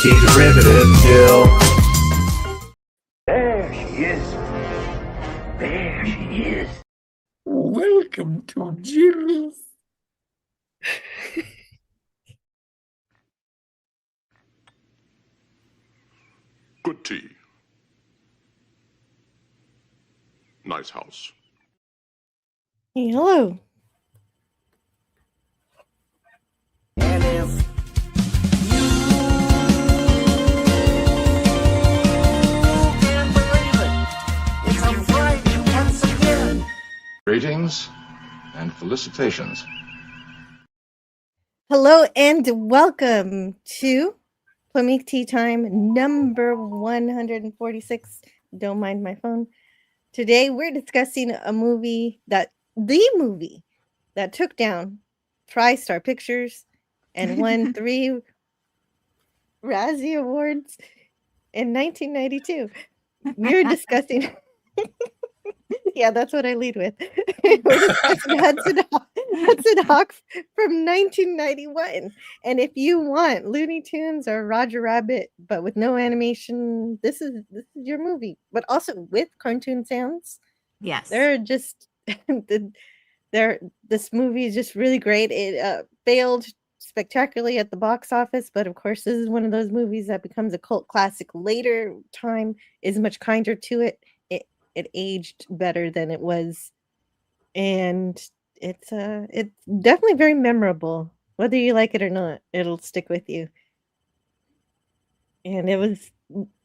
derivative still. There she is. There she is. Welcome to Jill's. Good tea. Nice house. Hey, hello. And if you can't believe it, it's a Friday once again. Greetings and felicitations. Hello and welcome to Plumik Tea Time number 146. Don't mind my phone. Today we're discussing the movie that took down TriStar Pictures and won 3 Razzie Awards in 1992. We're discussing yeah, that's what I lead with. We're discussing Hudson Hawk from 1991. And if you want Looney Tunes or Roger Rabbit, but with no animation, this is your movie. But also with cartoon sounds. Yes. They're just this movie is just really great. It failed spectacularly at the box office, but of course this is one of those movies that becomes a cult classic later. Time is much kinder to it. It aged better than it was, and it's definitely very memorable. Whether you like it or not, it'll stick with you. And it was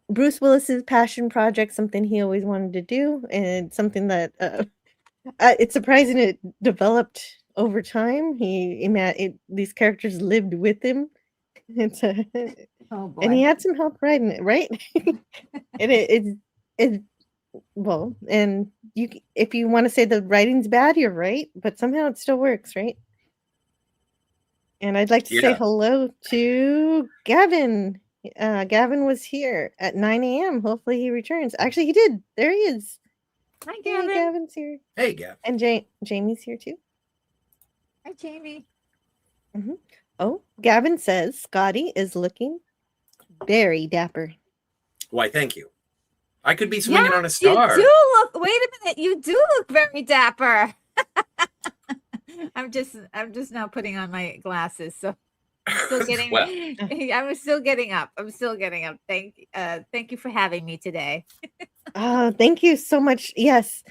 Bruce Willis's passion project, something he always wanted to do, and something that it's surprising it developed over time. These characters lived with him. It's Oh boy. and he had some help writing it, right? And it well, and if you want to say the writing's bad, you're right, but somehow it still works, right? And I'd like to say hello to Gavin. Gavin was here at 9 a.m. Hopefully he returns. Actually, he did. There he is. Hi, Gavin. Hey, Gavin's here. Hey, Gav. And Jamie's here too. Hi, Jamie. Mm-hmm. Oh, Gavin says Scotty is looking very dapper. Why, thank you. I could be swinging on a You star. do look. Wait a minute. You do look very dapper. I'm just now putting on my glasses, so I'm still getting. Well. I'm still getting up. Thank you for having me today. Thank you so much. Yes,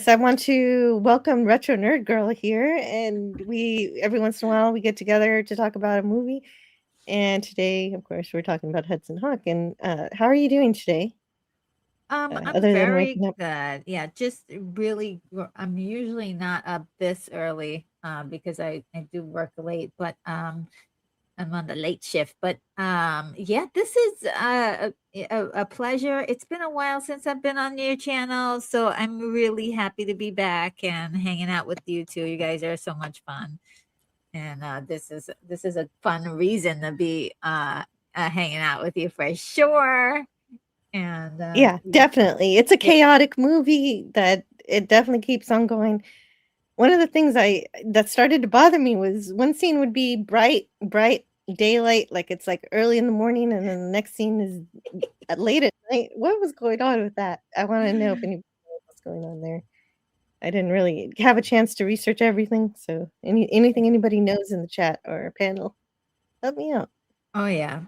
I want to welcome Retro Nerd Girl here, and every once in a while we get together to talk about a movie. And today, of course, we're talking about Hudson Hawk. And how are you doing today? I'm other than very waking up? good. Yeah, just really. I'm usually not up this early because I do work late, but I'm on the late shift. But yeah, this is a pleasure. It's been a while since I've been on your channel, so I'm really happy to be back and hanging out with you two. You guys are so much fun, and this is a fun reason to be hanging out with you for sure. And Yeah, definitely. It's a chaotic movie that it definitely keeps on going. One of the things that started to bother me was one scene would be bright daylight, like it's like early in the morning, and then the next scene is late at night. What was going on with that? I want to know if anybody knows what's going on there. I didn't really have a chance to research everything, so anything anybody knows in the chat or panel, help me out. Oh yeah.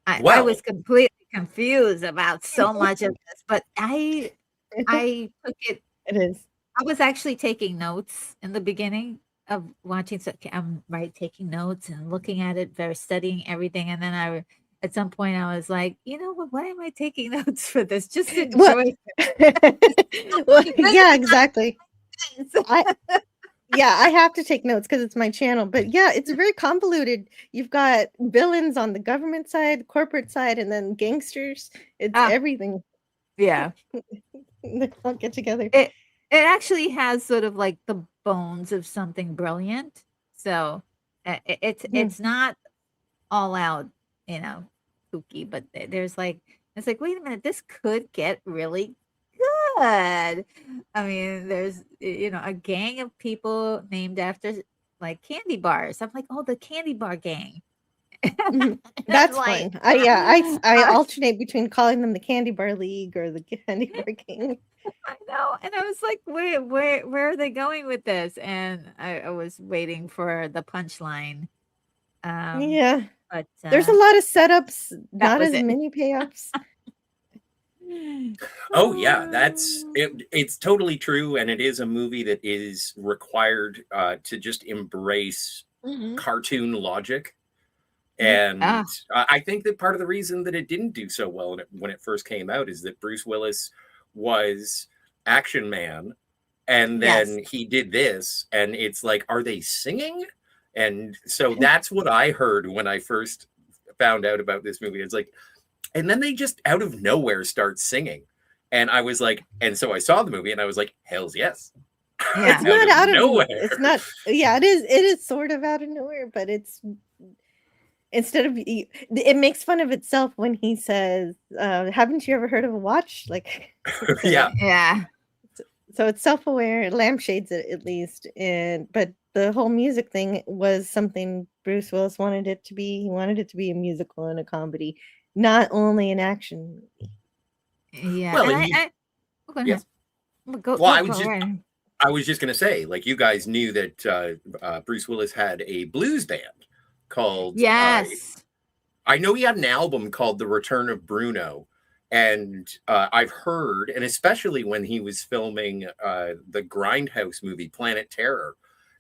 I Well. was completely confused about so much of this, but I took it. It is. I was actually taking notes in the beginning of watching. So I'm taking notes and looking at it, very studying everything, and then at some point I was like, you know what? Why am I taking notes for this? Just enjoy. Well, yeah, exactly. I have to take notes because it's my channel. But yeah, it's very convoluted. You've got villains on the government side, corporate side, and then gangsters. It's everything. Yeah. They all get together. It actually has sort of like the bones of something brilliant. So it's not all out, kooky, but it's like, wait a minute, this could get really good. I mean, there's a gang of people named after like candy bars. I'm like, oh, the candy bar gang. That's Like, fine. I alternate between calling them the Candy Bar League or the Candy Bar King. I know. And I was like, where are they going with this? And I was waiting for the punchline. Yeah. But There's a lot of setups, that not was as it. many payoffs. Oh yeah, that's it. It's totally true, and it is a movie that is required to just embrace Mhm. cartoon logic. Yeah. And I think that part of the reason that it didn't do so well when it first came out is that Bruce Willis was Action Man, and Yes. then he did this, and it's like, are they singing? And so that's what I heard when I first found out about this movie. It's like, and then they just out of nowhere start singing. And I was like, and so I saw the movie and I was like, hells yes. Yeah. It's not out of nowhere. It's not. Yeah, it is. It is sort of out of nowhere, but it's instead of it makes fun of itself when he says, "Haven't you ever heard of a watch?" Like, Yeah. Yeah. so it's self-aware, lampshades it at least, but the whole music thing was something Bruce Willis wanted it to be. He wanted it to be a musical and a comedy, not only an action movie. Yeah. Well, and and you, I go ahead. yes. Go, Well, go right ahead. I was just going to say, like, you guys knew that Bruce Willis had a blues band called. Yes. I know he had an album called The Return of Bruno. And I've heard, and especially when he was filming the Grindhouse movie, Planet Terror,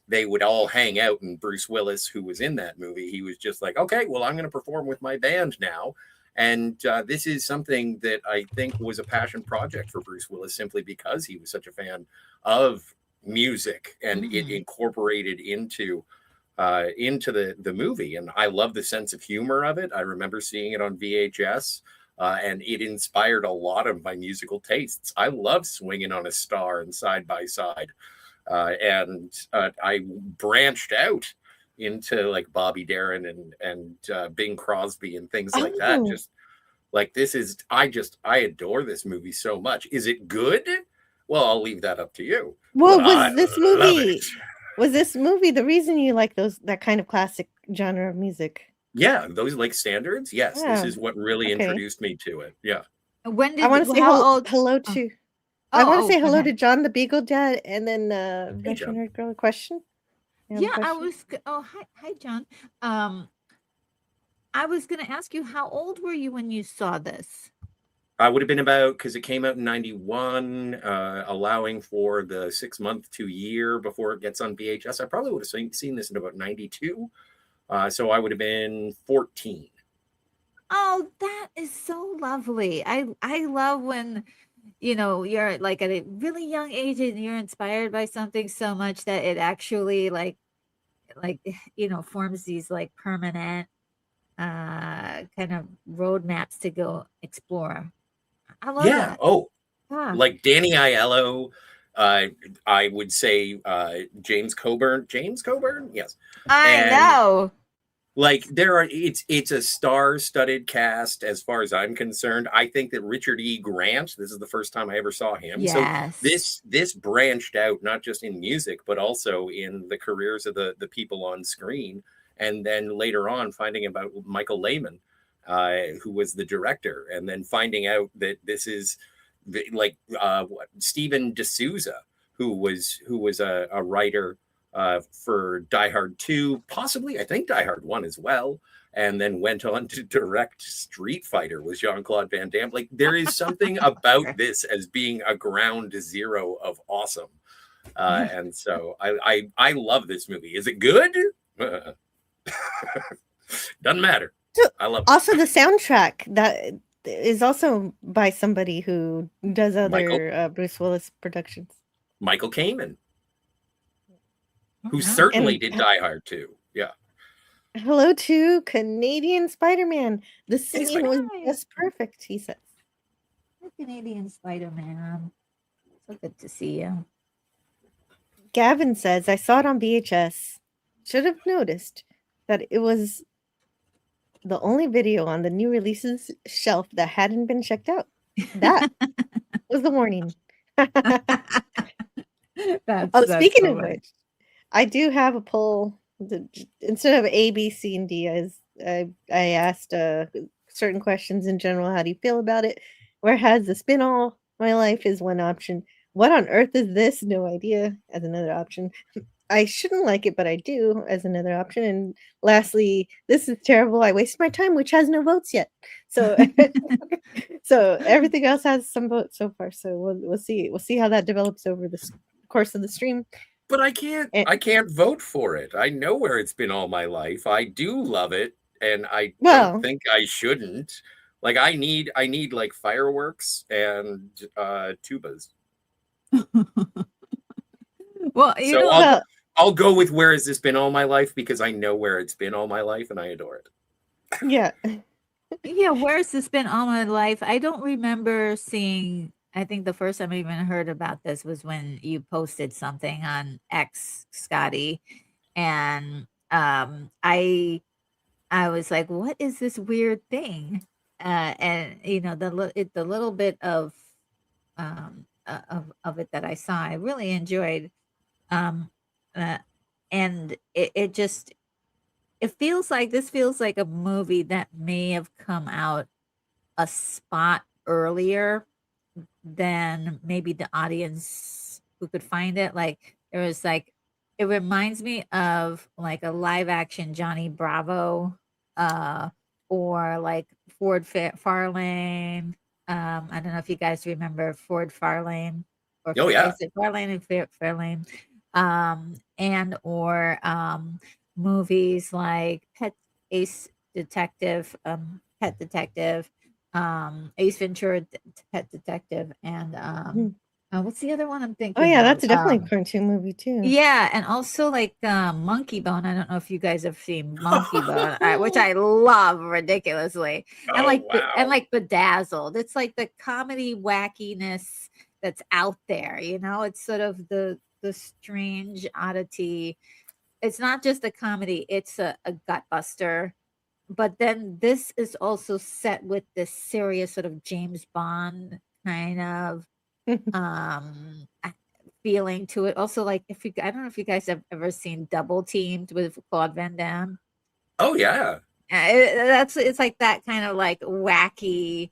they would all hang out. And Bruce Willis, who was in that movie, he was just like, okay, well, I'm going to perform with my band now. And this is something that I think was a passion project for Bruce Willis simply because he was such a fan of music and it incorporated into the movie. And I love the sense of humor of it. I remember seeing it on VHS. And it inspired a lot of my musical tastes. I love Swinging on a Star and Side by Side. And I branched out into like Bobby Darin and Bing Crosby and things like that. Just like I adore this movie so much. Is it good? Well, I'll leave that up to you. Well, Was this movie the reason you like that kind of classic genre of music? Yeah, those like standards. Yes, Yeah. this is what really introduced me to it. Yeah. When did I want to say hello to. I want to say hello to John the Beagle Dad, and then Russian Nerd Girl. A question? Yeah, I was. Oh, hi, John. I was going to ask you, how old were you when you saw this? I would have been about, because it came out in 91, allowing for the 6 month to year before it gets on VHS. I probably would have seen this in about 92. So I would have been 14. Oh, that is so lovely. I love when, you're like at a really young age and you're inspired by something so much that it actually like, forms these like permanent kind of roadmaps to go explore. I love that. Oh, Yeah. like Danny Aiello. I would say James Coburn. James Coburn, yes. I know. Like it's a star-studded cast as far as I'm concerned. I think that Richard E. Grant, this is the first time I ever saw him. Yes. So this branched out not just in music, but also in the careers of the people on screen. And then later on finding about Michael Lehman, who was the director, and then finding out that this is Stephen D'Souza, who was a writer for Die Hard 2, possibly, I think Die Hard 1 as well, and then went on to direct Street Fighter with Jean-Claude Van Damme. Like, there is something about this as being a ground zero of awesome. And so I love this movie. Is it good? Doesn't matter. I love it. Also, the soundtrack that is also by somebody who does other Bruce Willis productions. Michael Kamen, who certainly did Die Hard 2. Yeah. Hello to Canadian Spider-Man. The singing was just perfect, he says. Canadian Spider-Man. So good to see you. Gavin says, I saw it on VHS. Should have noticed that it was the only video on the new releases shelf that hadn't been checked out. That was the warning. Speaking of which, I do have a poll. Instead of A, B, C, and D, as I asked certain questions in general. How do you feel about it? Where has this been all my life is one option. What on earth is this? No idea as another option. I shouldn't like it, but I do as another option. And lastly, this is terrible. I wasted my time, which has no votes yet. So, so everything else has some votes so far. So we'll see. We'll see how that develops over the course of the stream. But I can't vote for it. I know where it's been all my life. I do love it, and I don't think I shouldn't. Like I need like fireworks and tubas. Well, I'll go with where has this been all my life because I know where it's been all my life and I adore it. Yeah. Yeah, where's this been all my life? I don't remember seeing. I think the first time I even heard about this was when you posted something on X, Scotty, and I was like, "What is this weird thing?" And the little bit of it that I saw, I really enjoyed, and it feels like this feels like a movie that may have come out a spot earlier than maybe the audience who could find it. Like there was like, it reminds me of like a live action Johnny Bravo, or like Ford Farlane. I don't know if you guys remember Ford Farlane, or is it Farlane and Fairlane, and or movies like Ace Detective, Pet Detective, Ace Ventura, Pet Detective, and what's the other one I'm thinking? Oh yeah, that's definitely a cartoon movie too. Yeah, and also like Monkey Bone. I don't know if you guys have seen Monkey Bone, which I love ridiculously, and like Bedazzled. It's like the comedy wackiness that's out there. It's sort of the strange oddity. It's not just a comedy; it's a gut buster. But then this is also set with this serious sort of James Bond kind of feeling to it. Also, like I don't know if you guys have ever seen Double Teamed with Claude Van Damme. Oh yeah, it's like that kind of like wacky,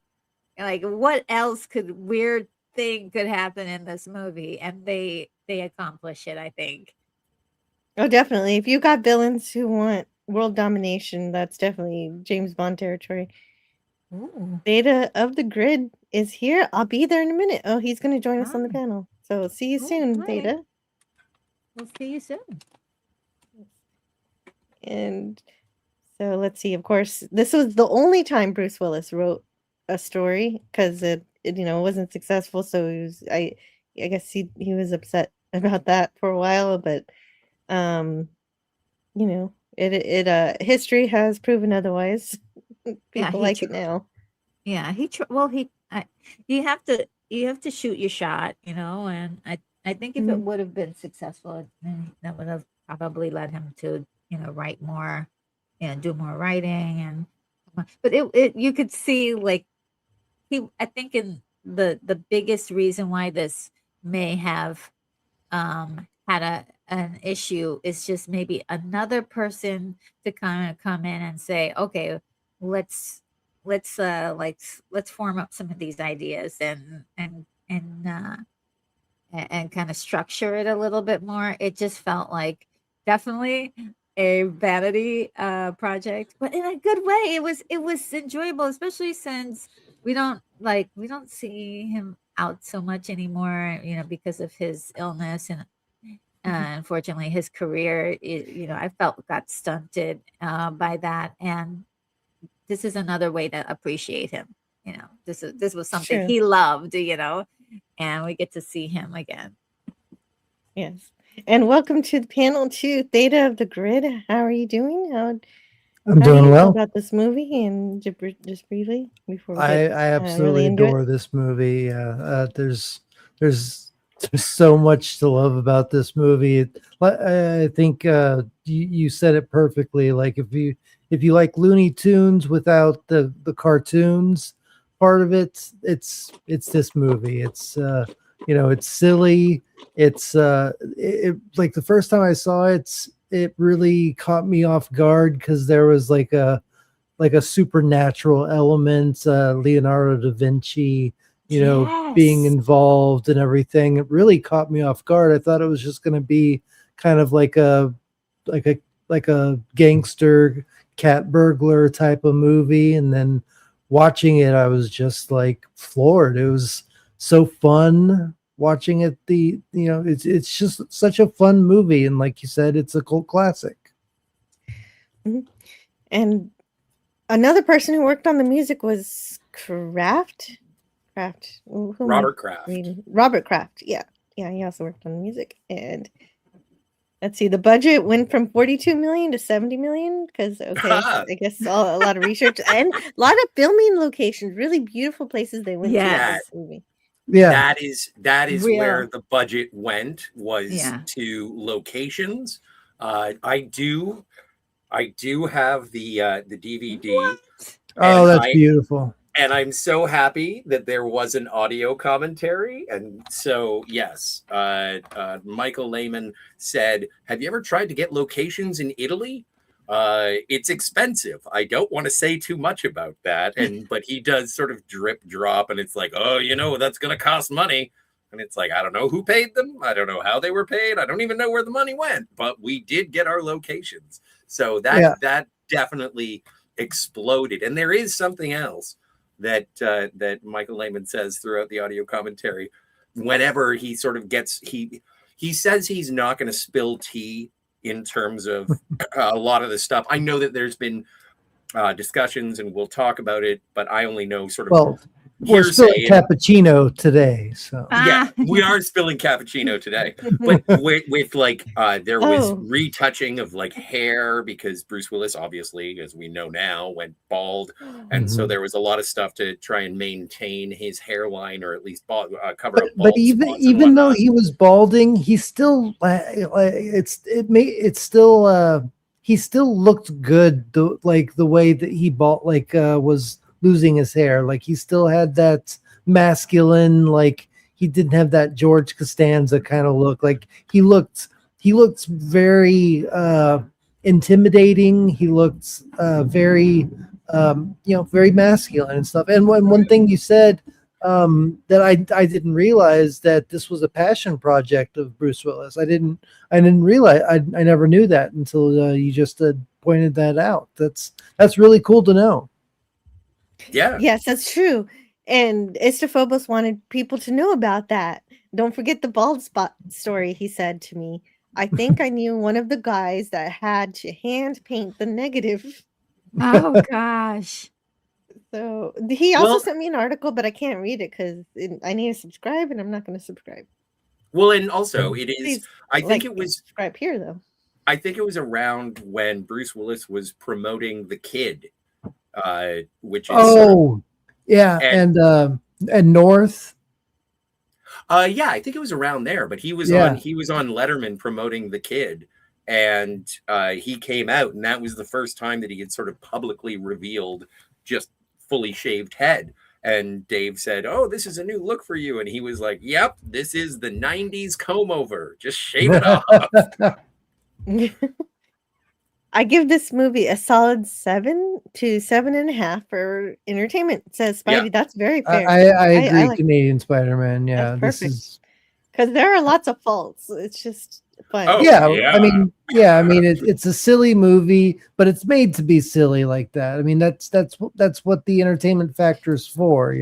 like what else weird thing could happen in this movie, and they accomplish it, I think. Oh, definitely. If you got villains who want world domination, that's definitely James Bond territory. Ooh. Data of the Grid is here. I'll be there in a minute. Oh, he's going to join us on the panel. So see you soon, right. Data. We'll see you soon. And so let's see. Of course, this was the only time Bruce Willis wrote a story because it wasn't successful. So I guess he was upset about that for a while, but history has proven otherwise. People like it now. Yeah, you have to shoot your shot, and I think if it would have been successful, then that would have probably led him to, write more, do more writing, but it you could see like I think in the biggest reason why this may have had an issue is just maybe another person to kind of come in and say, okay, let's form up some of these ideas and kind of structure it a little bit more. It just felt like definitely a vanity project, but in a good way. It was enjoyable, especially since we don't see him out so much anymore, because of his illness, and unfortunately his career I felt got stunted by that, and this is another way to appreciate him. This was something he loved, and we get to see him again. Yes. And welcome to the panel to Theta of the Grid. How are you doing? I'm doing well about this movie, and just briefly before we I absolutely adore this movie. There's so much to love about this movie. I think you said it perfectly. Like if you like Looney Tunes without the cartoons part of it, it's this movie. It's it's silly. It's like the first time I saw it, it really caught me off guard because there was like a a supernatural element, Leonardo da Vinci, being Yes. involved and everything. It really caught me off guard. I thought it was just going to be kind of like a gangster cat burglar type of movie, and then watching it, I was just like floored. It was so fun watching it. It's just such a fun movie, and like you said, it's a cult classic. Mhm. And another person who worked on the music was Kraft. Robert Kraft. Robert Kraft. Yeah. He also worked on the music. And let's see, the budget went from 42 million to 70 million because, I guess a lot of research and a lot of filming locations, really beautiful places they went to in this movie. Yeah, that is Real. where the budget went, was Yeah. to locations. I do have the DVD. oh, that's beautiful. And I'm so happy that there was an audio commentary. And so, yes, Michael Lehman said, "Have you ever tried to get locations in Italy? It's expensive. I don't want to say too much about that." But he does sort of drip drop, and it's like, "Oh, that's going to cost money." And it's like, I don't know who paid them. I don't know how they were paid. I don't even know where the money went. But we did get our locations. So that definitely exploded. And there is something else that Michael Lehman says throughout the audio commentary. Whenever he sort of gets, he says he's not going to spill tea in terms of a lot of the stuff. I know that there's been discussions, and we'll talk about it, but I only know sort of we're spilling cappuccino today, so yeah, we are spilling cappuccino today. But with like there was retouching of like hair, because Bruce Willis, obviously, as we know now, went bald, and so there was a lot of stuff to try and maintain his hairline, or at least cover up. But even though he was balding, he still he still looked good. The way that he was losing his hair, like he still had that masculine, like he didn't have that George Costanza kind of look. Like he looked very intimidating. He looked very very masculine and stuff. And one thing you said that I didn't realize, that this was a passion project of Bruce Willis. I didn't realize. I never knew that until you just pointed that out. That's really cool to know. Yeah. Yes, that's true. And Istophobos wanted people to know about that. Don't forget the bald spot story, he said to me. I think I knew one of the guys that had to hand paint the negative. Oh, gosh. So he also sent me an article, but I can't read it because I need to subscribe, and I'm not going to subscribe. Well, and also it is, Please, I think it was subscribe here, though. I think it was around when Bruce Willis was promoting The Kid. Which is and North. Yeah, I think it was around there, but he was on Letterman promoting The Kid, and he came out, and that was the first time that he had sort of publicly revealed just fully shaved head. And Dave said, "Oh, this is a new look for you," and he was like, "Yep, this is the 90s comb over. Just shave it off." I give this movie a solid 7 to 7.5 for entertainment. It says Spidey. Yeah. That's very fair. I agree. I like Canadian Spider-Man. Yeah, that's perfect. Because there are lots of faults. It's just fun. Oh, yeah. I mean, it's a silly movie, but it's made to be silly like that. I mean, that's what the entertainment factor is for.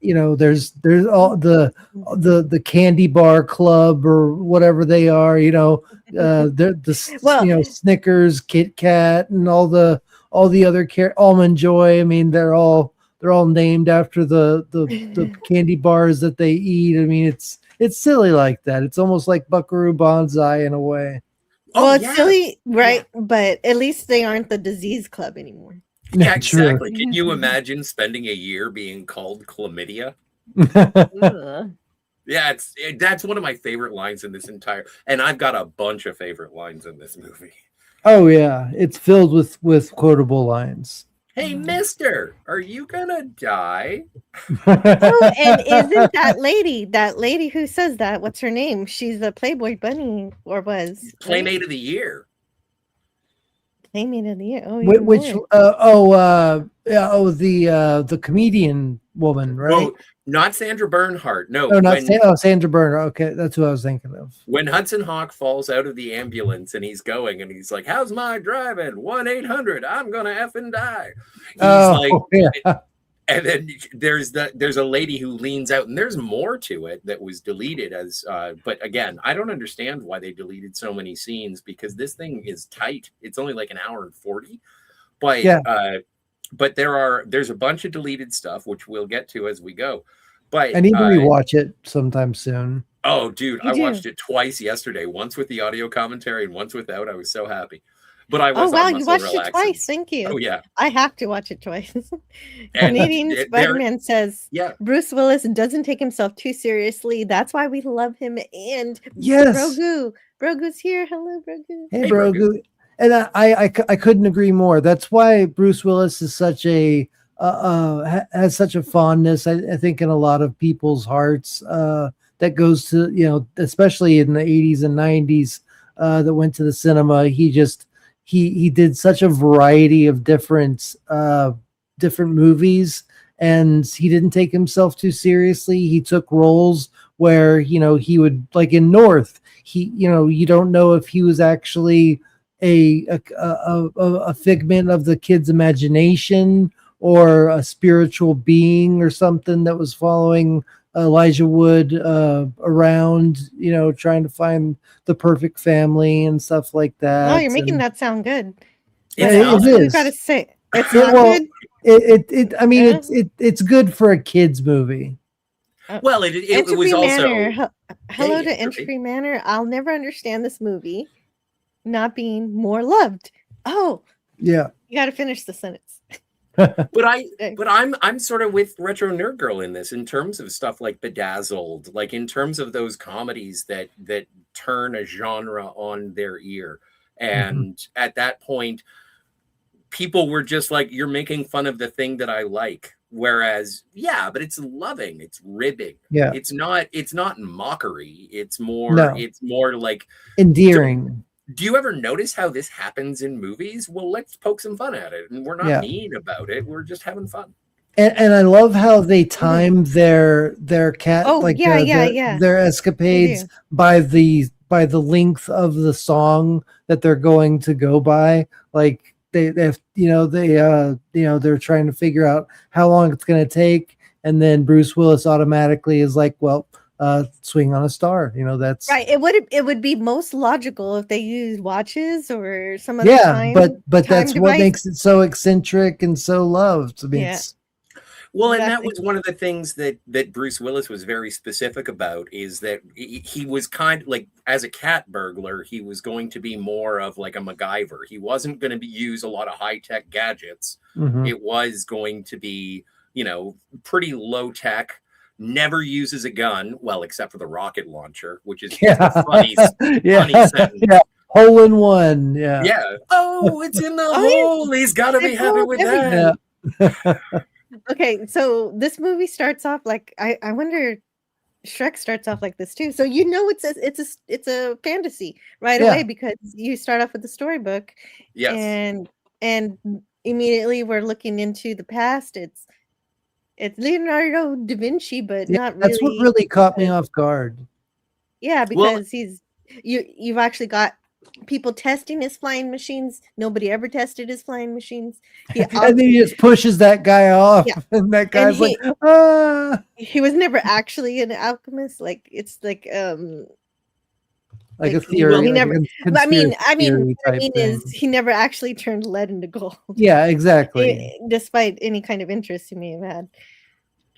There's all the candy bar club or whatever they are, Snickers, Kit Kat, and all the other Almond Joy. I mean, they're all named after the candy bars that they eat. I mean, it's silly like that. It's almost like Buckaroo Banzai in a way. Well, it's silly, right? Yeah. But at least they aren't the disease club anymore. Yeah, exactly. Can you imagine spending a year being called chlamydia? Yeah, that's one of my favorite lines in this entire, and I've got a bunch of favorite lines in this movie. Oh yeah, it's filled with quotable lines. Hey, mister, are you gonna die? Oh, and isn't that lady who says that? What's her name? She's the Playboy bunny, or was Playmate of the Year. Playmate of the Year. Oh, Which, even more. the comedian woman, right? Well, not Sandra Bernhardt. No, Oh, not Sandra Bernhardt. Okay, that's who I was thinking of. when Hudson Hawk falls out of the ambulance and he's going and he's like, "How's my driving? 1-800. I'm gonna effing die." He's like, yeah. and then there's a lady who leans out, and there's more to it that was deleted as. But again, I don't understand why they deleted so many scenes because this thing is tight. It's only like an hour and 40, but Yeah. But there's a bunch of deleted stuff which we'll get to as we go. But I need to rewatch it sometime soon. Oh, dude, I watched it twice yesterday. Once with the audio commentary and once without. I was so happy. But I was you watched it twice. Thank you. Oh yeah, I have to watch it twice. Canadian Spider-Man says, Bruce Willis doesn't take himself too seriously. That's why we love him. And yes, Brogu's here. Hello, Brogu. Hey, Brogu. And I couldn't agree more. That's why Bruce Willis is such a has such a fondness, I think, in a lot of people's hearts. That goes to, especially in the 80s and 90s, that went to the cinema. He did such a variety of different movies, and he didn't take himself too seriously. He took roles where, he would, like in North, you don't know if he was actually a figment of the kid's imagination or a spiritual being or something that was following Elijah Wood around, trying to find the perfect family and stuff like that. Oh, you're making that sound good. It is. You gotta say it's not good. It's good for a kids movie. Well, it was also Hello to Entry Manor. I'll never understand this movie not being more loved. Oh, yeah. You got to finish the sentence. but I'm sort of with Retro Nerd Girl in this, in terms of stuff like Bedazzled, like in terms of those comedies that turn a genre on their ear. And at that point, people were just like, you're making fun of the thing that I like. Whereas, but it's loving, it's ribbing. Yeah. It's not mockery. It's more like endearing. Do you ever notice how this happens in movies? Well, let's poke some fun at it. And we're not mean about it. We're just having fun. And I love how they time their cat their escapades by the length of the song that they're going to go by. Like they're trying to figure out how long it's going to take, and then Bruce Willis automatically is like, well, swing on a star. That's right. It would be most logical if they used watches or some other time. But that's device. What makes it so eccentric and so loved. I mean, well, and that was one of the things that Bruce Willis was very specific about, is that he was kind of like, as a cat burglar, he was going to be more of like a MacGyver. He wasn't going to use a lot of high-tech gadgets. It was going to be, pretty low-tech, never uses a gun, well, except for the rocket launcher, which is just a funny sentence. Yeah. Hole in one. Yeah. Yeah. Oh, it's in the hole. He's got to be happy with that. Yeah. Okay, so this movie starts off like I wonder. Shrek starts off like this too, so it's a fantasy right away, because you start off with the storybook, and immediately we're looking into the past. It's Leonardo da Vinci, but not really. That's what really caught me off guard. Yeah, because you've actually got people testing his flying machines. Nobody ever tested his flying machines. And then he just pushes that guy off, and that guy's like, he was never actually an alchemist. Like it's like a theory. Well, he never. I mean, is he never actually turned lead into gold? Yeah, exactly. Despite any kind of interest he may have had.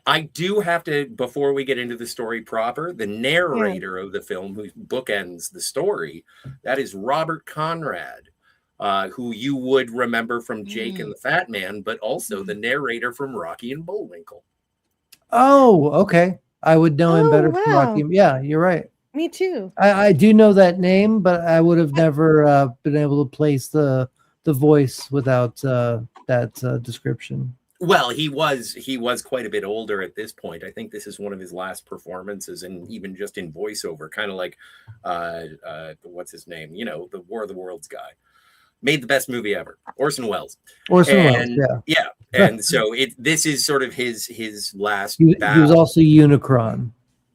I do have to, before we get into the story proper, the narrator of the film who bookends the story, that is Robert Conrad, who you would remember from Jake and the Fat Man, but also the narrator from Rocky and Bullwinkle. Oh, okay. I would know him better from Rocky. Yeah, you're right. Me too. I do know that name, but I would have never been able to place the voice without that description. Well, he was quite a bit older at this point. I think this is one of his last performances, and even just in voiceover, kind of like what's his name? The War of the Worlds guy. made the best movie ever, Orson Welles. Orson Welles, And yeah. and so this is sort of his last He was battle. also Unicron.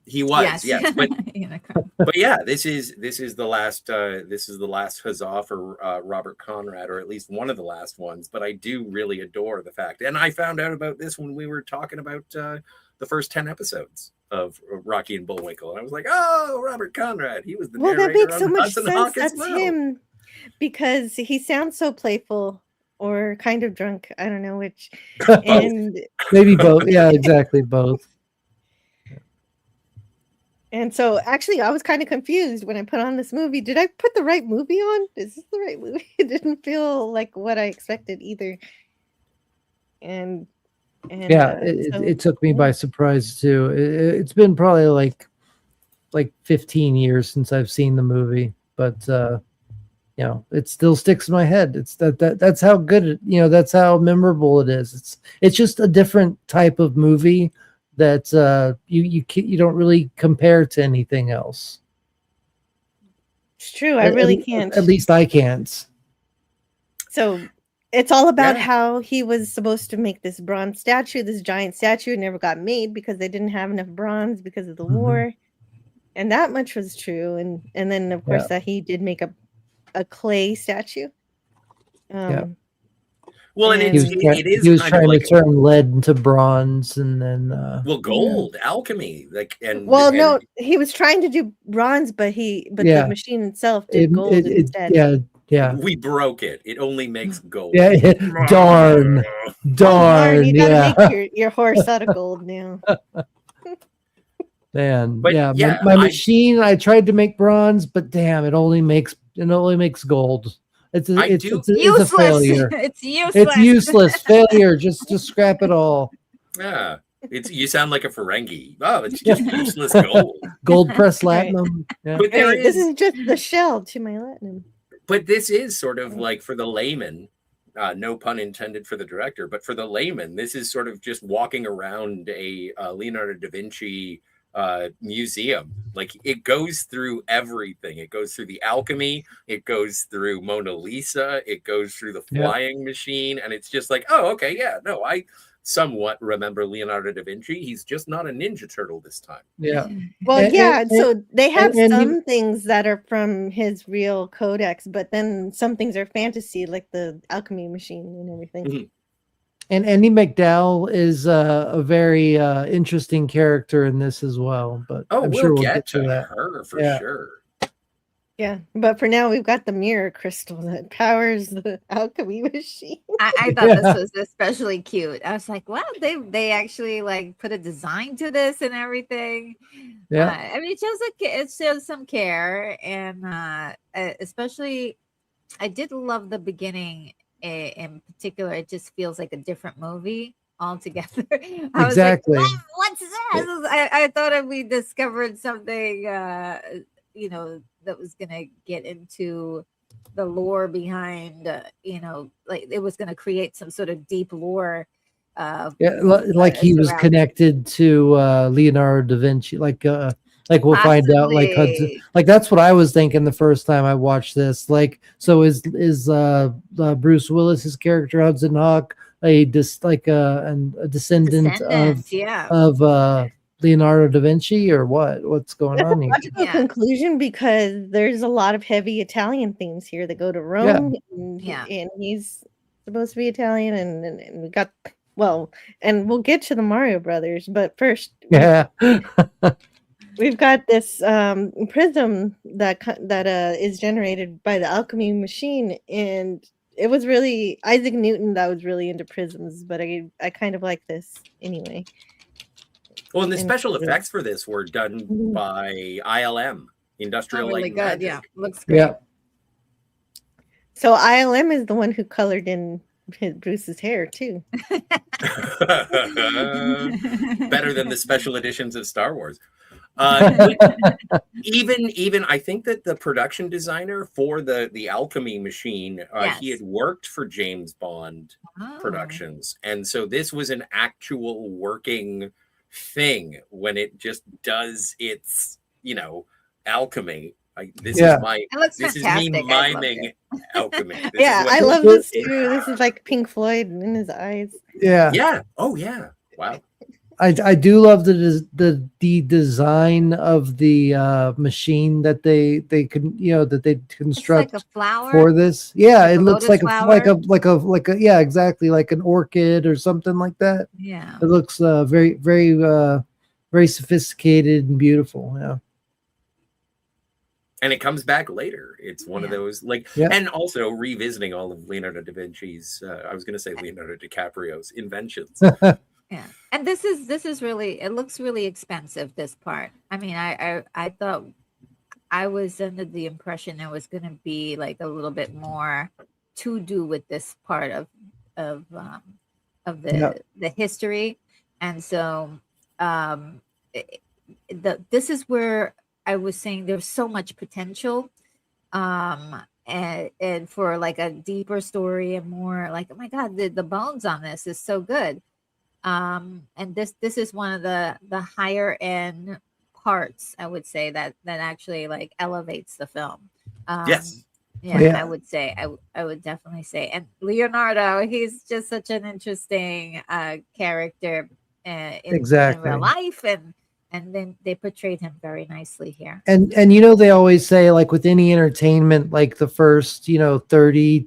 He was, yes. But Unicron. but yeah, this is the last huzzah for Robert Conrad, or at least one of the last ones. But I do really adore the fact, and I found out about this when we were talking about the first 10 episodes of Rocky and Bullwinkle, and I was like, oh, Robert Conrad, he was the Well, narrator that makes on so much Hudson sense. Hawk as That's well. him, because he sounds so playful or kind of drunk. I don't know which. And Maybe both. Yeah, exactly, both. and so actually I was kind of confused when I put on this movie. Did I put the right movie on? Is this the right movie? It didn't feel like what I expected either. And Yeah, it took me by surprise too. It's been probably like 15 years since I've seen the movie, but it still sticks in my head. It's that's how good that's how memorable it is. It's just a different type of movie that you don't really compare to anything else. It's true. I really can't. At least I can't. So it's all about how he was supposed to make this bronze statue, this giant statue. It never got made because they didn't have enough bronze because of the war. And that much was true. And then, of course, that he did make a clay statue. Well, and he was trying to turn lead into bronze, and then gold, alchemy, no, he was trying to do bronze, but the machine itself did gold instead. Yeah, we broke it. It only makes gold. Yeah, darn. You gotta make your horse out of gold now. Man, my machine. I tried to make bronze, but damn, it only makes gold. It's a failure. It's useless. It's useless. Failure. Just scrap it all. Yeah, you sound like a Ferengi. Oh, it's just useless gold. Gold pressed latinum. Yeah. But this is just the shell to my latinum. But this is sort of like, for the layman, no pun intended for the director, but for the layman, this is sort of just walking around a Leonardo da Vinci museum. Like, it goes through everything. It goes through the alchemy, it goes through Mona Lisa, it goes through the flying machine, and it's just like, oh, okay, yeah, no, I somewhat remember Leonardo da Vinci. He's just not a Ninja Turtle this time. Yeah. Well, so they have some things that are from his real codex, but then some things are fantasy, like the alchemy machine and everything. Mm-hmm. And Andy McDowell is a very interesting character in this as well. But I'm sure we'll get to that. Her for sure. Yeah, but for now, we've got the mirror crystal that powers the alchemy machine. I thought this was especially cute. I was like, wow, they actually like put a design to this and everything. Yeah, I mean, it shows some care, and especially, I did love the beginning in particular. It just feels like a different movie altogether. Exactly. Like, what's this? I thought we discovered something. That was going to get into the lore behind, like it was going to create some sort of deep lore. Like he was connected to Leonardo da Vinci, like we'll find out, like Hudson. Like that's what I was thinking the first time I watched this. Like, so is Bruce Willis's character Hudson Hawk a descendant of Leonardo da Vinci, or what's going on here? Logical conclusion, because there's a lot of heavy Italian themes here that go to Rome, and he's supposed to be Italian, and we got and we'll get to the Mario Brothers, but first, we've got this prism that is generated by the alchemy machine, and it was really Isaac Newton that was really into prisms, but I kind of like this anyway. Well, and the special effects for this were done by ILM, Industrial Light and Magic. Yeah, looks great. Yeah. So ILM is the one who colored in Bruce's hair too. Better than the special editions of Star Wars. Even I think that the production designer for the alchemy machine, he had worked for James Bond Productions, and so this was an actual working thing when it just does its alchemy. This Yeah. is my It looks this is fantastic. me I loved miming it. alchemy. This Yeah, is what I this love is. this too. This is like Pink Floyd in his eyes. Yeah. Yeah. Oh yeah. Wow. I do love the design of the machine that they could that they It's like construct a flower. for this. Yeah, Like it a looks lotus like a yeah, exactly, like an orchid or something like that. Yeah. It looks very sophisticated and beautiful. Yeah. And it comes back later. It's one of Yeah. those Yeah. and also revisiting all of Leonardo da Vinci's. I was going to say Leonardo DiCaprio's inventions. Yeah. And this is really, it looks really expensive, this part. I mean, I thought, I was under the impression there was going to be like a little bit more to do with this part of the history. And so this is where I was saying there's so much potential, and for like a deeper story and more like, oh my God, the bones on this is so good. And this is one of the higher end parts, I would say, that actually like elevates the film. Yes. Yeah, I would say, I would definitely say. And Leonardo, he's just such an interesting character in real life, and then they portrayed him very nicely here. And they always say, like, with any entertainment, like the first 30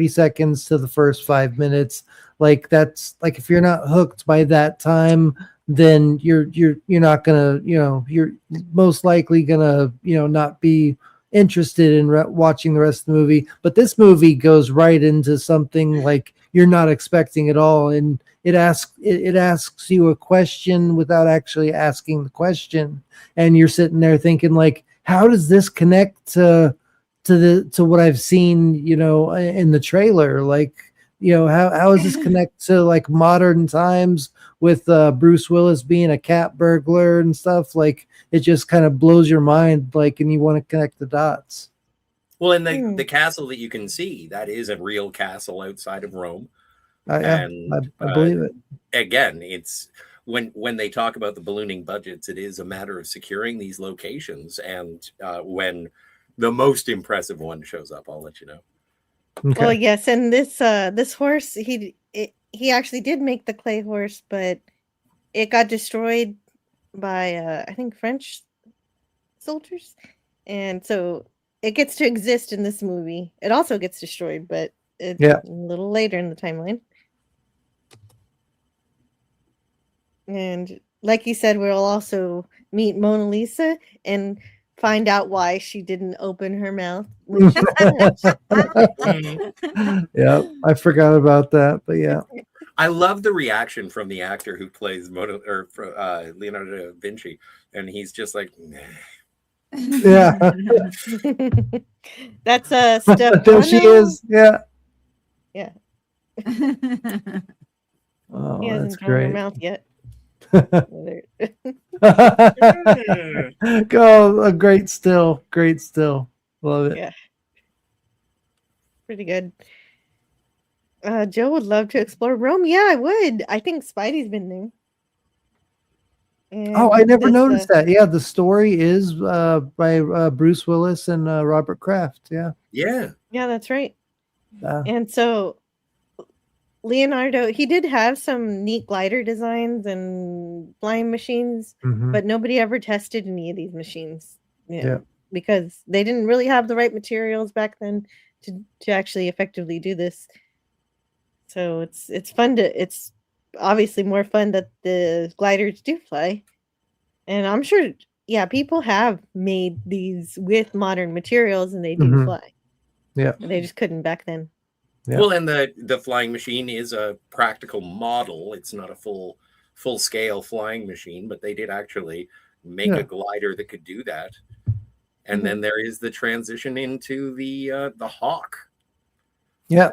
seconds to the first 5 minutes, like that's like, if you're not hooked by that time, then you're not gonna you're most likely gonna not be interested in watching the rest of the movie. But this movie goes right into something like you're not expecting at all, and it asks you a question without actually asking the question, and you're sitting there thinking, like, how does this connect to what I've seen in the trailer? Like, how does this connect to like modern times with Bruce Willis being a cat burglar and stuff? Like, it just kind of blows your mind, like, and you want to connect the dots. Well, and the castle that you can see, that is a real castle outside of Rome. I believe it. Again, it's when they talk about the ballooning budgets, it is a matter of securing these locations. And when the most impressive one shows up, I'll let you know. Okay. Well, yes, and this horse, he actually did make the clay horse, but it got destroyed by I think French soldiers, and so it gets to exist in this movie. It also gets destroyed, but it's a little later in the timeline. And like you said, we'll also meet Mona Lisa and find out why she didn't open her mouth when she Yeah, I forgot about that, but yeah. I love the reaction from the actor who plays Leonardo da Vinci, and he's just like, nah. Yeah. That's Stefano. There she is. Yeah. Yeah. Oh, He hasn't that's drawn her great. mouth yet. Go, a great still. Love it. Yeah. Pretty good. Joe would love to explore Rome. Yeah, I would. I think Spidey's been there. And Oh, I never noticed that. Yeah, the story is by Bruce Willis and Robert Kraft. Yeah. Yeah, that's right. And so Leonardo, he did have some neat glider designs and flying machines, but nobody ever tested any of these machines. Because they didn't really have the right materials back then to actually effectively do this. So it's fun it's obviously more fun that the gliders do fly. And I'm sure, people have made these with modern materials and they do fly. Yeah. They just couldn't back then. Yeah. Well, and the flying machine is a practical model. It's not a full scale flying machine, but they did actually make a glider that could do that. And then there is the transition into the Hawk. Yeah,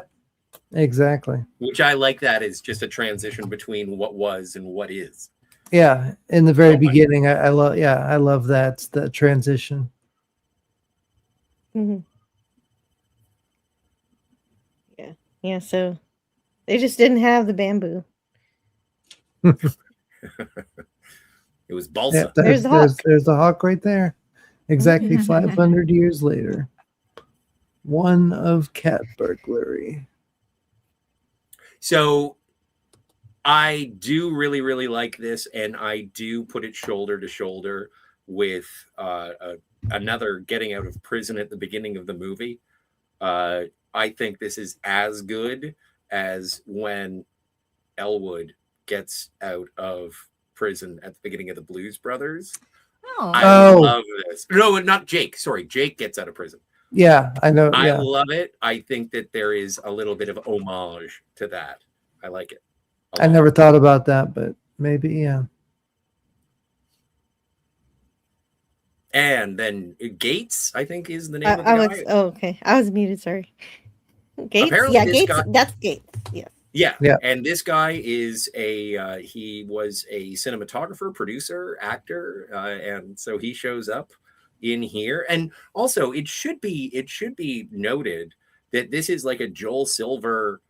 exactly. Which I like, that is just a transition between what was and what is. Yeah, in the very beginning, I love that transition. Yeah, so they just didn't have the bamboo. It was balsa. Yeah, There's the hawk. There's the hawk right there. Exactly 500 years later. One of cat burglary. So I do really, really like this, and I do put it shoulder to shoulder with another getting out of prison at the beginning of the movie. I think this is as good as when Elwood gets out of prison at the beginning of the Blues Brothers. I Oh. love this. No, not Jake. Sorry, Jake gets out of prison. Yeah, I know. I Yeah. love it. I think that there is a little bit of homage to that. I like it. I never thought about that, but maybe, yeah. And then Gates, I think, is the name of the guy. Okay. I was muted. Sorry. Gates. Apparently Yeah, this Gates. guy- That's Gates. Yeah. Yeah. And this guy is he was a cinematographer, producer, actor, and so he shows up in here. And also, it should be noted that this is like a Joel Silver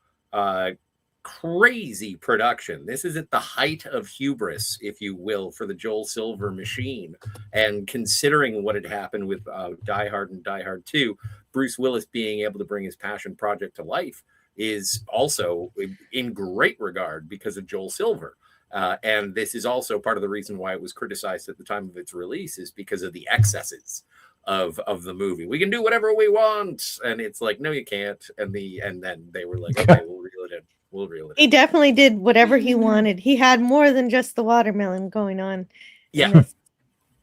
crazy production. This is at the height of hubris, if you will, for the Joel Silver machine. And considering what had happened with Die Hard and Die Hard 2, Bruce Willis being able to bring his passion project to life is also in great regard because of Joel Silver. And this is also part of the reason why it was criticized at the time of its release, is because of the excesses of the movie. We can do whatever we want, and it's like, no, you can't. And then they were like, okay, we'll reel it in. We'll reel it in. He definitely did whatever he wanted. He had more than just the watermelon going on. Yeah.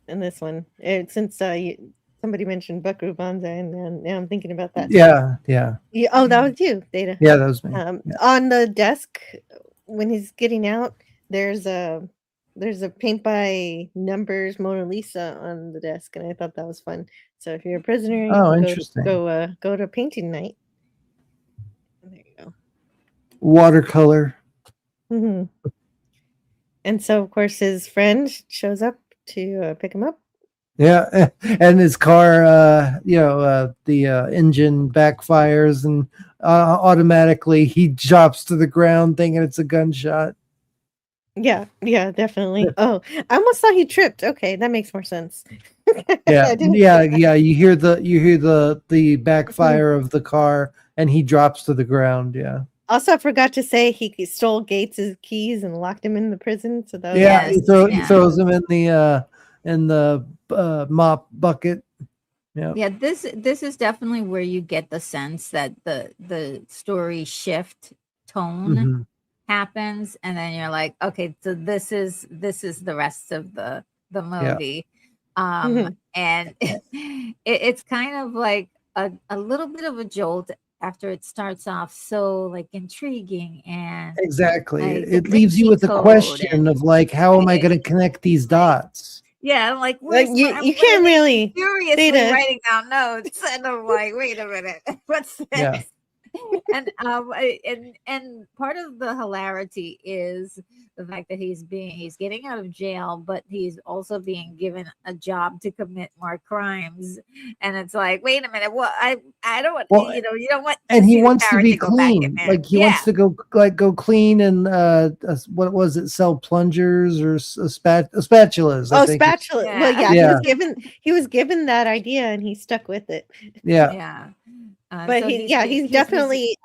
In this one, since somebody mentioned Buckaroo Banzai, and now I'm thinking about that. Yeah. Oh, that was you, Data. Yeah, that was me. On the desk when he's getting out, there's a paint by numbers Mona Lisa on the desk, and I thought that was fun. So if you're a prisoner, you can interesting. go to painting night. There you go. Watercolor. Mm-hmm. And so, of course, his friend shows up to pick him up. Yeah, and his car, the engine backfires, and automatically he drops to the ground, thinking it's a gunshot. Yeah, definitely. Oh, I almost thought he tripped. Okay, that makes more sense. Yeah. You hear the backfire of the car, and he drops to the ground. Yeah. Also, I forgot to say he stole Gates's keys and locked him in the prison. So that was he throws him in the mop bucket. Yeah, this is definitely where you get the sense that the story shift tone happens, and then you're like, okay, so this is the rest of the movie. And it's kind of like a little bit of a jolt after it starts off so like intriguing, and exactly like, it leaves you with the question of like, how am I going to connect these dots? Yeah, I'm like, you can't really furiously writing down notes, and I'm like, wait a minute, what's this? Yeah. And part of the hilarity is the fact that he's getting out of jail, but he's also being given a job to commit more crimes. And it's like, wait a minute, what? I don't want, you don't want. And he wants to be clean, like he wants to go clean and what was it? Sell plungers or spatulas? Oh, spatula. Yeah. Well, yeah, he was given that idea, and he stuck with it. Yeah. But so he's definitely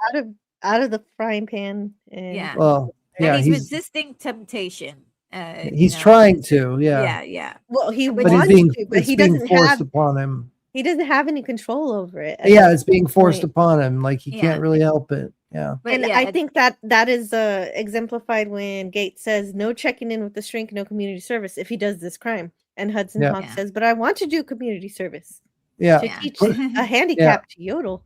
out of the frying pan. And, he's resisting temptation. He's trying to. Yeah. Well, he but wants to, but he doesn't forced upon him. He doesn't have any control over it. Yeah, it's being forced upon him. Like he can't really help it. Yeah. And I think that is exemplified when Gates says, "No checking in with the shrink, no community service." If he does this crime, and Hudson Hawk says, "But I want to do community service." To teach a handicap to yodel.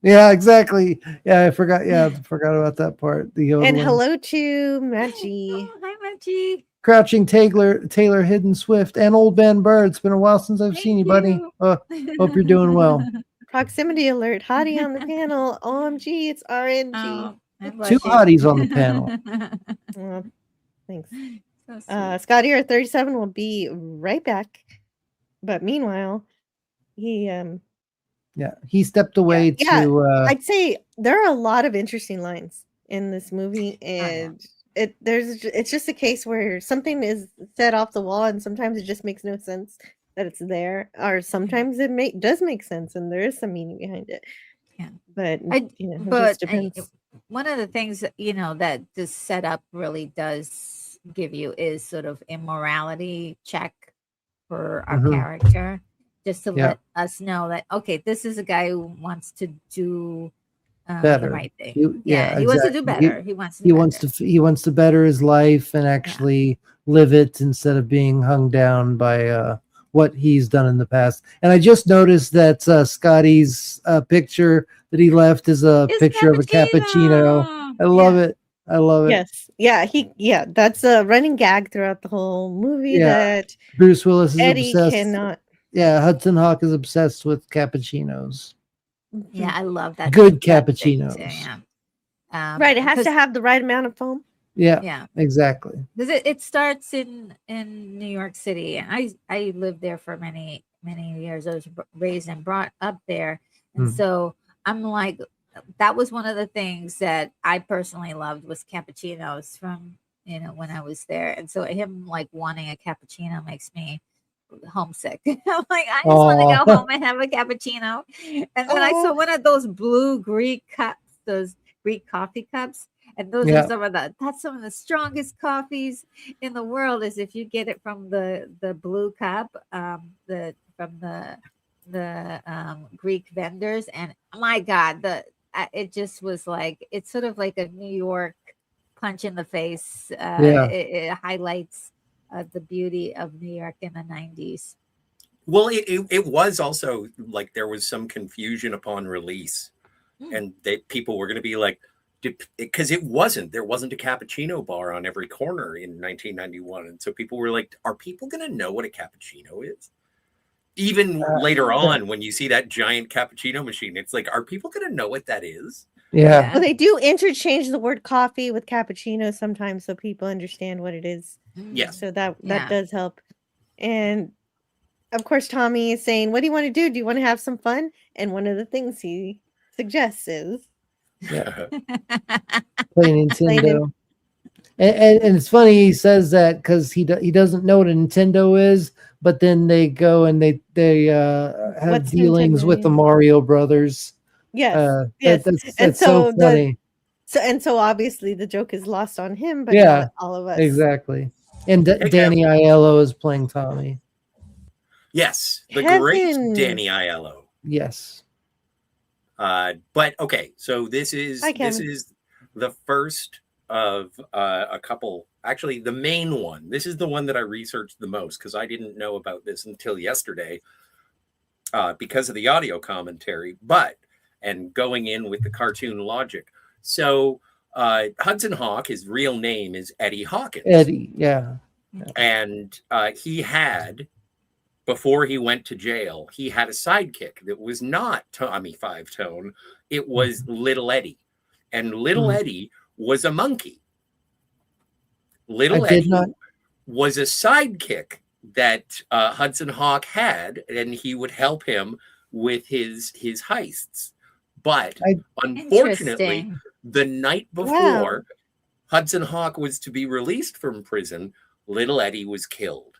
Yeah, exactly. Yeah, I forgot about that part. The yodeling. And hello to Maggie. Oh, hi, Maggie. Crouching Taylor, Hidden Swift, and Old Man Bird. It's been a while since I've seen you, buddy. Hope you're doing well. Proximity alert. Hottie on the panel. OMG, it's RNG. Oh, two hotties on the panel. Well, thanks. So Scott here at 37 will be right back. But meanwhile, he stepped away to I'd say there are a lot of interesting lines in this movie, and it's just a case where something is set off the wall, and sometimes it just makes no sense. that it's there, or sometimes does make sense and there is some meaning behind it. Yeah. But I it but just depends. one of the things that, that this setup really does give you is sort of a morality check for our character, just to let us know that, okay, this is a guy who wants to do the Better. right thing. He wants to do better. He wants to do better. He wants to better his life and actually live it instead of being hung down by what he's done in the past. And I just noticed that Scotty's picture that he left is a picture of a cappuccino. I love it. I love it. Yes. That's a running gag throughout the whole movie that Bruce Willis is Eddie obsessed. cannot. Yeah, Hudson Hawk is obsessed with cappuccinos. Yeah, I love that. Good cappuccinos. Right, it has to have the right amount of foam. Yeah, exactly. Because it starts in New York City, and I lived there for many years. I was raised and brought up there, and so I'm like, that was one of the things that I personally loved was cappuccinos from when I was there, and so him like wanting a cappuccino makes me homesick. I'm like, I just want to go home and have a cappuccino. And then I saw one of those blue Greek cups, those Greek coffee cups. And those are some of the strongest coffees in the world, is if you get it from the blue cup, from the Greek vendors. And my God, it just was like, it's sort of like a New York punch in the face. It highlights the beauty of New York in the 90s. Well, it was also like there was some confusion upon release, and people were going to be like, because there wasn't a cappuccino bar on every corner in 1991, and so people were like, are people going to know what a cappuccino is? Even later on, when you see that giant cappuccino machine, it's like, are people going to know what that is? Yeah. Well, they do interchange the word coffee with cappuccino sometimes, so people understand what it is. Yes. So that does help. And of course, Tommy is saying, what do you want to do? Do you want to have some fun? And one of the things he suggests is play Nintendo. And it's funny he says that because he doesn't know what a Nintendo is, but then they go and they have What's dealings Nintendo? with the Mario Brothers. Yes. That's so funny. So obviously the joke is lost on him, but not all of us. Exactly. And Danny Aiello is playing Tommy. Yes, the great Danny Aiello. Yes. But okay, so this is the first of a couple. Actually, the main one. This is the one that I researched the most because I didn't know about this until yesterday because of the audio commentary. And going in with the cartoon logic. So Hudson Hawk, his real name is Eddie Hawkins. Eddie, yeah. And he had, before he went to jail, he had a sidekick that was not Tommy Five Tone. It was Little Eddie. And Little Eddie was a monkey. Little Eddie was a sidekick that Hudson Hawk had, and he would help him with his heists. But unfortunately, the night before Hudson Hawk was to be released from prison, Little Eddie was killed.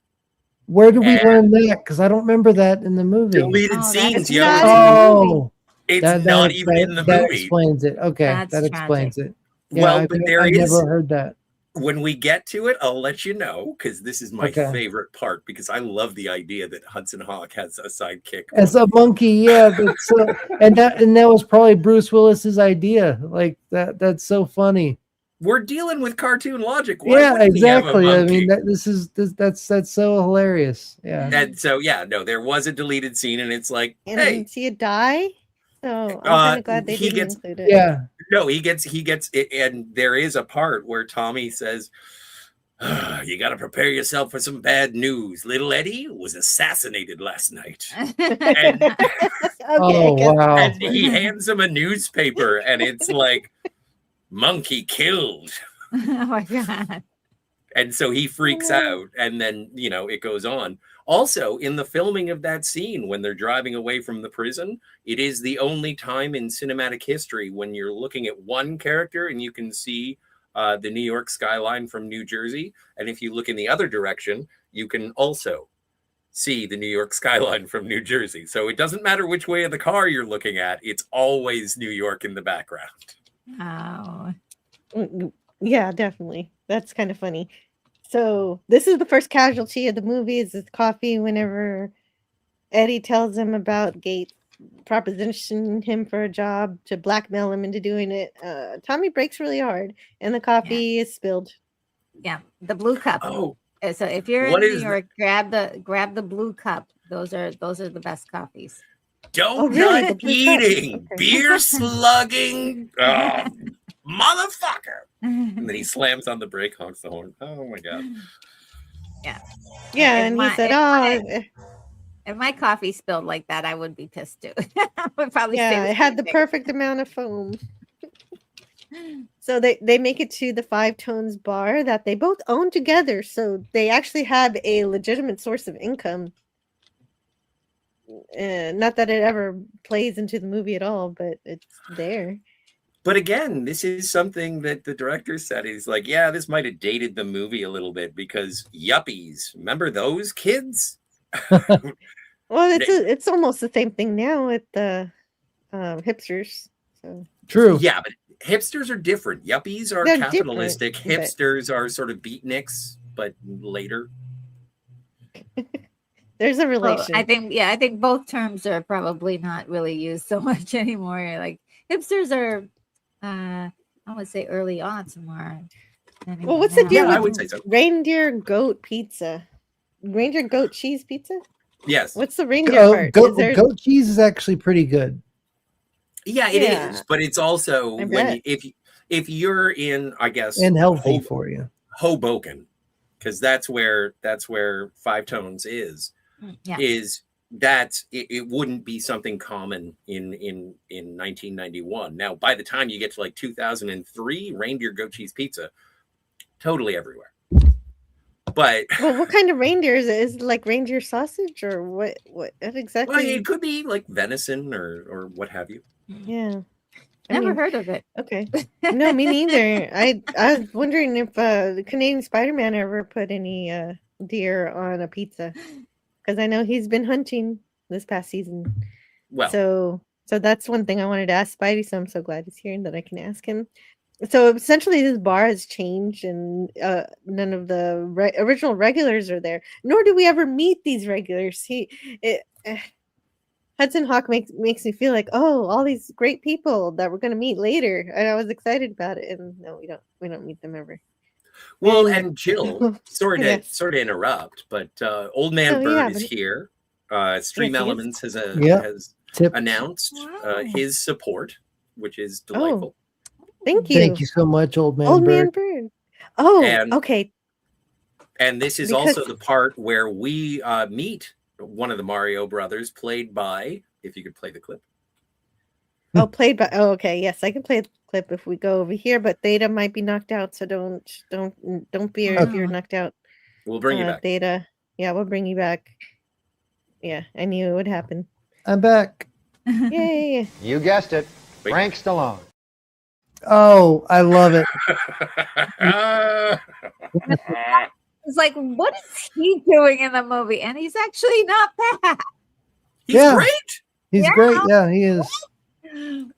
Where did we learn that? Because I don't remember that in the movie. Deleted scenes. It's not even in the movie. That explains it. Okay, that explains it. Yeah, well, but I never heard that. When we get to it, I'll let you know, because this is my favorite part, because I love the idea that Hudson Hawk has a sidekick. As a monkey, yeah. And that was probably Bruce Willis's idea. Like that's so funny. We're dealing with cartoon logic. Exactly. I mean, that's so hilarious. Yeah. And so there was a deleted scene, and it's like, and hey, see it die. So I'm kind of glad they didn't include it. Yeah. No, he gets it, and there is a part where Tommy says, you got to prepare yourself for some bad news. Little Eddie was assassinated last night. And, wow. And he hands him a newspaper, and it's like, monkey killed. Oh my God. And so he freaks out, and then, it goes on. Also, in the filming of that scene, when they're driving away from the prison, it is the only time in cinematic history when you're looking at one character and you can see the New York skyline from New Jersey. And if you look in the other direction, you can also see the New York skyline from New Jersey. So it doesn't matter which way of the car you're looking at, it's always New York in the background. Oh, Yeah, definitely. That's kind of funny. So this is the first casualty of the movie. Is this coffee? Whenever Eddie tells him about Gates propositioning him for a job to blackmail him into doing it, Tommy breaks really hard, and the coffee is spilled. yeah, the blue cup. Oh, So if you're in what New is York, grab the blue cup. Those are the best coffees. donut really? The blue cup. eating, Okay. beer slugging, motherfucker. And then he slams on the brake, honks the horn. Oh my God. Yeah, If and he my- said, if my- "Oh, If my coffee spilled like that, I would be pissed too. I would probably say yeah, the it had same the thing. perfect amount of foam." So they make it to the Five Tones bar that they both own together. So they actually have a legitimate source of income. Not that it ever plays into the movie at all, but it's there. But again, this is something that the director said. He's like, yeah, this might have dated the movie a little bit because yuppies, remember those kids? Well, it's almost the same thing now with the hipsters. So True. Yeah, but hipsters are different. Yuppies are They're capitalistic. different, but- Hipsters are sort of beatniks, but later. there's a Well, relation. I think both terms are probably not really used so much anymore. Like hipsters are, I would say early aughts more. than Well, what's even the deal now. I with would say so. reindeer goat pizza? Reindeer goat cheese pizza? Yes. What's the reindeer part? Is there... Goat cheese is actually pretty good. Yeah, it is. Yeah. But it's also I when bet. if you're in, I guess, And healthy for you. Hoboken, because that's where Five Tones is. Yeah. Is that it wouldn't be something common in 1991. Now, by the time you get to like 2003, reindeer goat cheese pizza, totally everywhere. But Well, what kind of reindeer is it? Is it like reindeer sausage or what exactly? well, it could be like venison or what have you. Yeah. I Never mean, heard of it. okay. No, me neither. I was wondering if the Canadian Spider-Man ever put any deer on a pizza, because I know he's been hunting this past season. Well, So that's one thing I wanted to ask Spidey. So I'm so glad he's here and that I can ask him. So essentially, this bar has changed, and none of the original regulars are there. Nor do we ever meet these regulars. Hudson Hawk makes me feel like, oh, all these great people that we're going to meet later, and I was excited about it. And no, we don't meet them ever. well, and- and Jill, sorry to Yes. interrupt, but Old Man Oh, Bird yeah, is but- here. Yes, Stream he is. Elements has Yeah. has Tip. announced Wow. his support, which is delightful. Thank you. Thank you so much, old man. Old Man Bird. Bird. Oh, And- okay. And this is Because- also the part where we meet one of the Mario brothers, played by, if you could play the clip. Oh, played by. Oh, okay. Yes, I can play the clip if we go over here, but Theta might be knocked out, so don't fear if you're Okay. knocked out. We'll bring you back. Theta. Yeah, we'll bring you back. Yeah, I knew it would happen. I'm back. Yay! You guessed it, Wait. Frank Stallone. Oh, I love it. It's like, what is he doing in the movie? And he's actually not bad. He's Yeah. great. He's Yeah. great. Yeah, he is.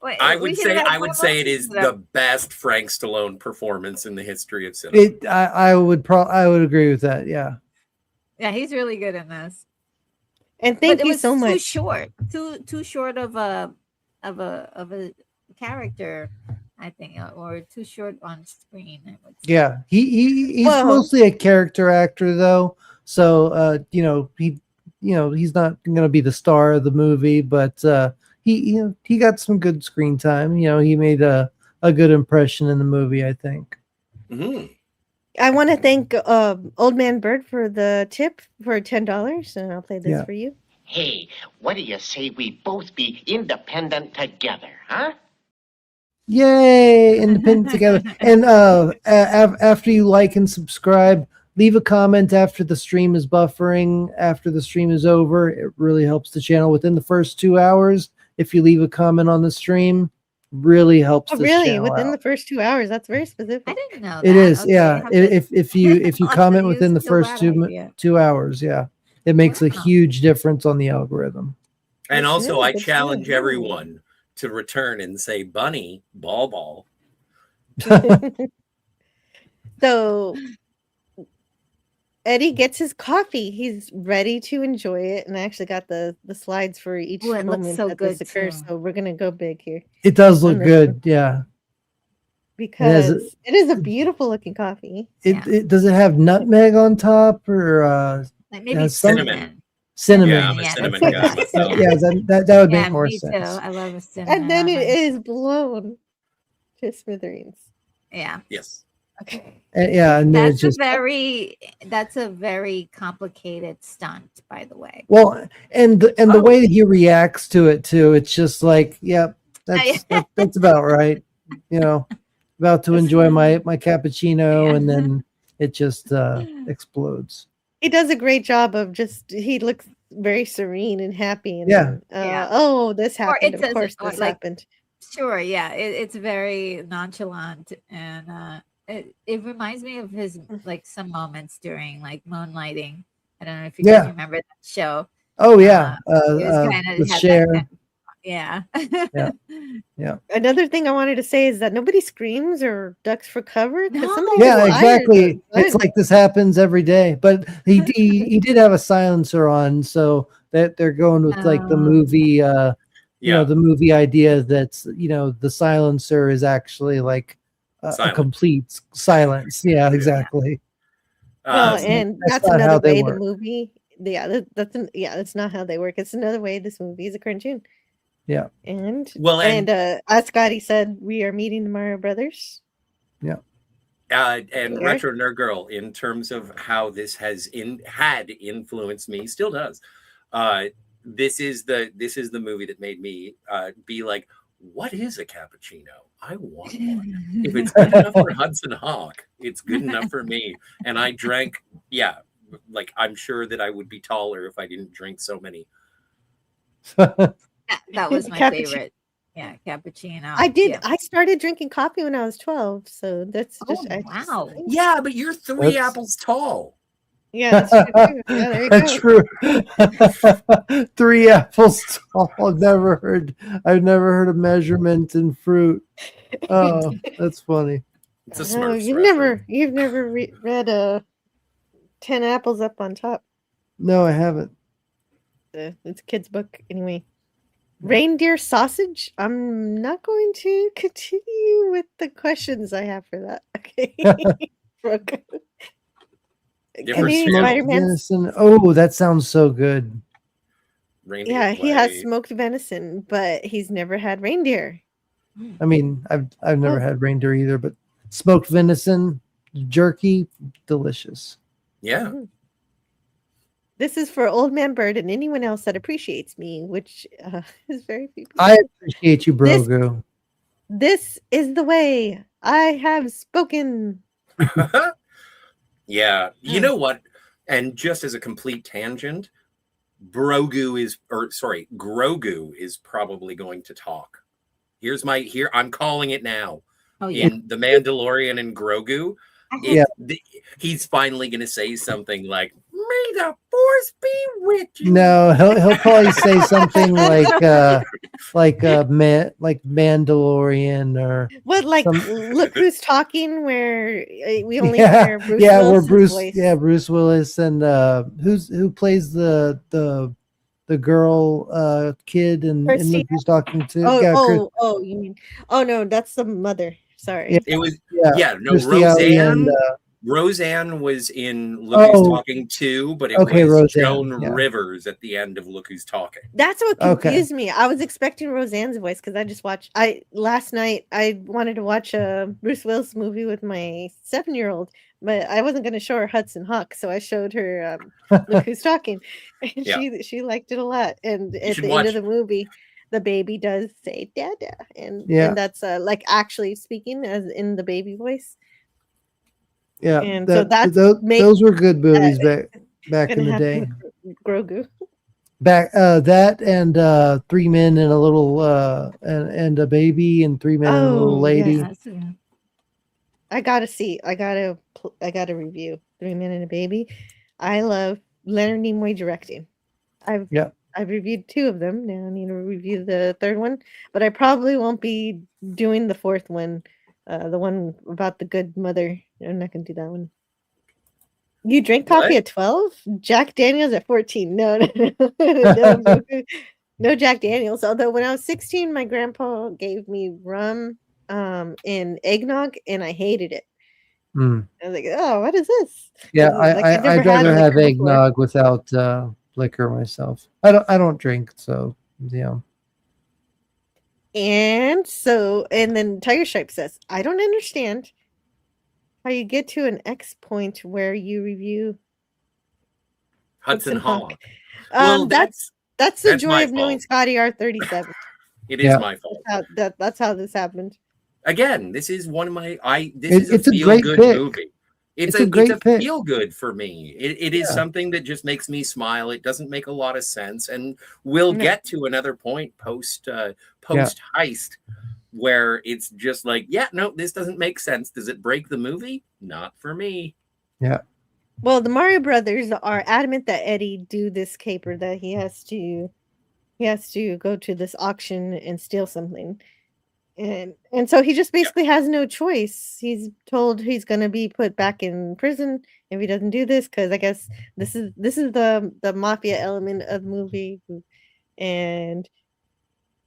Wait, I we would should say have I one would more say it is season the of- best Frank Stallone performance in the history of cinema. I would agree with that. Yeah. Yeah, he's really good in this. And But thank it you was so too much. short, too short of a character, I think, or too short on screen. I would say. Yeah. He's Well- mostly a character actor though. So he's not gonna be the star of the movie, but he got some good screen time. You know, he made a good impression in the movie, I think. Mhm. I want to thank Old Man Bird for the tip for $10, and I'll play this Yeah. for you. Hey, what do you say we both be independent together, huh? Yay, independent together. And after you like and subscribe, leave a comment after the stream is buffering, after the stream is over. It really helps the channel. Within the first 2 hours, if you leave a comment on the stream, really helps Oh, this really? channel Within out. the first 2 hours? That's very specific. I didn't know It that. is, Okay, I yeah. have to- If you I'll have to comment use within the the first bad 2 idea. 2 hours, yeah. it makes a Wow. huge difference on the algorithm. And That's also, really I good to challenge know. everyone to return and say, "Bunny, ball, ball." So Eddie gets his coffee. He's ready to enjoy it, and I actually got the slides for each Ooh, it looks moment so that this good, occurs. too. So we're gonna go big here It does on look this good. one Yeah. because it is a beautiful looking coffee. Yeah. It does it have nutmeg on top or Like maybe has some Cinnamon. cinnamon? Yeah, I'm a Yeah, cinnamon that's guy the best. myself. Yeah, that would Yeah, make more me too. sense. I love a cinnamon And then on it mine. is blown to smithereens. Yeah. Yes. Okay. Yeah, and then it's That's just a very complicated stunt, by the way. well, and the Oh. way that he reacts to it too, it's just like, yep, that's about right. You know, about to enjoy my cappuccino, Yeah. and then it just explodes. He does a great job of he looks very serene and happy. And Yeah. then, Yeah. oh, this Or happened. it Of doesn't, course, or this like, happened. sure, yeah, it's very nonchalant, and it reminds me of his like some moments during like Moonlighting. I don't know if you guys Yeah. remember that show. Oh yeah. It was kind The of had share. that yeah. Yeah. Another thing I wanted to say is that nobody screams or ducks for cover because somebody No. Yeah, just fired exactly. a It's gun. like this happens every day. But he did have a silencer on, so that they're going with like the movie Yeah. the movie idea that's the silencer is actually like a Silent. complete silence. Yeah, exactly. Well, Uh, and That's that's not how another they way the work. movie. Yeah, that's not how they work. It's another way this movie is a cartoon. Yeah. And Well, and- as Scotty said, we are meeting the Mario Brothers. Yeah. and Yeah. Retro Nerd Girl, in terms of how this had influenced me, still does. This is the movie that made me be like, what is a cappuccino? I want one. If it's good enough for Hudson Hawk, it's good enough for me. And I drank, like I'm sure that I would be taller if I didn't drink so many. That was my Cappuccino. favorite. Yeah, cappuccino. I did. Yeah. I started drinking coffee when I was 12, so that's Oh, just wow. Yeah, but you're 3 That's- apples tall. Yeah, that's true. Too. Yeah, there you That's go. true. 3 apples tall. I've never heard of measurement in fruit. Oh, that's funny. It's a Oh, Smurfs you've reference. never read 10 apples up on top. No, I haven't. It's a kid's book anyway. Reindeer sausage. I'm not going to continue with the questions I have for that. Okay. Brooke. Different Any channel. Spider-Man? Venison. Oh, that sounds so good. Reindeer Yeah, he has play. smoked venison, but he's never had reindeer. I mean, I've never Oh. had reindeer either, but smoked venison, jerky, delicious. Yeah. Mhm. This is for Old Man Bird and anyone else that appreciates me, which is very few people. I appreciate you, Brogu. This is the way I have spoken. Yeah. You know what? And just as a complete tangent, Grogu is probably going to talk. I'm calling it now. Oh yeah. In The Mandalorian and Grogu, Yeah. he's finally going to say something like, "May the Force be with you." No, he'll probably say something like Mandalorian or What, like, Some- look who's talking, where we only yeah, hear Bruce yeah, where Willis's voice. Bruce Willis and who plays the girl kid and Percy. look who's talking to You mean? Oh no, that's the mother. Sorry. Yeah. It was yeah, no, Kirstie Alley and, Roseanne was in Look Who's Talking too, but it okay, was Roseanne, Joan yeah. Rivers at the end of Look Who's Talking. That's what Okay. confused me. I was expecting Roseanne's voice because I just watched. Last night I wanted to watch a Bruce Willis movie with my 7-year-old, but I wasn't going to show her Hudson Hawk, so I showed her Look Who's Talking, and Yeah. she liked it a lot. And at should the watch end of the movie, the baby does say "Dada," and Yeah. and that's like actually speaking as in the baby voice. Yeah, And so that's those were good movies back in Gonna the happen day. with Grogu. Back that and 3 men and a little and a baby and 3 men and a little Oh, lady. yes. I gotta see. I gotta review 3 Men and a Baby. I love Leonard Nimoy directing. I've Yeah. I've reviewed 2 of them. Now I need to review the 3rd one, but I probably won't be doing the 4th one, the one about the good mother. I'm not gonna do that one. You drink coffee What? at 12? Jack Daniels at 14. No, no, no Jack Daniels. Although when I was 16, my grandpa gave me rum and eggnog, and I hated it. Mm. I was like, oh, what is this? Yeah, 'Cause, like, I'd never I'd had rather have liquor before. eggnog without liquor myself. I don't drink, so yeah. And then Tiger Stripe says, I don't understand how you get to an X point where you review Hudson Hawk. Hawk. Well, That's the that's my joy of knowing fault. Scotty R37. It is Yeah. my fault. That's how this happened. Again, this is one of my It's a a great feel-good pick. movie. It's a great pick. feel good for me. It is Yeah. something that just makes me smile. It doesn't make a lot of sense, and we'll No. get to another point post heist where it's just like, yeah, no, this doesn't make sense. Does it break the movie? Not for me. Yeah. Well, the Mario brothers are adamant that Eddie do this caper, that he has to go to this auction and steal something. And so he just basically has no choice. He's told he's going to be put back in prison if he doesn't do this, because I guess this is the mafia element of the movie. And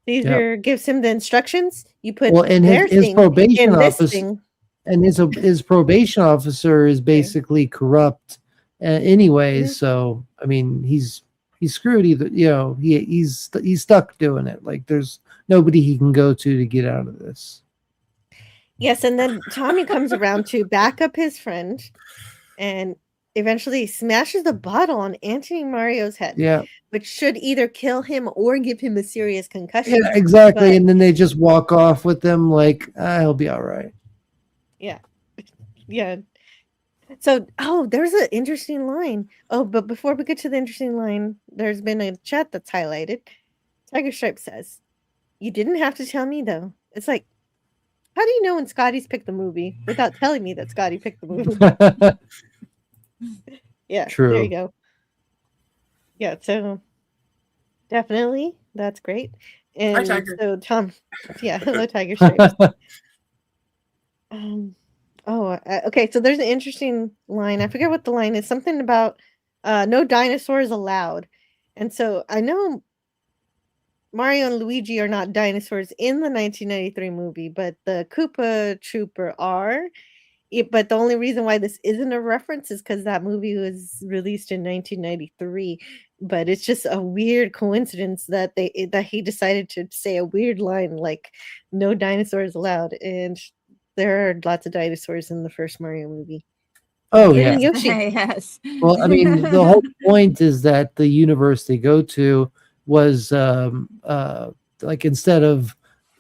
Caesar gives him the instructions. You put and their his thing probation in this officer thing. and his probation officer is basically corrupt anyways. Mhm. So I mean, he's screwed either. You know, he's stuck doing it. Like there's nobody he can go to get out of this. Yes, and then Tommy comes around to back up his friend, and eventually smashes the bottle on Anthony Mario's head. Yeah. Which should either kill him or give him a serious concussion. Yeah, exactly. But, And then they just walk off with them like, he'll be all right. yeah. Yeah. So, there's an interesting line. Oh, but before we get to the interesting line, there's been a chat that's highlighted. Tiger Stripe says, you didn't have to tell me, though. It's like, how do you know when Scotty's picked the movie without telling me that Scotty picked the movie? Yeah, True. there you go. Yeah, so definitely that's great. And Hi, Tiger. so Tom, yeah, hello, Tiger Stripes. Okay, so there's an interesting line. I forget what the line is. Something about no dinosaurs allowed. And so I know Mario and Luigi are not dinosaurs in the 1993 movie, but the Koopa Trooper are. But the only reason why this isn't a reference is because that movie was released in 1993. But it's just a weird coincidence that he decided to say a weird line like "No dinosaurs allowed," and there are lots of dinosaurs in the first Mario movie. Oh Including yeah. Yoshi. Yes. Well, I mean, the whole point is that the universe they go to was like instead of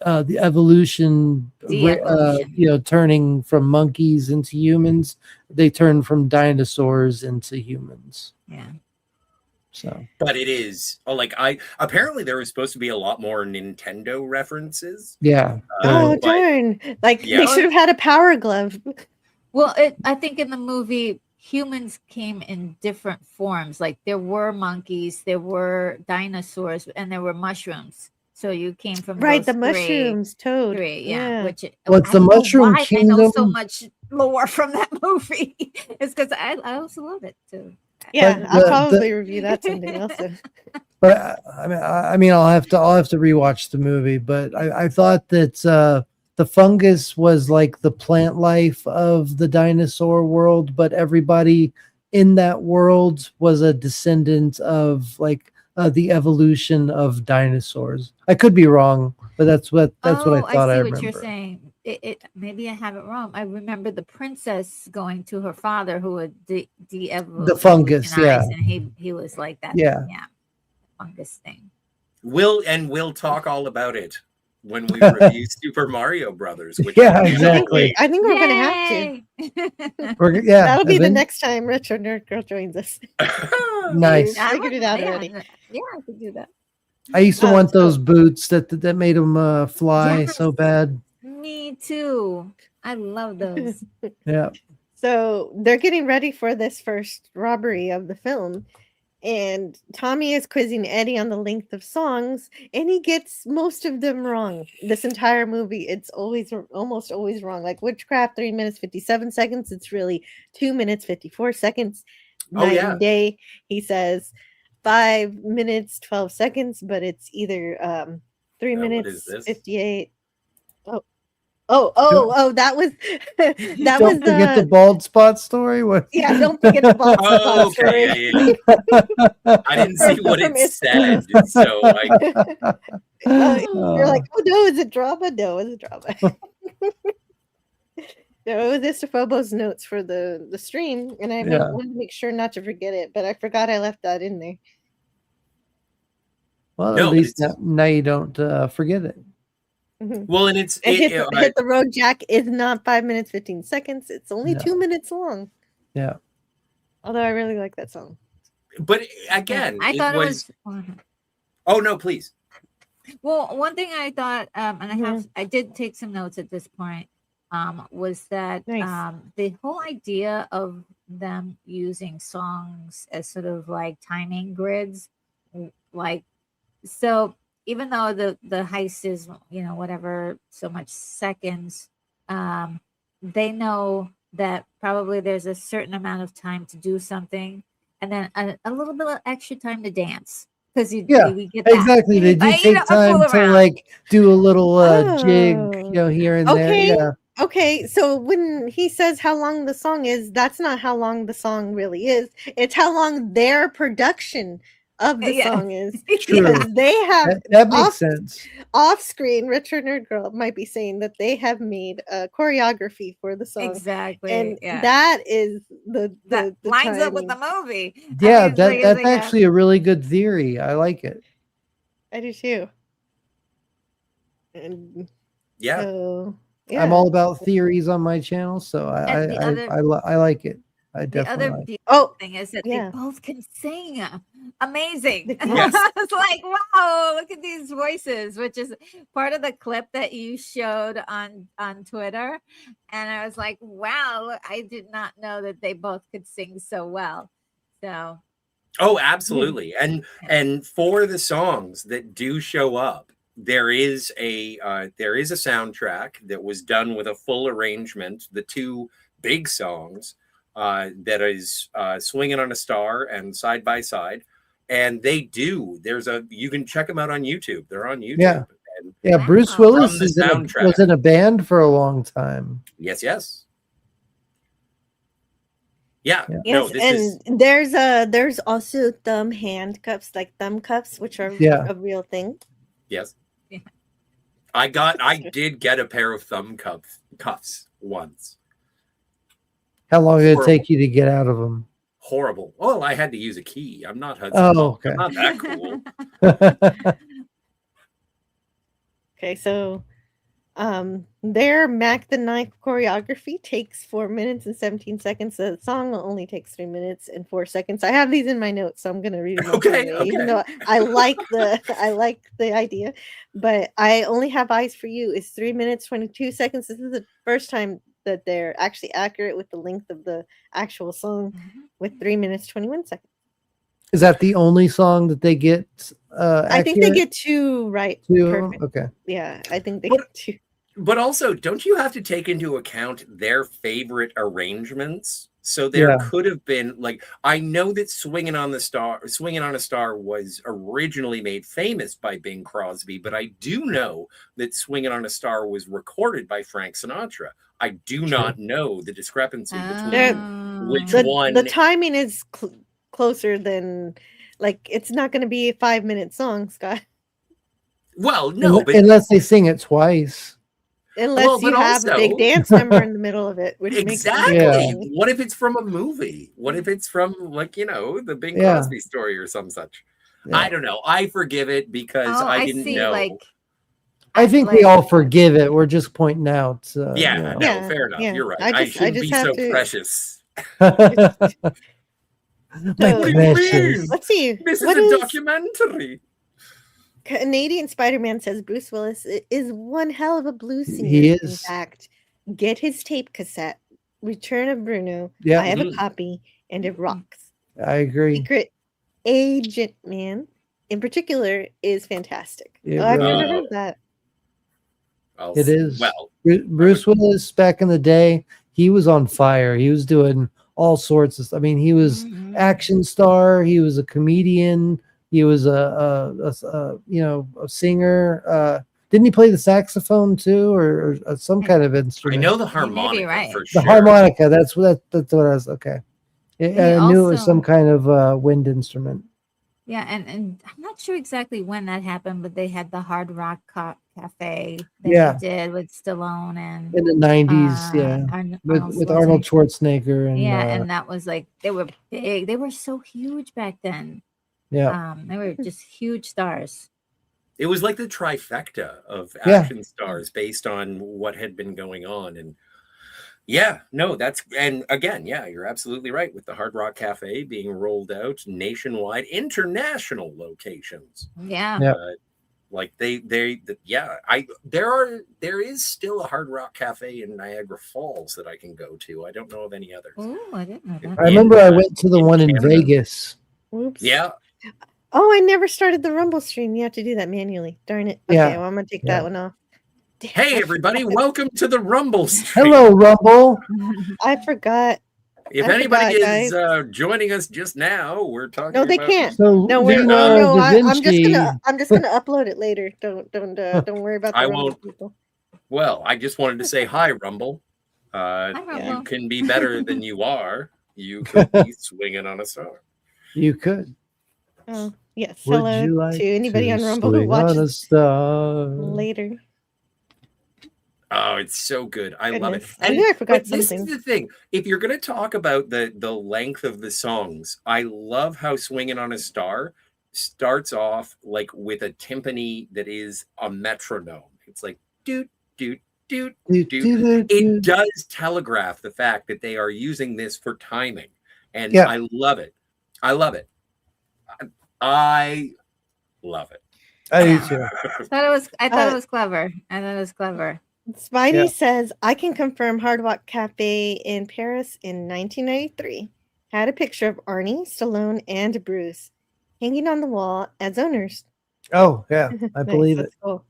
the evolution, De-evolution. turning from monkeys into humans, they turn from dinosaurs into humans. Yeah. So, But it is apparently there was supposed to be a lot more Nintendo references. yeah. Oh but- darn! Like Yeah. they should have had a Power Glove. Well, I think in the movie, humans came in different forms. Like there were monkeys, there were dinosaurs, and there were mushrooms. So you came from Right, those the mushrooms, Toad. three, yeah. Which Well, it's I the don't know Mushroom why I know so Kingdom. much lore from that movie. It's because I also love it too. Yeah, But I'll the- probably review that someday also. But I mean, I'll have to rewatch the movie. But I thought that the fungus was like the plant life of the dinosaur world, but everybody in that world was a descendant of like the evolution of dinosaurs. I could be wrong, but that's what I thought. I see I what remember. you're saying. It maybe I have it wrong. I remember the princess going to her father who had The fungus, yeah. and he was like that. Yeah. Fungus thing. We'll talk all about it when we review Super Mario Brothers. Which Yeah, will be exactly. I think we're gonna have to. Yeah, That'll be the Evan? next time Retro Nerd Girl joins us. Nice. We figured it out already. Yeah, I could do that. I used to Oh, want so- those boots that made them fly so Yes. bad. Me too. I love those. Yeah. So they're getting ready for this first robbery of the film, And Tommy is quizzing Eddie on the length of songs, and he gets most of them wrong. This entire movie, it's almost always wrong. Like Witchcraft, 3 minutes 57 seconds. It's really 2 minutes 54 seconds. Oh, Night yeah. and Day, he says 5 minutes 12 seconds, but it's either 3 What minutes is this? 58. Oh, that was that Don't was forget the bald spot story. What? yeah, don't forget the bald spot Oh, story. okay. Yeah. I didn't see what From it said, so You're like, oh no, is it drama? No, it's drama. No, it was Istophobo's notes for the stream, and I wanted to make sure not to forget it, but I forgot I left that in there. Well, No, at but least it's- now you don't forget it. well, and it's Hit the road, Jack is not 5 minutes 15 seconds. It's only No. 2 minutes long. Yeah. Although I really like that song. but again, I thought it was. Oh no, please. Well, one thing I thought, and I did take some notes at this point, was that Nice. the whole idea of them using songs as sort of like timing grids, like, so even though the heist is, whatever, so much seconds, they know that probably there's a certain amount of time to do something, and then a little bit of extra time to dance. Because we get that. Exactly. They do take time to like do a little jig, here and there. Yeah. Okay, so when he says how long the song is, that's not how long the song really is. It's how long their production of the song is. True. Because they have That makes sense. Off screen, Richard Nerd Girl might be saying that they have made a choreography for the song. Exactly. And that is the lines up with timing. the movie. Yeah, that's actually a really good theory. I like it. I do too. And Yeah. so, I'm all about theories on my channel, so I like it. I The definitely other like it. beautiful thing is that they both can sing. Amazing. Yes. I was like, wow, look at these voices, which is part of the clip that you showed on Twitter. And I was like, wow, I did not know that they both could sing so well. So Oh, absolutely. And for the songs that do show up, there is a soundtrack that was done with a full arrangement. The two big songs that is Swinging on a Star and Side by Side, and you can check them out on YouTube. They're on YouTube. Yeah. And Yeah, Bruce Willis from the was in a band for a long time. Yes. Yeah. Yes, No, there's also thumb handcuffs, like thumb cuffs, which are a real thing. Yes. Yeah. I did get a pair of thumb cuffs once. How long did it take you to get out of them? Horrible. Well, I had to use a key. I'm not Hudson Hawk. Okay. I'm not that cool. Okay, so their Mac the Knife choreography takes 4 minutes and 17 seconds. The song only takes 3 minutes and 4 seconds. I have these in my notes, so I'm gonna read them. Okay. Even though I like the idea, but I Only Have Eyes for You is 3 minutes 22 seconds. This is the first time that they're actually accurate with the length of the actual song, with 3 minutes 21 seconds. Is that the only song that they get? I think they get two right. Perfect. Okay. Yeah, I think they get two. But also, don't you have to take into account their favorite arrangements? So there could have been, like, I know that Swinging on a Star was originally made famous by Bing Crosby, but I do know that Swinging on a Star was recorded by Frank Sinatra. I do not know the discrepancy between which one. The timing is closer than, like, it's not going to be a 5-minute song, Scott. Well, no, but unless they sing it twice. Unless you have a big dance number in the middle of it, which exactly. makes sense. What if it's from a movie? What if it's from, like, the Bing Crosby story or some such? Yeah. I don't know. I forgive it because I didn't know. I think we all forgive it. We're just pointing out. Fair enough. Yeah. You're right. I shouldn't be so precious. My precious. Let's see. This is a documentary. Canadian Spider-Man says Bruce Willis is one hell of a blues singer. He is. In fact, get his tape cassette, Return of Bruno. Yeah. I have a copy, and it rocks. I agree. Agent Man in particular is fantastic. It I've really never heard that. It is. Well, Bruce Willis back in the day, he was on fire. He was doing all sorts of stuff. I mean, he was action star. He was a comedian. He was a singer. Didn't he play the saxophone too, or some kind of I instrument? know the may be harmonica right. for The sure. harmonica. That's what I was. Okay. I knew it was some also- kind of wind instrument. Yeah, and I'm not sure exactly when that happened, but they had the Hard Rock Cafe that Yeah. he did with Stallone and In the 90s, yeah. With Arnold Schwarzenegger. And, yeah, and that was like, they were big. They were so huge back then. yeah. They were just huge stars. It was like the trifecta of Yeah. action stars based on what had been going on. And yeah, no, and again, yeah, you're absolutely right with the Hard Rock Cafe being rolled out nationwide, international locations. Yeah. Yeah. Like there is still a Hard Rock Cafe in Niagara Falls that I can go to. I don't know of any others. Oh, I didn't know that. I remember I went to the in one in Canada. Vegas. Whoops. Yeah. Oh, I never started the Rumble stream. You have to do that manually. Darn it. Okay, Yeah. well, I'm gonna take Yeah. that one off. Damn, Hey I everybody, forgot. welcome to the Rumble stream. Hello, Rumble. I forgot. If I anybody forgot, is joining us just now, we're talking. No, they about can't. So No, wait, Leonardo no, da I'm just Vinci. gonna upload it later. Don't worry about the I Rumble won't. people. Well, I just wanted to say hi, Rumble. Hi, You Rumble. can be better than you are. You could be swinging on a star. You could. Oh, yes. Would Hello you like to anybody to on Rumble who swing on a watches star? later. Oh, it's so good. I love it. Goodness. I knew I forgot but this something. is the thing. If you're going to talk about the length of the songs, I love how Swinging on a Star starts off like with a timpani that is a metronome. It's like doot doot doot doot. It does telegraph the fact that they are using this for timing, and Yeah. I love it. I love it. I love it. I do Yeah. too. I thought it was clever. I thought it was clever. Spidey Yeah. says, I can confirm Hard Rock Cafe in Paris in 1993 had a picture of Arnie, Stallone, and Bruce hanging on the wall as owners. Oh, yeah. I Nice, believe it. that's cool.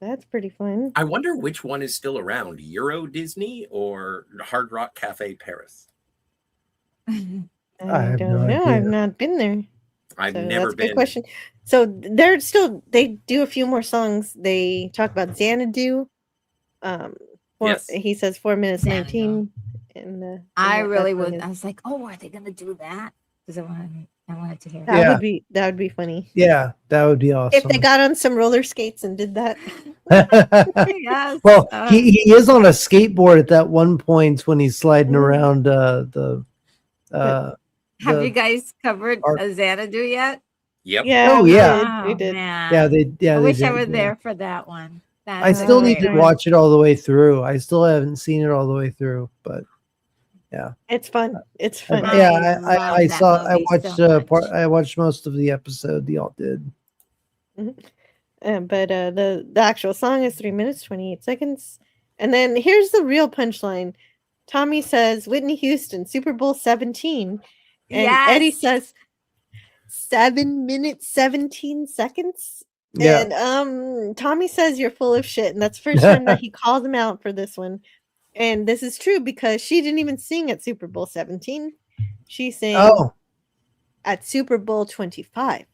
That's pretty fun. I wonder which one is still around, Euro Disney or Hard Rock Cafe Paris. I I have don't no know. idea. I've not been there. I've So never that's a been. good question. So they do a few more songs. They talk about Xanadu. Yes. He says 4 minutes Xanadu. 19. And I really that's what would. it I is. was like, oh, are they gonna do that? Because I wanted to hear. That Yeah. would be funny. Yeah, that would be awesome. If they got on some roller skates and did that. Yes. Well, he is on a skateboard at that one point when he's sliding Mm. around the Have you guys covered art- Xanadu yet? Yep. Yeah. Oh, we yeah. did. We did. Man. I I wish I did, were yeah. there for that one. I That's still a need great to one. watch it all the way through. I still haven't seen it all the way through, but It's fun. It's fun. I yeah, love I that saw. I movie watched so part. much. I watched most of the episode. Y'all did. But the actual song is 3 minutes 28 seconds. And then here's the real punchline. Tommy says Whitney Houston, Super Bowl 17. And Eddie Yes. says 7 minutes 17 seconds. Yeah. And Tommy says you're full of shit. And that's the first time that he called him out for this one. And this is true because she didn't even sing at Super Bowl 17. She sang Oh, at Super Bowl 25.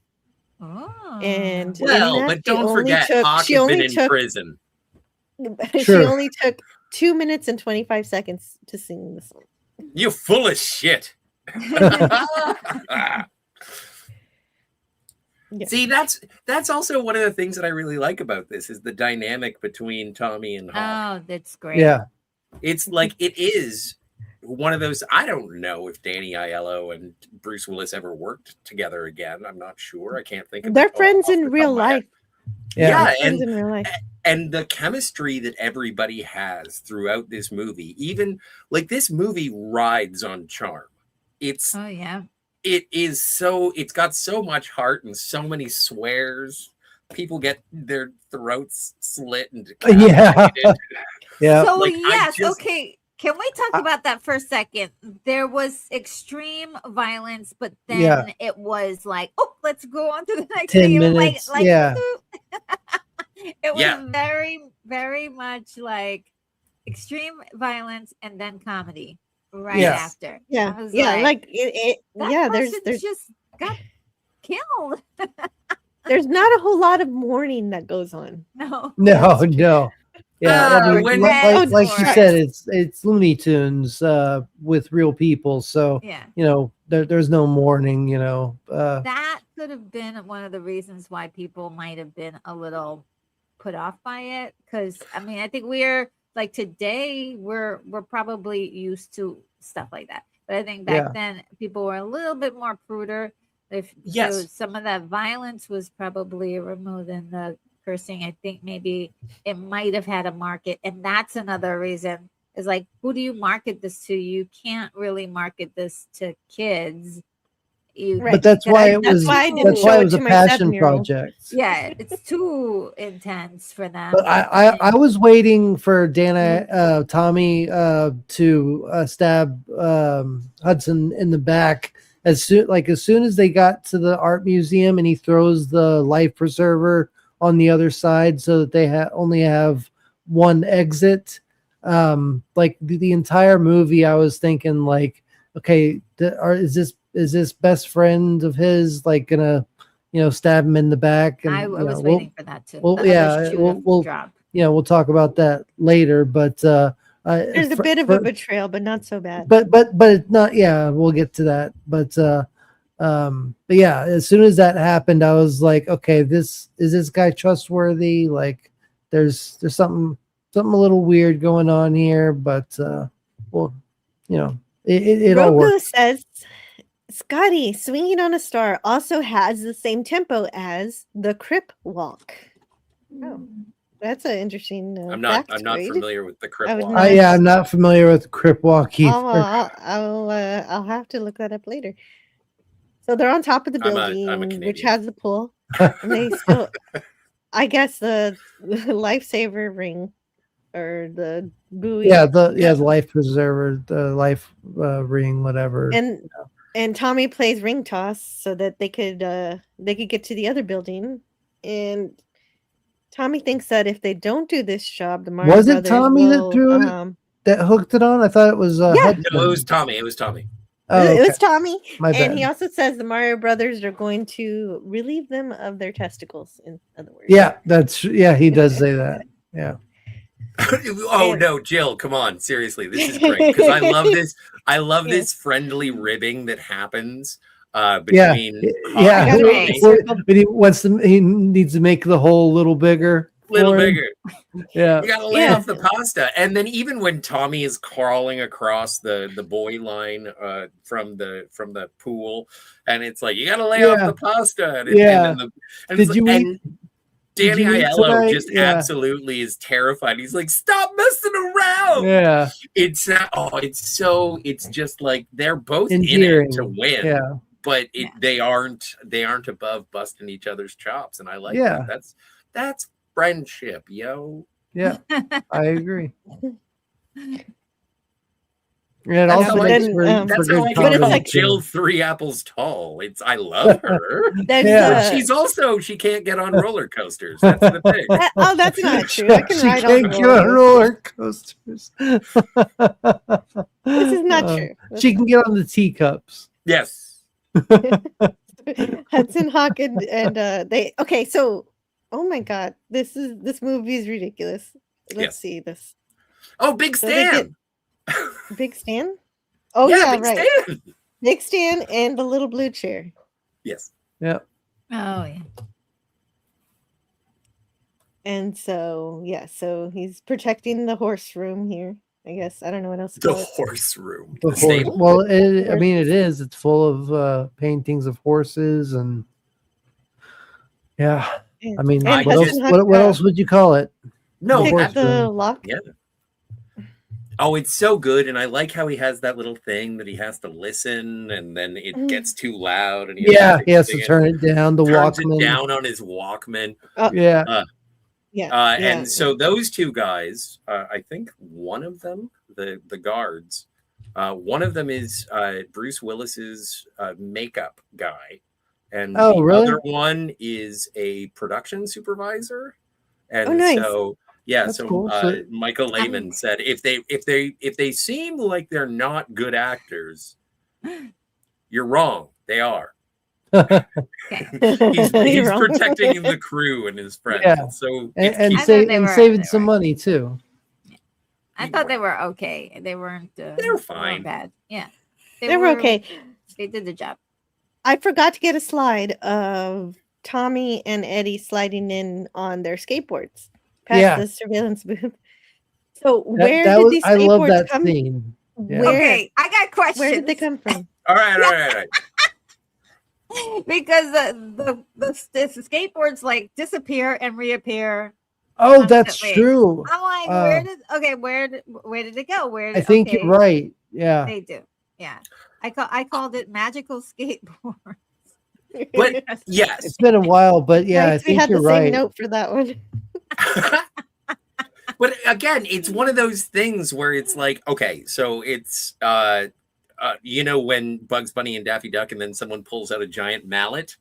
Oh. And in Well, that, but she don't only forget, took- Hawk she had only been in took- prison. She Sure. only took 2 minutes and 25 seconds to sing the song. You full of shit. Yeah. See, that's also one of the things that I really like about this is the dynamic between Tommy and Hawk. Oh, that's great. yeah. It's like it is one of those. I don't know if Danny Aiello and Bruce Willis ever worked together again. I'm not sure. I can't think of They're it friends off in the top real of my head. life. Yeah. Yeah, They're friends and in real life. and the chemistry that everybody has throughout this movie, even like this movie rides on charm. It's Oh yeah. it's got so much heart and so many swears. People get their throats slit and Yeah. decapitated. Yeah. So Like, I yes, just- okay. Can we talk about that for a second? There was extreme violence, but then Yeah. it was like, oh, let's go on to the next 10 thing. It was minutes, like, yeah. it was Yeah. very, very much like extreme violence and then comedy right Yes. after. Yeah, I was yeah, like, that yeah. person There's just got killed. there's not a whole lot of mourning that goes on. No. No. Yeah, I mean, when like Red you or- said, it's Looney Tunes with real people, so Yeah. there's no mourning. That could have been one of the reasons why people might have been a little put off by it. Because I mean, I think we're like today we're probably used to stuff like that. But I think back then people were a little bit more pruder. Yes. So some of that violence was probably removed in the cursing. I think maybe it might have had a market, and that's another reason. Is like, who do you market this to? You can't really market this to kids. Right. But that's why it That's was. why I didn't That's show why it it was to a my passion 7-year-old. project. Yeah, it's too intense for them. But I was waiting for Tommy to stab Hudson in the back as soon as they got to the art museum, and he throws the life preserver on the other side so that they only have one exit. Like the entire movie, I was thinking like, okay, is this best friend of his like gonna stab him in the back? And I was waiting for that too. Well, The yeah, other shoe we'll drop. we'll talk about that later. But There's a bit of a betrayal, but not so bad. but it's not. Yeah, we'll get to that. But yeah, as soon as that happened, I was like, okay, this guy trustworthy? Like, there's something a little weird going on here. But well, it all Roku works. says Scotty swinging on a star also has the same tempo as the Crip Walk. Oh, that's an interesting. I'm not factoid. familiar with the Crip I would Walk. not- Yeah, I'm not familiar with Crip Walk either. I'll have to look that up later. So they're on top of the I'm a building, which Canadian. has the pool, and they still, I guess, the lifesaver ring or the buoy. Yeah, the life preserver, the life ring, whatever. And Tommy plays ring toss so that they could get to the other building. And Tommy thinks that if they don't do this job, the Mario Was it Brothers Tommy that will, threw it? That hooked it on? I thought it was Hudson. No, it was Tommy. It was Tommy. Oh, It okay. was Tommy. My And bad. he also says the Mario Brothers are going to relieve them of their testicles, in other words. Yeah, he does say that. Yeah. Oh no, Jill, come on, seriously, this is great because I love this. I love this friendly ribbing that happens between Yeah. Hawk and Right. Tommy. But he needs to make the hole a little bigger. Little for him. bigger. Yeah. You gotta lay off the pasta. And then even when Tommy is crawling across the buoy line from the pool, and it's like you gotta lay off the pasta. And and Danny Aiello just absolutely is terrified. He's like, "Stop messing around!" Yeah. It's not. Oh, it's just like they're both Endearing. in it to win. Yeah. But they aren't above busting each other's chops, and I like Yeah. that. That's friendship, yo. Yeah. I agree. And it That's also how makes I- for That's good how I But can it's call like- Jill 3 apples tall. I love her. There's Yeah. But she can't get on roller coasters. That's the thing. that's not true. I can she ride can't on get on roller coasters. This is not true. She can get on the teacups. Yes. Hudson Hawk and they okay. So, oh my God, this movie is ridiculous. Let's Yes. see this. Oh, Big So they Stan. Big Stan. Oh yeah, Big right. Stan. Big Stan and the little blue chair. Yes. Yeah. Oh yeah. And so so he's protecting the horse room here. I guess I don't know what else. to The call it. horse room. The The horse. stable. Well, I mean, it is. It's full of paintings of horses and yeah. And- I mean, and what else? Hudson Hawk, What else would you call it? No, picked horse the room. lock. Yeah. Oh, it's so good, and I like how he has that little thing that he has to listen, and then it gets too loud, and He has to turn it down. The turns Walkman. it down on his Walkman. Yeah. Yeah. And so those two guys, I think one of them the guards. One of them is Bruce Willis's makeup guy, and Oh, the really? other one is a production supervisor. And Oh, nice. so yeah, That's so cool. So- Michael Lehman said if they seem like they're not good actors, you're wrong. They are. Okay. He's You're wrong. protecting the crew and his friends. Yeah. So and, it's and, I cute. thought sa- they and were- saving they some were- money too. I thought they were okay. They weren't. They were They fine. weren't bad. Yeah. They were okay. They did the job. I forgot to get a slide of Tommy and Eddie sliding in on their skateboards past Yeah. the surveillance booth. So That- where that did was- these I love skateboards that come? scene. Yeah. Where? Okay, I got questions. Where did they come from? All right. Because the skateboards like disappear and reappear. Oh, that's Constantly. true. I'm like, where did it go? Where? I think okay, you're right. Yeah. They do. Yeah. I called it magical skateboard. But yes, It's been a while, but yeah, I Nice, we think had you're the same right. note for that one. but again, it's one of those things where it's like, okay, so it's when Bugs Bunny and Daffy Duck, and then someone pulls out a giant mallet.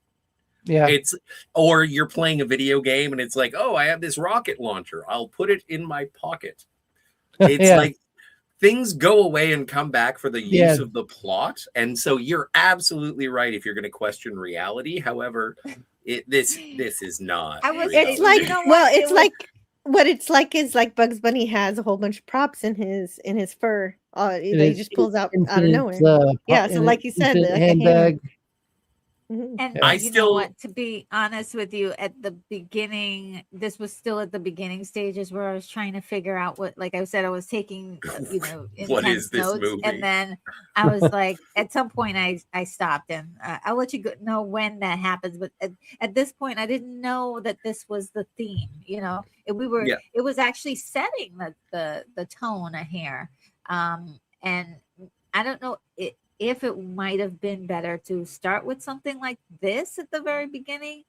Yeah. It's or you're playing a video game and it's like, oh, I have this rocket launcher. I'll put it in my pocket. It's Yeah. like things go away and come back for the use Yeah. of the plot. And so you're absolutely right if you're going to question reality. However, this is not. I was- reality. It's like You know what? well, It it's was- like what it's like is like Bugs Bunny has a whole bunch of props in his fur. He just pulls out of nowhere. Yeah, so like you said, like a handbag. Mhm. And I you still- know what? To be honest with you, at the beginning, this was still at the beginning stages where I was trying to figure out what, like I said, I was taking, What intense is this notes, movie? and then I was like, at some point, I stopped, and I'll let you know when that happens. But at this point, I didn't know that this was the theme. It was actually setting the tone here, and I don't know if it might have been better to start with something like this at the very beginning,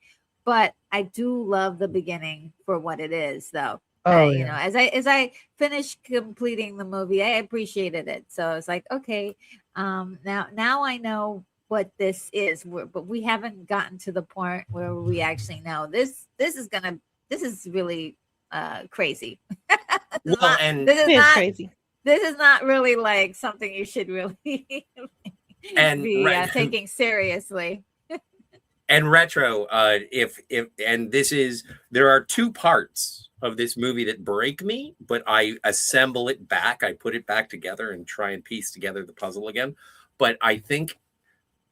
but I do love the beginning for what it is, though. Oh, As I finished completing the movie, I appreciated it. So I was like, okay, now I know what this is, but we haven't gotten to the point where we actually know this is really crazy. This is Well, not- and this is It's not crazy. this is not really like something you should really And be right. taking seriously. And retro, if there are two parts of this movie that break me, but I assemble it back. I put it back together and try and piece together the puzzle again. But I think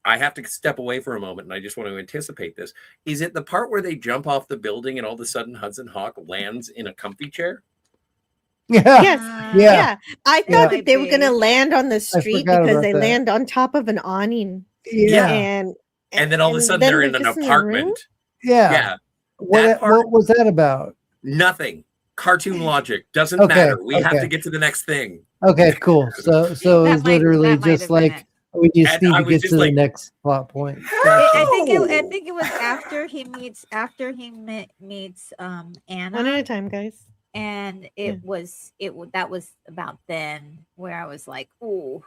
I have to step away for a moment, and I just want to anticipate this. Is it the part where they jump off the building and all of a sudden Hudson Hawk lands in a comfy chair? Yeah. Yes. Uh, Yeah. Yeah. I Yeah. thought that they were going to land on the street forgot because about they that. land on top of an awning. Yeah. And then all of a sudden they're in an just in a room? apartment. Yeah. Yeah. What, That part- what was that about? Nothing. Cartoon logic. Doesn't Okay, matter. We have okay. to get to the next thing. Okay, cool. So That it's might- literally that might just have been like it. we just And need I to was get just to the like- next plot point. I Oh. think it was after he meets One at Anna, a time, guys. and that was about then where I was like, ooh,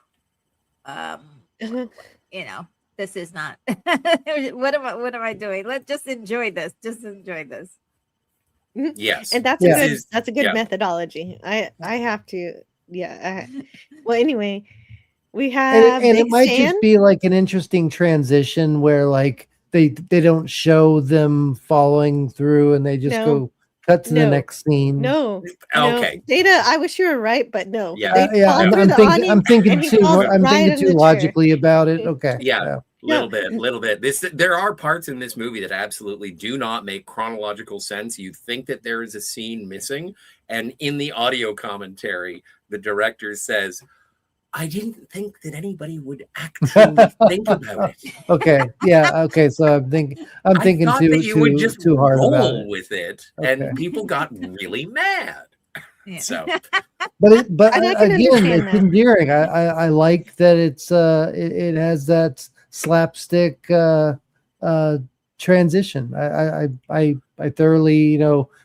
this is not what am I doing? Let's just enjoy this. Just enjoy this. Yes. And that's Yeah. a good Yeah. methodology. I have to well anyway, we have And it Big might Stan. just be like an interesting transition where like they don't show them following through and they just No. go cut to the No. next scene. No. Okay. Data, I wish you were right, but no. Yeah. They Yeah, fall I'm, through I'm the thinking. awning I'm thinking and he too. falls I'm right thinking in too the chair. logically about it. Okay. Yeah. No. Little bit. There are parts in this movie that absolutely do not make chronological sense. You think that there is a scene missing, and in the audio commentary, the director says, "I didn't think that anybody would actually think about it. Okay. Yeah. Okay. So I'm thinking I thinking thought too that you would just too hard about roll it. with it," Okay. and people got really mad. Yeah. So But And I can again, understand it's that. endearing. I like that it has that slapstick transition. I thoroughly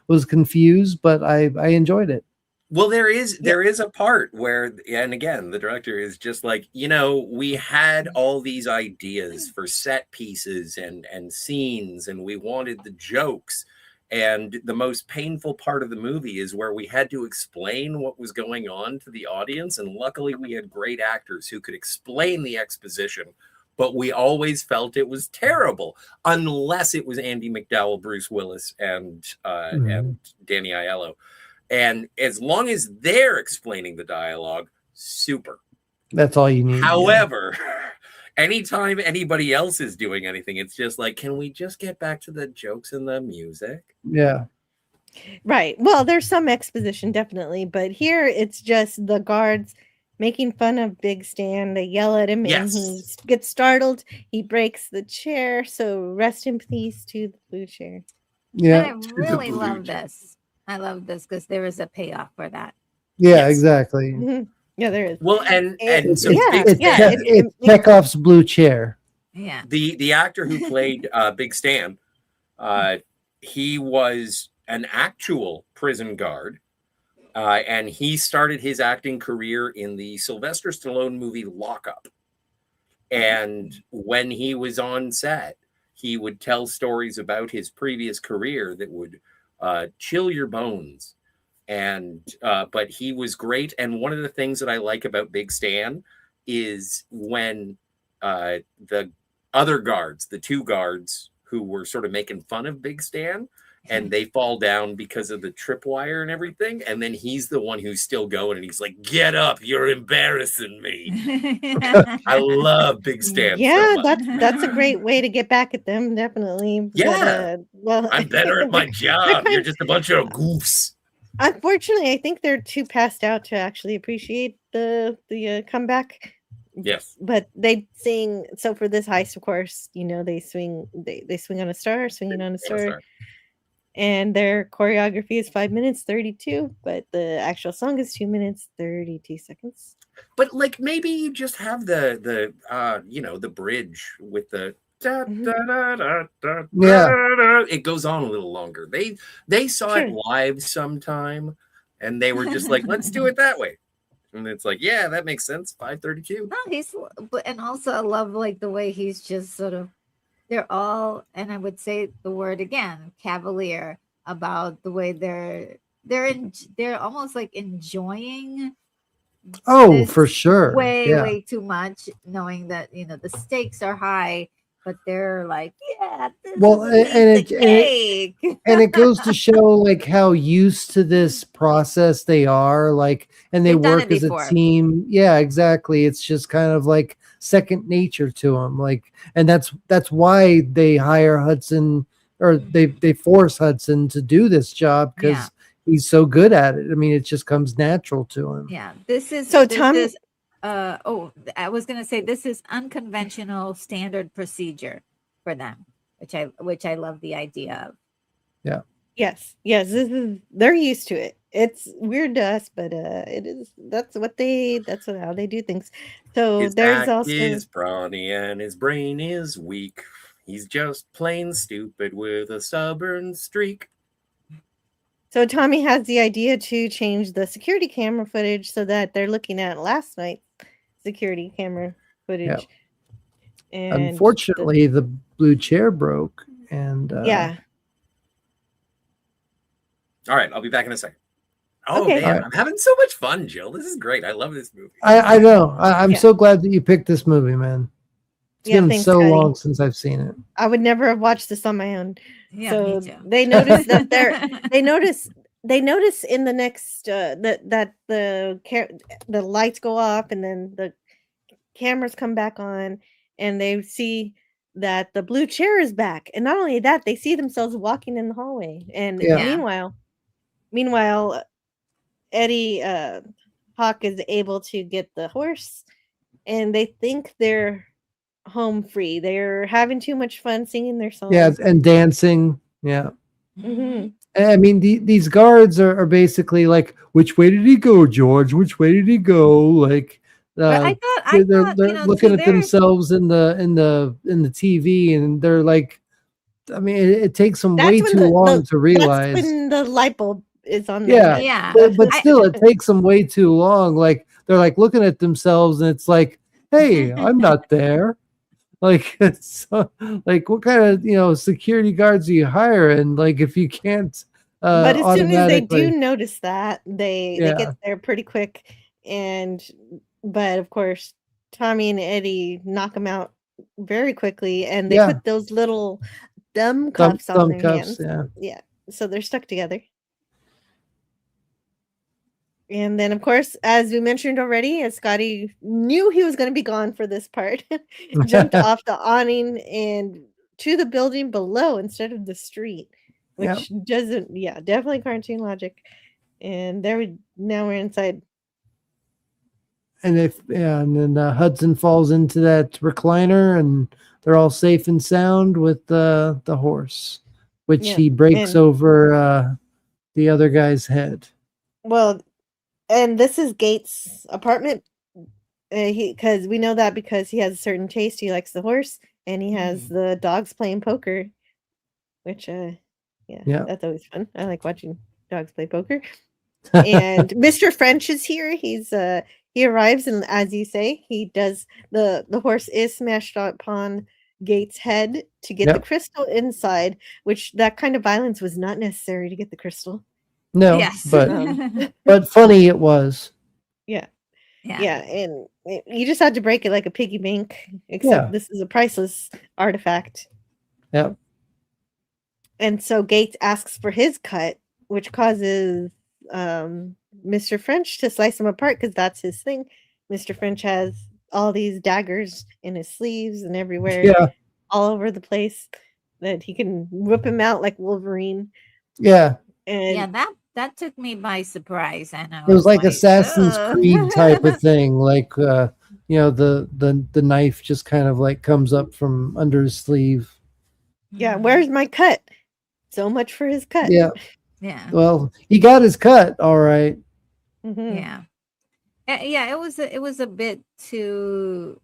was confused, but I enjoyed it. Well, there is a part where, and again, the director is just like, we had all these ideas for set pieces and scenes, and we wanted the jokes. And the most painful part of the movie is where we had to explain what was going on to the audience. And luckily, we had great actors who could explain the exposition, but we always felt it was terrible, unless it was Andy McDowell, Bruce Willis, and Danny Aiello. And as long as they're explaining the dialogue, super. That's all you need. However, anytime anybody else is doing anything, it's just like, can we just get back to the jokes and the music? Yeah. Right. Well, there's some exposition, definitely. But here it's just the guards making fun of Big Stan. They yell at him and he gets startled. He breaks the chair. So rest in peace to the blue chair. Yeah. And I really love this. I love this because there is a payoff for that. Yeah, exactly. Mm-hmm. Yeah, there is. Well, and so it's Chekhov's blue chair. Yeah. The actor who played Big Stan, he was an actual prison guard, and he started his acting career in the Sylvester Stallone movie Lockup. And when he was on set, he would tell stories about his previous career that would chill your bones. And but he was great. And one of the things that I like about Big Stan is when the other guards, the two guards who were sort of making fun of Big Stan, and they fall down because of the tripwire and everything, and then he's the one who's still going, and he's like, "Get up, you're embarrassing me." I love Big Stan. Yeah, so much. that's a great way to get back at them, definitely. Yeah. But, well, I'm better at my job. You're just a bunch of goofs. Unfortunately, I think they're too passed out to actually appreciate the comeback. Yes. But they sing. So for this heist, of course, they swing on a star, swinging on a star. And their choreography is 5 minutes 32, but the actual song is 2 minutes 32 seconds. But like maybe you just have the bridge with the da, da, da, da, da, da, it goes on a little longer. They saw it live sometime, and they were just like, let's do it that way. And it's like, yeah, that makes sense. 5:32. No, and also I love like the way he's just sort of. They're all, and I would say the word again, cavalier about the way they're almost like enjoying. Oh, for sure. Way too much, knowing that the stakes are high, but they're like, yeah. And it goes to show like how used to this process they are, like, and they work as a team. Yeah, exactly. It's just kind of like second nature to them, like, and that's why they hire Hudson, or they force Hudson to do this job, because he's so good at it. I mean, it just comes natural to him. Yeah, this is so Tom. I was gonna say this is unconventional standard procedure for them, which I love the idea of. Yeah. Yes. They're used to it. It's weird to us, but it is. That's how they do things. So his there's back also is brawny and his brain is weak. He's just plain stupid with a stubborn streak. So Tommy has the idea to change the security camera footage so that they're looking at last night's security camera footage. Yeah. And unfortunately, the blue chair broke, and yeah. All right, I'll be back in a second. Oh, okay. man, I'm having so much fun, Jill. This is great. I love this movie. I know. I'm so glad that you picked this movie, man. It's been so long since I've seen it. I would never have watched this on my own. Yeah, so me too. They notice that they notice in the next that the lights go off and then the cameras come back on, and they see that the blue chair is back. And not only that, they see themselves walking in the hallway. And meanwhile, Eddie Hawk is able to get the horse, and they think they're home free. They're having too much fun singing their songs. Yeah, and dancing. Yeah. Mm-hmm. I mean, these guards are basically like, which way did he go, George? Which way did he go? Like, I thought they're looking at themselves in the TV, and they're like, I mean, it takes them way too long to realize. That's when the light bulb is on Yeah. Yeah. But still, it takes them way too long. Like they're like looking at themselves, and it's like, hey, I'm not there. Like it's like what kind of security guards do you hire? And like if you can't But as soon as they do automatically, notice that, they yeah, get there pretty quick. But of course, Tommy and Eddie knock them out very quickly, and they yeah, put those little thumb cuffs on thumb their cuffs, hands. yeah. Yeah, so they're stuck together. And then, of course, as we mentioned already, as Scotty knew he was going to be gone for this part, jumped off the awning and to the building below instead of the street, Yep. which doesn't, yeah, definitely cartoon logic. And now we're inside. And then Hudson falls into that recliner, and they're all safe and sound with the horse, which Yeah, he breaks and- over the other guy's head. Well, and this is Gates' apartment. Because we know that because he has a certain taste. He likes the horse, and he has the dogs playing poker, which Yeah. that's always fun. I like watching dogs play poker. And Mr. French is here. He arrives, and as you say, he does the horse is smashed upon Gates' head to get the Yep. crystal inside, which that kind of violence was not necessary to get the crystal. No, Yes. but funny it was. Yeah. Yeah. Yeah, and you just had to break it like a piggy bank, except Yeah. this is a priceless artifact. Yep. And so Gates asks for his cut, which causes Mr. French to slice him apart because that's his thing. Mr. French has all these daggers in his sleeves and everywhere, Yeah. all over the place, that he can whip him out like Wolverine. Yeah. And Yeah, that took me by surprise. I know It was like Assassin's "Ugh." Creed type of thing. Like the knife just kind of like comes up from under his sleeve. yeah, where's my cut? So much for his cut. Yeah. Yeah. Well, he got his cut, all right. Mhm. Yeah. Yeah, it was a bit too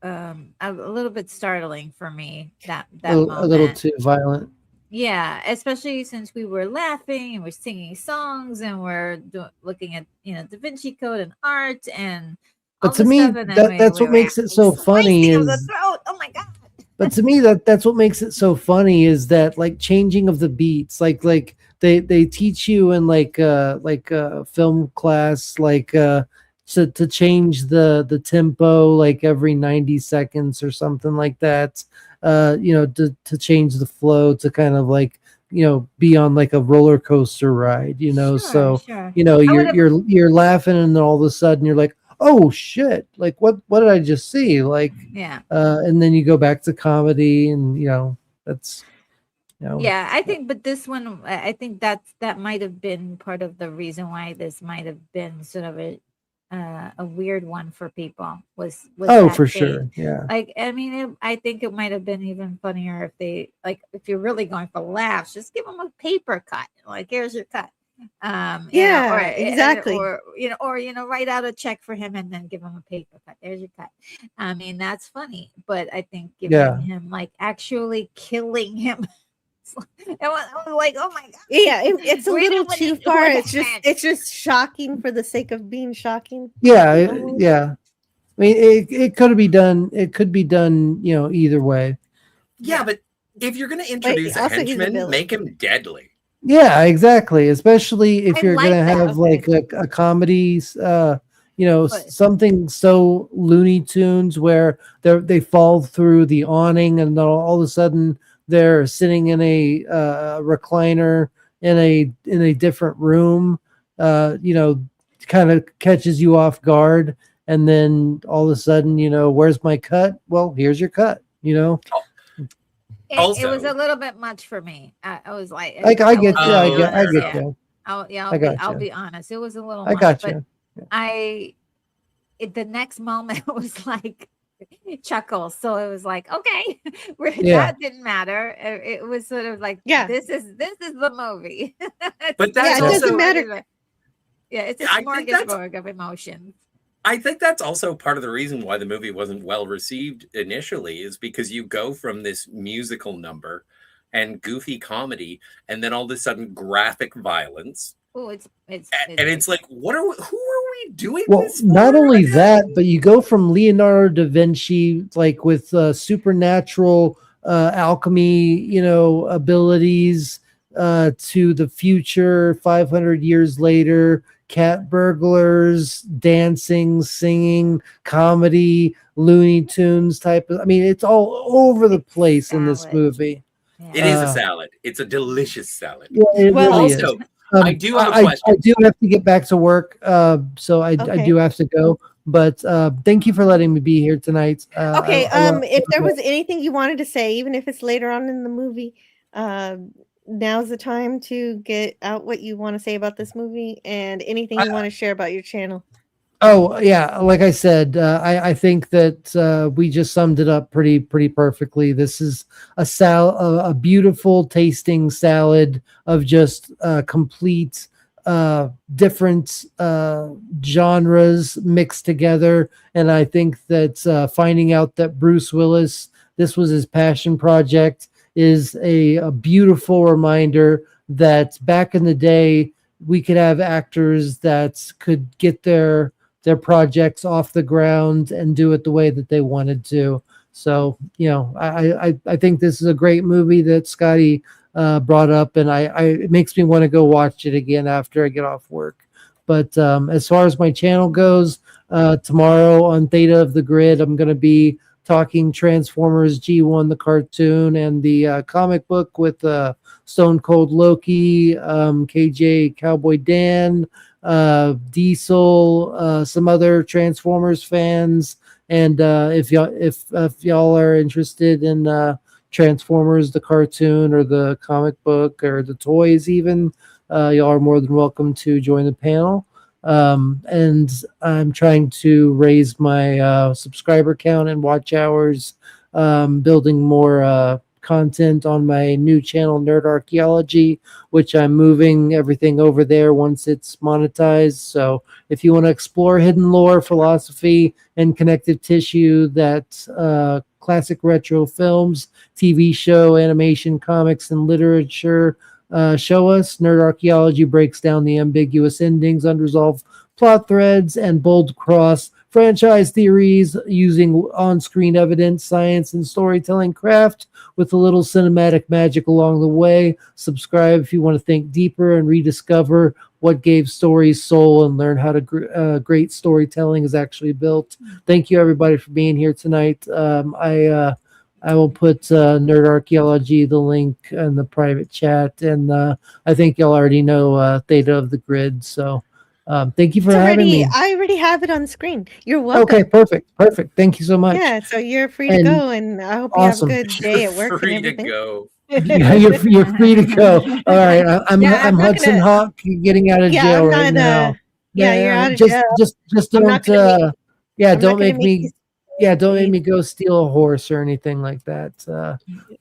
a little bit startling for me that A little moment. too violent. Yeah, especially since we were laughing and we're singing songs and we're looking at Da Vinci Code and art and all But to this me, stuff, and then that's we what were makes it actually so funny slicing of the is. throat. Oh my god! But to me, that's what makes it so funny is that like changing of the beats, like they teach you in like film class, like to change the tempo like every 90 seconds or something like that. To change the flow to kind of like be on like a roller coaster ride. So Sure. you're laughing, and then all of a sudden you're like, oh shit, like what did I just see? Like Yeah. and then you go back to comedy, and that's Yeah, I think, but this one, I think that might have been part of the reason why this might have been sort of a weird one for people was oh that for thing. sure, yeah. Like, I mean, I think it might have been even funnier if they, like, if you're really going for laughs, just give them a paper cut. Like, here's your cut. Yeah, exactly. Or write out a check for him and then give him a paper cut. There's your cut. I mean, that's funny, but I think giving him like actually killing him. It was like, oh my god. Yeah, it's a little too far. what It's just shocking for the sake of being shocking. Yeah. I mean, it could be done. It could be done, either way. Yeah, but if you're going to introduce a also he's a henchman, villain. make him deadly. Yeah, exactly. Especially if I you're like gonna that, have like a comedy, something so Looney Tunes where they fall through the awning, and then all of a sudden they're sitting in a recliner in a different room. Kind of catches you off guard, and then all of a sudden, where's my cut? Well, here's your cut. It was a little bit much for me. I was like, I get you. I honest, get you. I'll be honest. It was a little I much, got but you. The next moment was like chuckle. So it was like, okay, Yeah. that didn't matter. It was sort of like, Yeah. this is the movie. But that's it doesn't also matter. Yeah, it's a I think that's- smorgasbord of emotions. I think that's also part of the reason why the movie wasn't well received initially, is because you go from this musical number and goofy comedy, and then all of a sudden graphic violence, Oh, it's And it's like, who are we doing Well, this for? not only that, but you go from Leonardo da Vinci, like with supernatural alchemy, abilities, to the future, 500 years later, cat burglars, dancing, singing, comedy, Looney Tunes type of. I mean, it's all over the place in this salad. movie. It is a salad. It's a delicious salad. Yeah, it Well, really Also, is. I do have a question. I do have to get back to work, so I Okay. do have to go. But thank you for letting me be here tonight. Okay. I If there was anything you wanted to say, even if it's later on in the movie, now's the time to get out what you want to say about this movie and anything you want to share about your channel. Oh yeah, like I said, I think that we just summed it up pretty perfectly. This is a beautiful tasting salad of just complete different genres mixed together. And I think that finding out that Bruce Willis, this was his passion project, is a beautiful reminder that back in the day we could have actors that could get their projects off the ground and do it the way that they wanted to. So, I think this is a great movie that Scotty brought up, and it makes me want to go watch it again after I get off work. But as far as my channel goes, tomorrow on Theta of the Grid, I'm going to be talking Transformers G1, the cartoon, and the comic book with Stone Cold Loki, KJ Cowboy Dan, Diesel, some other Transformers fans, and if y'all are interested in Transformers, the cartoon, or the comic book, or the toys, even, y'all are more than welcome to join the panel. And I'm trying to raise my subscriber count and watch hours, building more content on my new channel, Nerd Archaeology, which I'm moving everything over there once it's monetized. So if you want to explore hidden lore, philosophy, and connective tissue that classic retro films, TV show, animation, comics, and literature show us, Nerd Archaeology breaks down the ambiguous endings, unresolved plot threads, and bold cross franchise theories using on-screen evidence, science, and storytelling craft with a little cinematic magic along the way. Subscribe if you want to think deeper and rediscover what gave stories soul and learn how to great storytelling is actually built. Thank you, everybody, for being here tonight. I will put Nerd Archaeology, the link in the private chat, and I think y'all already know Theta of the Grid. So thank you for having me. I already have it on screen. You're welcome. Okay, perfect. Thank you so much. Yeah, so you're free to go, and I hope you have a good day at work and Free to everything. go. Yeah, you're free to go. All right, I'm I'm not Hudson gonna- Hawk, getting out of jail I'm right not, now. you're out of just, jail. Just I'm not don't. gonna Don't I'm not make gonna me. Yeah, don't make me go steal a horse or anything like that.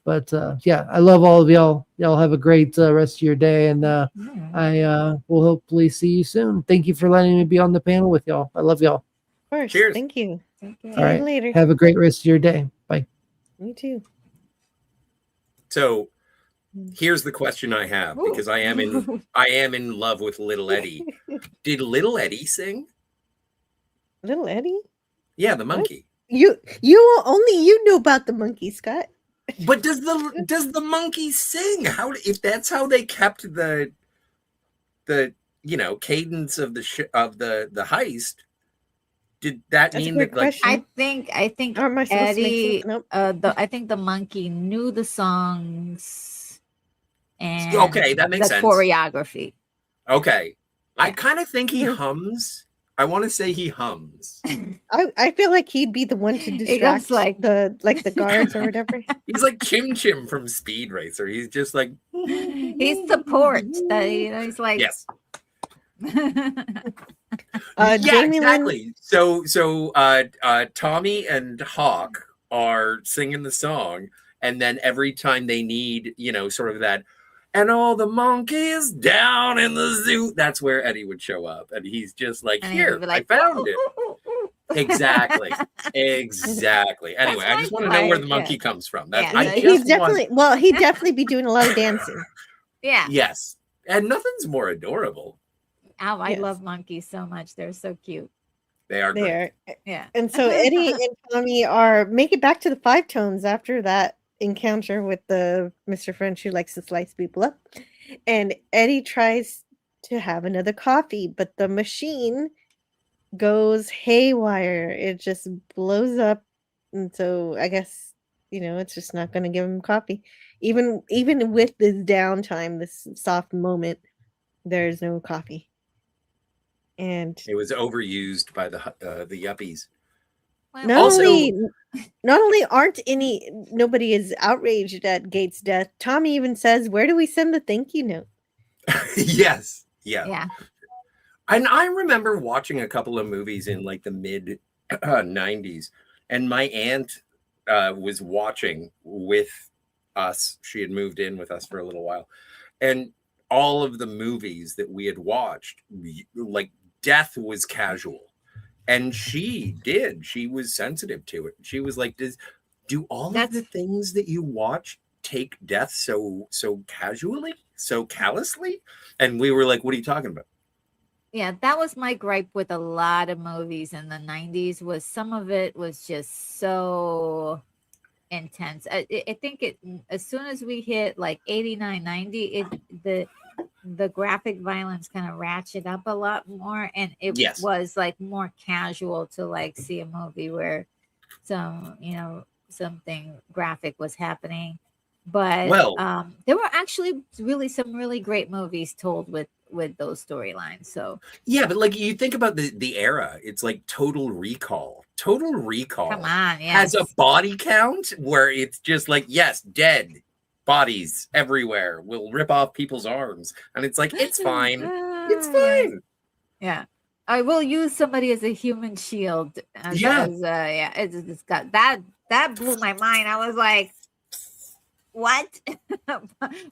But yeah, I love all of y'all. Y'all have a great rest of your day, and I will hopefully see you soon. Thank you for letting me be on the panel with y'all. I love y'all. Of course. Cheers. Thank you. Okay. See All right, you later. have a great rest of your day. Bye. You too. So here's the question I have, because I am in love with Little Eddie. Did Little Eddie sing? Little Eddie? Yeah, the monkey. You know about the monkey, Scott. But does the monkey sing? How, if that's how they kept the cadence of the heist? Did that That's a mean good that, like, question. I think Or am I supposed to make Eddie, some- nope. I think the monkey knew the songs and Okay, that makes the sense. choreography. Okay, I kind of think he hums. I want to say he hums. I feel like he'd be the one to goes distract like- the guards or whatever. He's like Chim Chim from Speed Racer. He's just like, He's support. That he's like yes. Yeah, Jamie exactly. So Tommy and Hawk are singing the song, and then every time they need, sort of that, and all the monkeys down in the zoo, that's where Eddie would show up, and he's just like, and here, he'd be like, I found it. "Ooh, ooh, ooh, ooh." Exactly. Anyway, I just want to know where the monkey comes from. That's, Yeah, I so He's just want, he'd definitely be doing a lot of dancing. Yeah. yes, and nothing's more adorable I Yes. love monkeys so much. They're so cute. They are great. There. Yeah. And so Eddie and Tommy are make it back to the Five Tones after that encounter with the Mr. French who likes to slice people up. And Eddie tries to have another coffee, but the machine goes haywire. It just blows up. And so I guess, it's just not going to give him coffee. Even with this downtime, this soft moment, there's no coffee. And It was overused by the yuppies. Well, not Also- only nobody is outraged at Gates' death. Tommy even says, "Where do we send the thank you note?" Yes. Yeah. yeah. And I remember watching a couple of movies in like the mid 90s, and my aunt was watching with us. She had moved in with us for a little while, and all of the movies that we had watched, like death was casual, and she was sensitive to it. She was like, do all of the things that you watch take death so casually, so callously? And we were like, what are you talking about? Yeah, that was my gripe with a lot of movies in the 90s, was some of it was just so intense. I think as soon as we hit like 89, 90, the graphic violence kind of ratchet up a lot more, and it Yes. was like more casual to like see a movie where something graphic was happening. But there were actually some really great movies told with those storylines. So yeah, but like you think about the era, it's like Total Recall. Total Recall come on, has a body count where it's just like, yes, dead bodies everywhere. We'll rip off people's arms, and it's like, it's fine. It's fine. Yeah. I will use somebody as a human shield. It's got that blew my mind. I was like, what?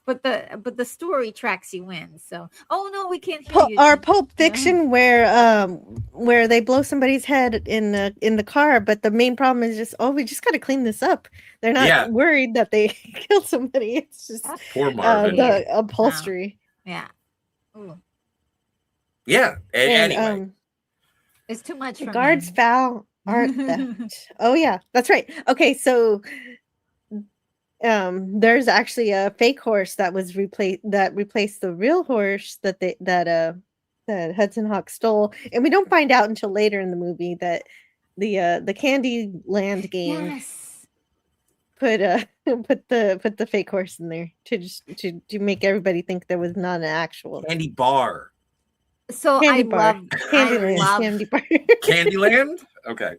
but the story tracks you in. So no, we can't hear you. Our Pulp Fiction, where they blow somebody's head in the car, but the main problem is just, we just got to clean this up. They're not worried that they killed somebody. It's just poor Marvin. The upholstery. Yeah. Ooh. Yeah. Anyway, it's too much. The for guards me. foul art theft. Oh yeah, that's right. Okay, so there's actually a fake horse that was replaced the real horse that Hudson Hawk stole, and we don't find out until later in the movie that the Candyland game put the fake horse in there to make everybody think there was not an actual Candy Bar. So Candy I bar. love Candy bar. Candyland. Okay.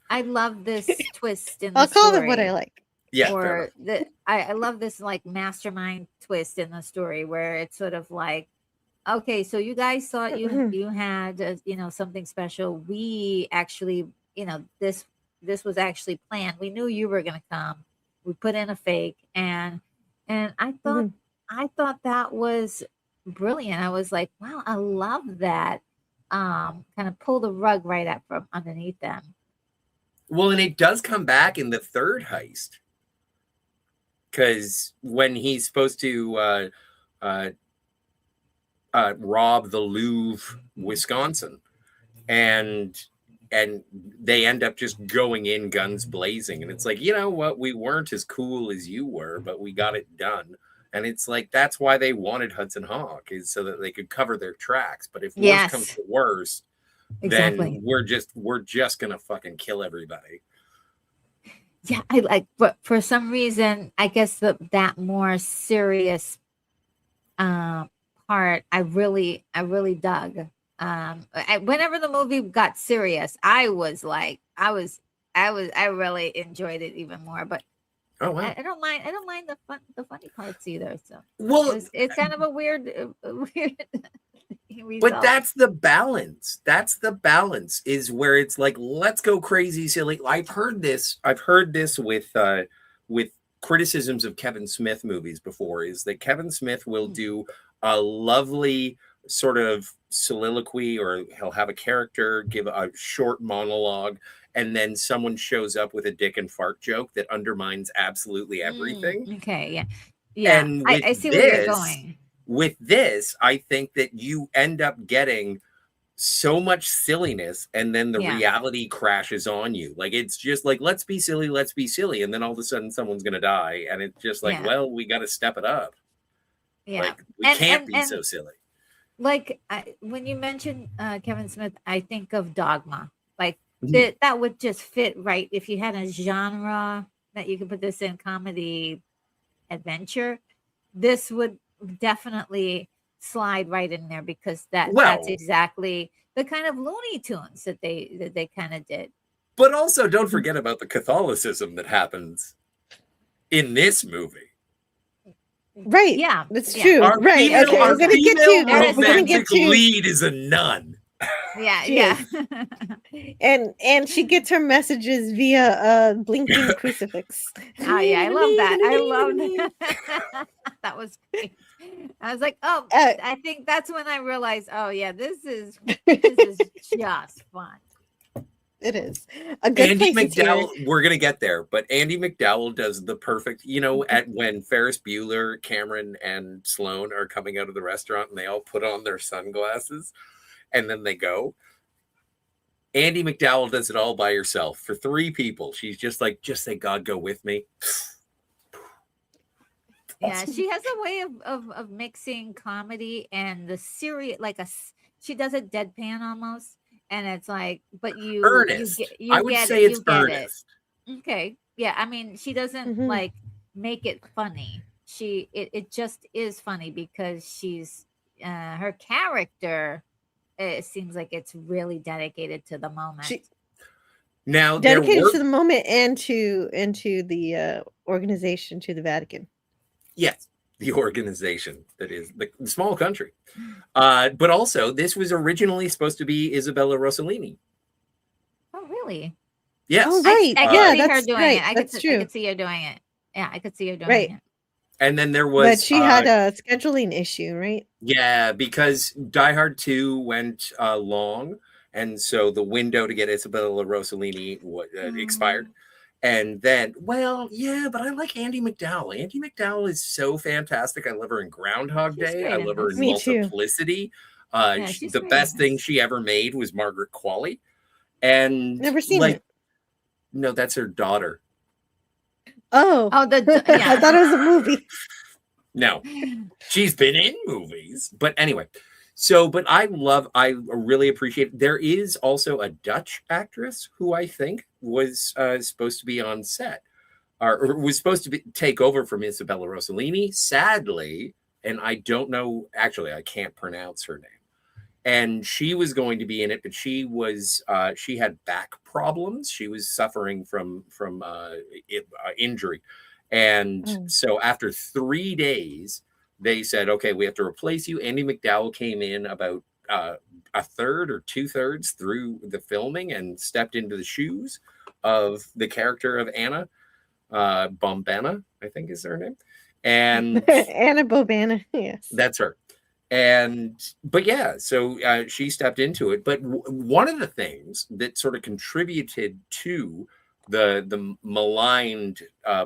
I love this twist in the I'll call story. it what I like. Yeah. Or I love this like mastermind twist in the story where it's sort of like, okay, so you guys thought you had something special. We actually, this was actually planned. We knew you were going to come. We put in a fake, and I thought that was brilliant. I was like, wow, I love that. Kind of pull the rug right up from underneath them. Well, and it does come back in the third heist, because when he's supposed to rob the Louvre, Wisconsin, and they end up just going in guns blazing, and it's like, you know what, we weren't as cool as you were, but we got it done. And it's like, that's why they wanted Hudson Hawk, is so that they could cover their tracks. But if worse comes to worse, then we're just gonna fucking kill everybody. Yeah, I like, but for some reason, I guess that more serious part, I really dug. Whenever the movie got serious, I really enjoyed it even more. But oh wow, I don't mind the funny parts either. So it's kind of a weird result. But that's the balance. That's the balance, is where it's like, let's go crazy, silly. I've heard this with criticisms of Kevin Smith movies before, is that Kevin Smith will do a lovely sort of soliloquy, or he'll have a character give a short monologue, and then someone shows up with a dick and fart joke that undermines absolutely everything. Okay, yeah. And I see where you're going. With this, I think that you end up getting so much silliness, and then the Yeah. reality crashes on you. Like, it's just like, let's be silly, and then all of a sudden someone's gonna die, and it's just like, Yeah. well, we got to step it up. Yeah. Like, we can't be so silly. Like when you mention Kevin Smith, I think of Dogma. Like Mhm. that would just fit right if you had a genre that you could put this in, comedy, adventure. This would definitely slide right in there, because that's Well, exactly the kind of Looney Tunes that they kind of did. but also don't forget about the Catholicism that happens in this movie. Right. Yeah, That's yeah. true. Our Right. female, Okay. our We're gonna get female to that. We're gonna romantic get to lead is a nun. Yeah, She yeah. and she gets her messages via a blinking crucifix. Oh yeah, I love that. I love that. That was great. I was like, oh, I think that's when I realized, oh yeah, this is just fun. It is a good Andy place is here. McDowell, we're gonna get there, but Andy McDowell does the perfect, at when Ferris Bueller, Cameron, and Sloane are coming out of the restaurant and they all put on their sunglasses and then they go. Andy McDowell does it all by herself for 3 people. She's just like, just say God go with me. Yeah, she has a way of mixing comedy and the serious, she does it deadpan almost, and it's like, but Earnest. I would say it's earnest. Okay, yeah, I mean, she doesn't Mhm. like make it funny. It just is funny because she's her character. It seems like it's really dedicated to the moment. Now Dedicated to the moment and to the organization, to the Vatican. Yes, the organization that is the small country. But also, this was originally supposed to be Isabella Rossellini. Oh, really? Yes. Oh, right. I Yeah, could see her that's doing right. it. I That's true. could see her doing it. Yeah, I could see her doing Right. it. And then there was, But she had a scheduling issue, right? yeah, because Die Hard 2 went long, and so the window to get Isabella Rossellini expired. And then, well, yeah, but I like Andy McDowell. Andy McDowell is so fantastic. I love her in Groundhog Day. great I in love her in Me too. Multiplicity. she's The great best in thing this. she ever made was Margaret Qualley. And Never seen like, it. no, that's her daughter. Oh, Oh, I yeah. thought it was a movie. No, she's been in movies, but anyway. But I really appreciate. There is also a Dutch actress who I think was supposed to be on set, or was supposed to take over from Isabella Rossellini. Sadly, and I don't know. Actually, I can't pronounce her name. And she was going to be in it, but she had back problems. She was suffering from injury. And so after 3 days, they said, okay, we have to replace you. Andy McDowell came in about a third or 2/3 through the filming and stepped into the shoes of the character of Anna Bombana, I think is her name. And Anna Bobana, yes. that's her. But yeah, so she stepped into it. But one of the things that sort of contributed to the maligned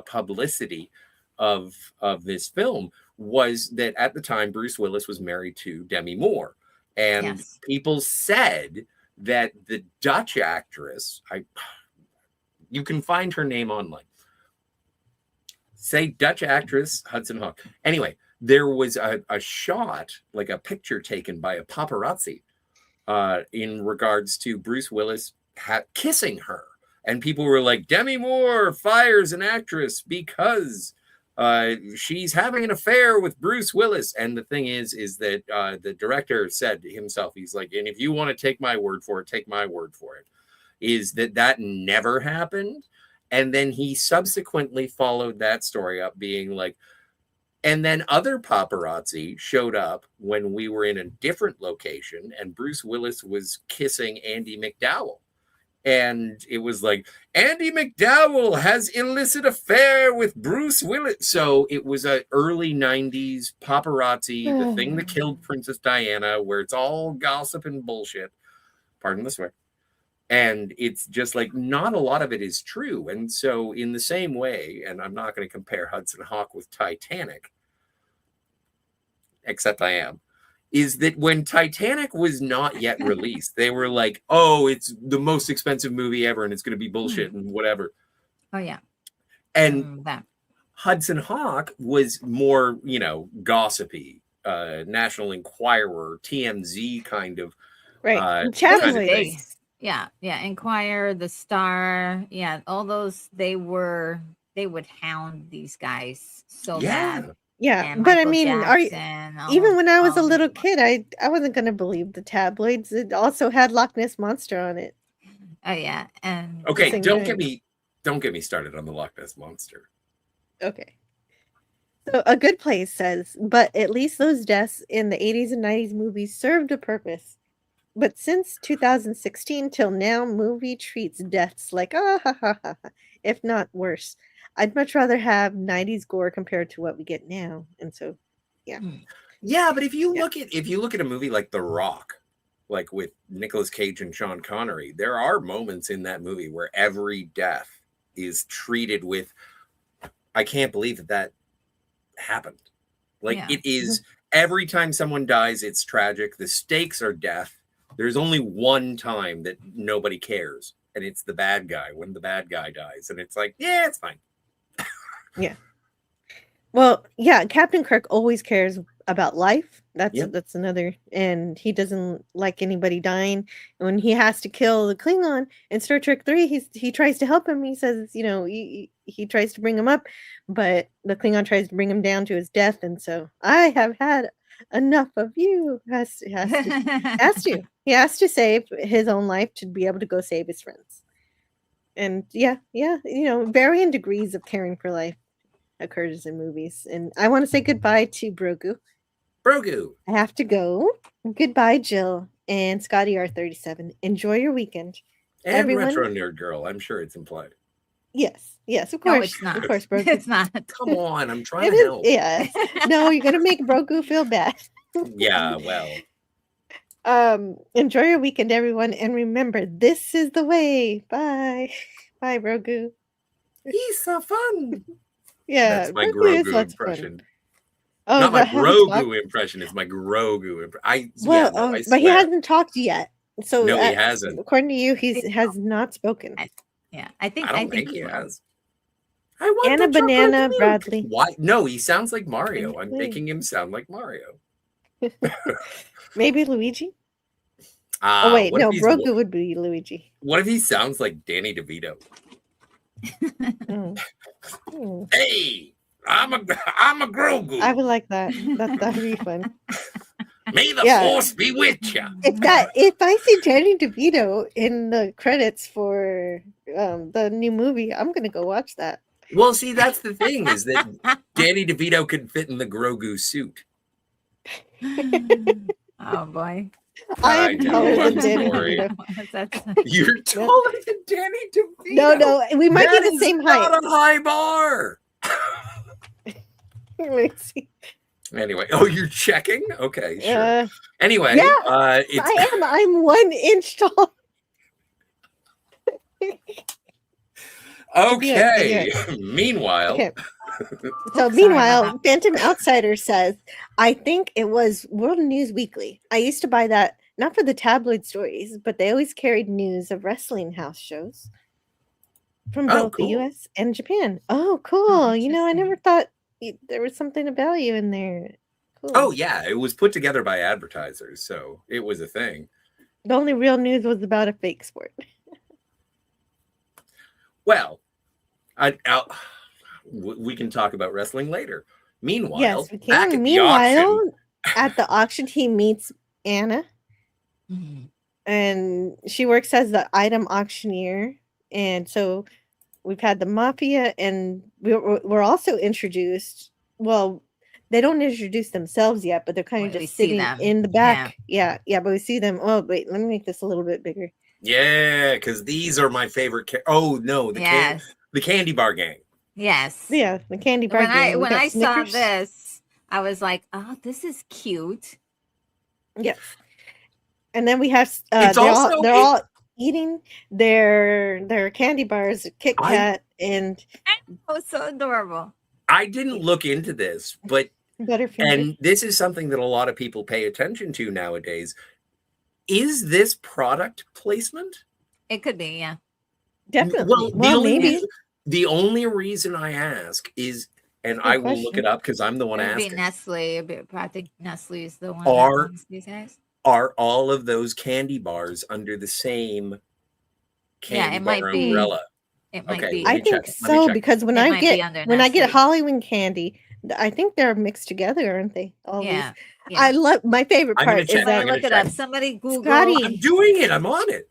publicity of this film was that at the time Bruce Willis was married to Demi Moore, and Yes. people said that the Dutch actress, you can find her name online. Say Dutch actress Hudson Hawk. Anyway, there was a shot, like a picture taken by a paparazzi in regards to Bruce Willis kissing her. And people were like, Demi Moore fires an actress because she's having an affair with Bruce Willis. And the thing is that the director said himself, he's like, and if you want to take my word for it, take my word for it, is that never happened. And then he subsequently followed that story up being like, and then other paparazzi showed up when we were in a different location and Bruce Willis was kissing Andy McDowell. And it was like, Andy McDowell has illicit affair with Bruce Willis. So it was an early 90s paparazzi, the thing that killed Princess Diana, where it's all gossip and bullshit. Pardon the swear. And it's just like, not a lot of it is true. And so in the same way, and I'm not going to compare Hudson Hawk with Titanic, except I am, is that when Titanic was not yet released, they were like, oh, it's the most expensive movie ever and it's going to be bullshit and whatever. Oh, yeah. And That. Hudson Hawk was more, gossipy, National Enquirer, TMZ kind of. Right. kind of Tabloids. thing. Yeah. Enquirer, The Star. Yeah. All those, they would hound these guys so bad. Yeah, And but I Michael mean, Jackson, even when I was a all little these- kid, I wasn't gonna believe the tabloids. It also had Loch Ness Monster on it. Oh, yeah. And Okay, same don't time. get me started on the Loch Ness Monster. Okay. So A Good Place says, but at least those deaths in the 80s and 90s movies served a purpose. But since 2016 till now, movie treats deaths like if not worse. I'd much rather have 90s gore compared to what we get now. And so, yeah. Yeah, but if you look at a movie like The Rock, like with Nicolas Cage and Sean Connery, there are moments in that movie where every death is treated with, I can't believe that happened. Like it is every time someone dies, it's tragic. The stakes are death. There's only one time that nobody cares, and it's the bad guy when the bad guy dies, and it's like, yeah, it's fine. Yeah. Well, yeah, Captain Kirk always cares about life. That's another, and he doesn't like anybody dying. And when he has to kill the Klingon in Star Trek 3, he tries to help him. He says, he tries to bring him up, but the Klingon tries to bring him down to his death. And so I have had enough of you. Has to. He has to save his own life to be able to go save his friends. And varying degrees of caring for life occurs in movies. And I want to say goodbye to Brogu. I have to go. Goodbye, Jill and Scotty R37. Enjoy your weekend. And Everyone, Retro Nerd Girl, I'm sure it's implied. Yes, of No, course. it's not. Of course, Brogu. It's not. Come on, I'm trying It to is, help. yes. No, you're gonna make Brogu feel bad. Yeah, well. Enjoy your weekend, everyone, and remember, this is the way. Bye. Bye, Brogu. He's so fun. Yeah, That's my Brogu is Grogu lots of fun. impression. Oh, Not my but hasn't talked- Grogu impression. It's my Grogu impression. But he hasn't talked yet. So No, he hasn't. According to you, he has not spoken. Yeah, I think he will. has. I want Anna the chocolate Banana milk. Bradley. Why? No, he sounds like Mario. I'm Wait. making him sound like Mario. Maybe Luigi? Oh wait, no, Brogu would be Luigi. What if he sounds like Danny DeVito? Hey, I'm a Grogu. I would like that. That'd be fun. May the force be with you. If I see Danny DeVito in the credits for the new movie, I'm gonna go watch that. Well, see, that's the thing is that Danny DeVito could fit in the Grogu suit. Oh boy. I am taller than Danny Sorry. DeVito. You're taller than Danny DeVito. No, we might That be the is same not height. a high bar. Let me see. Anyway, you're checking? Okay, sure. Anyway, yeah, it's I am. I'm 1 inch tall. okay. Yeah. Meanwhile, So meanwhile, Phantom Outsider says, I think it was World News Weekly. I used to buy that not for the tabloid stories, but they always carried news of wrestling house shows from both the US and Japan. Oh, cool. I never thought there was something of value in there. Cool. oh yeah, it was put together by advertisers, so it was a thing. The only real news was about a fake sport. Well, we can talk about wrestling later. Meanwhile, Yes, we back can. at the auction, Meanwhile, at the auction, he meets Anna, and she works as the item auctioneer. And so we've had the mafia, and we're also introduced. Well, they don't introduce themselves yet, but they're kind of We just see sitting them. in the back. Yeah, but we see them. Oh, wait, let me make this a little bit bigger. yeah, because these are my favorite. Oh no, the candy bar gang. Yes. Yeah, the candy bar. gang. We When got I saw Snickers. this, I was like, "Oh, this is cute." Yes. And then we have It's they're all eating their candy bars, Kit Kat, and Oh, so adorable. I didn't look into this, but Butterfinger. And this is something that a lot of people pay attention to nowadays. Is this product placement? It could be, yeah. Definitely. Well, Maybe. the only reason I ask is, and Good I will look question. it up because I'm the one It would be asking. Nestle. I think Nestle is the one Are- that owns these guys. Are all of those candy bars under the same candy it bar might be. umbrella? It might Okay, be. let I me think check. Let me so check. because when It I might be under get Nestle. Halloween candy, I think they're mixed together, aren't they? All Yeah. these. I love my favorite I'm gonna part is check. that I'm gonna Look it check. up. Somebody Google. Scotty. I'm doing it. I'm on it.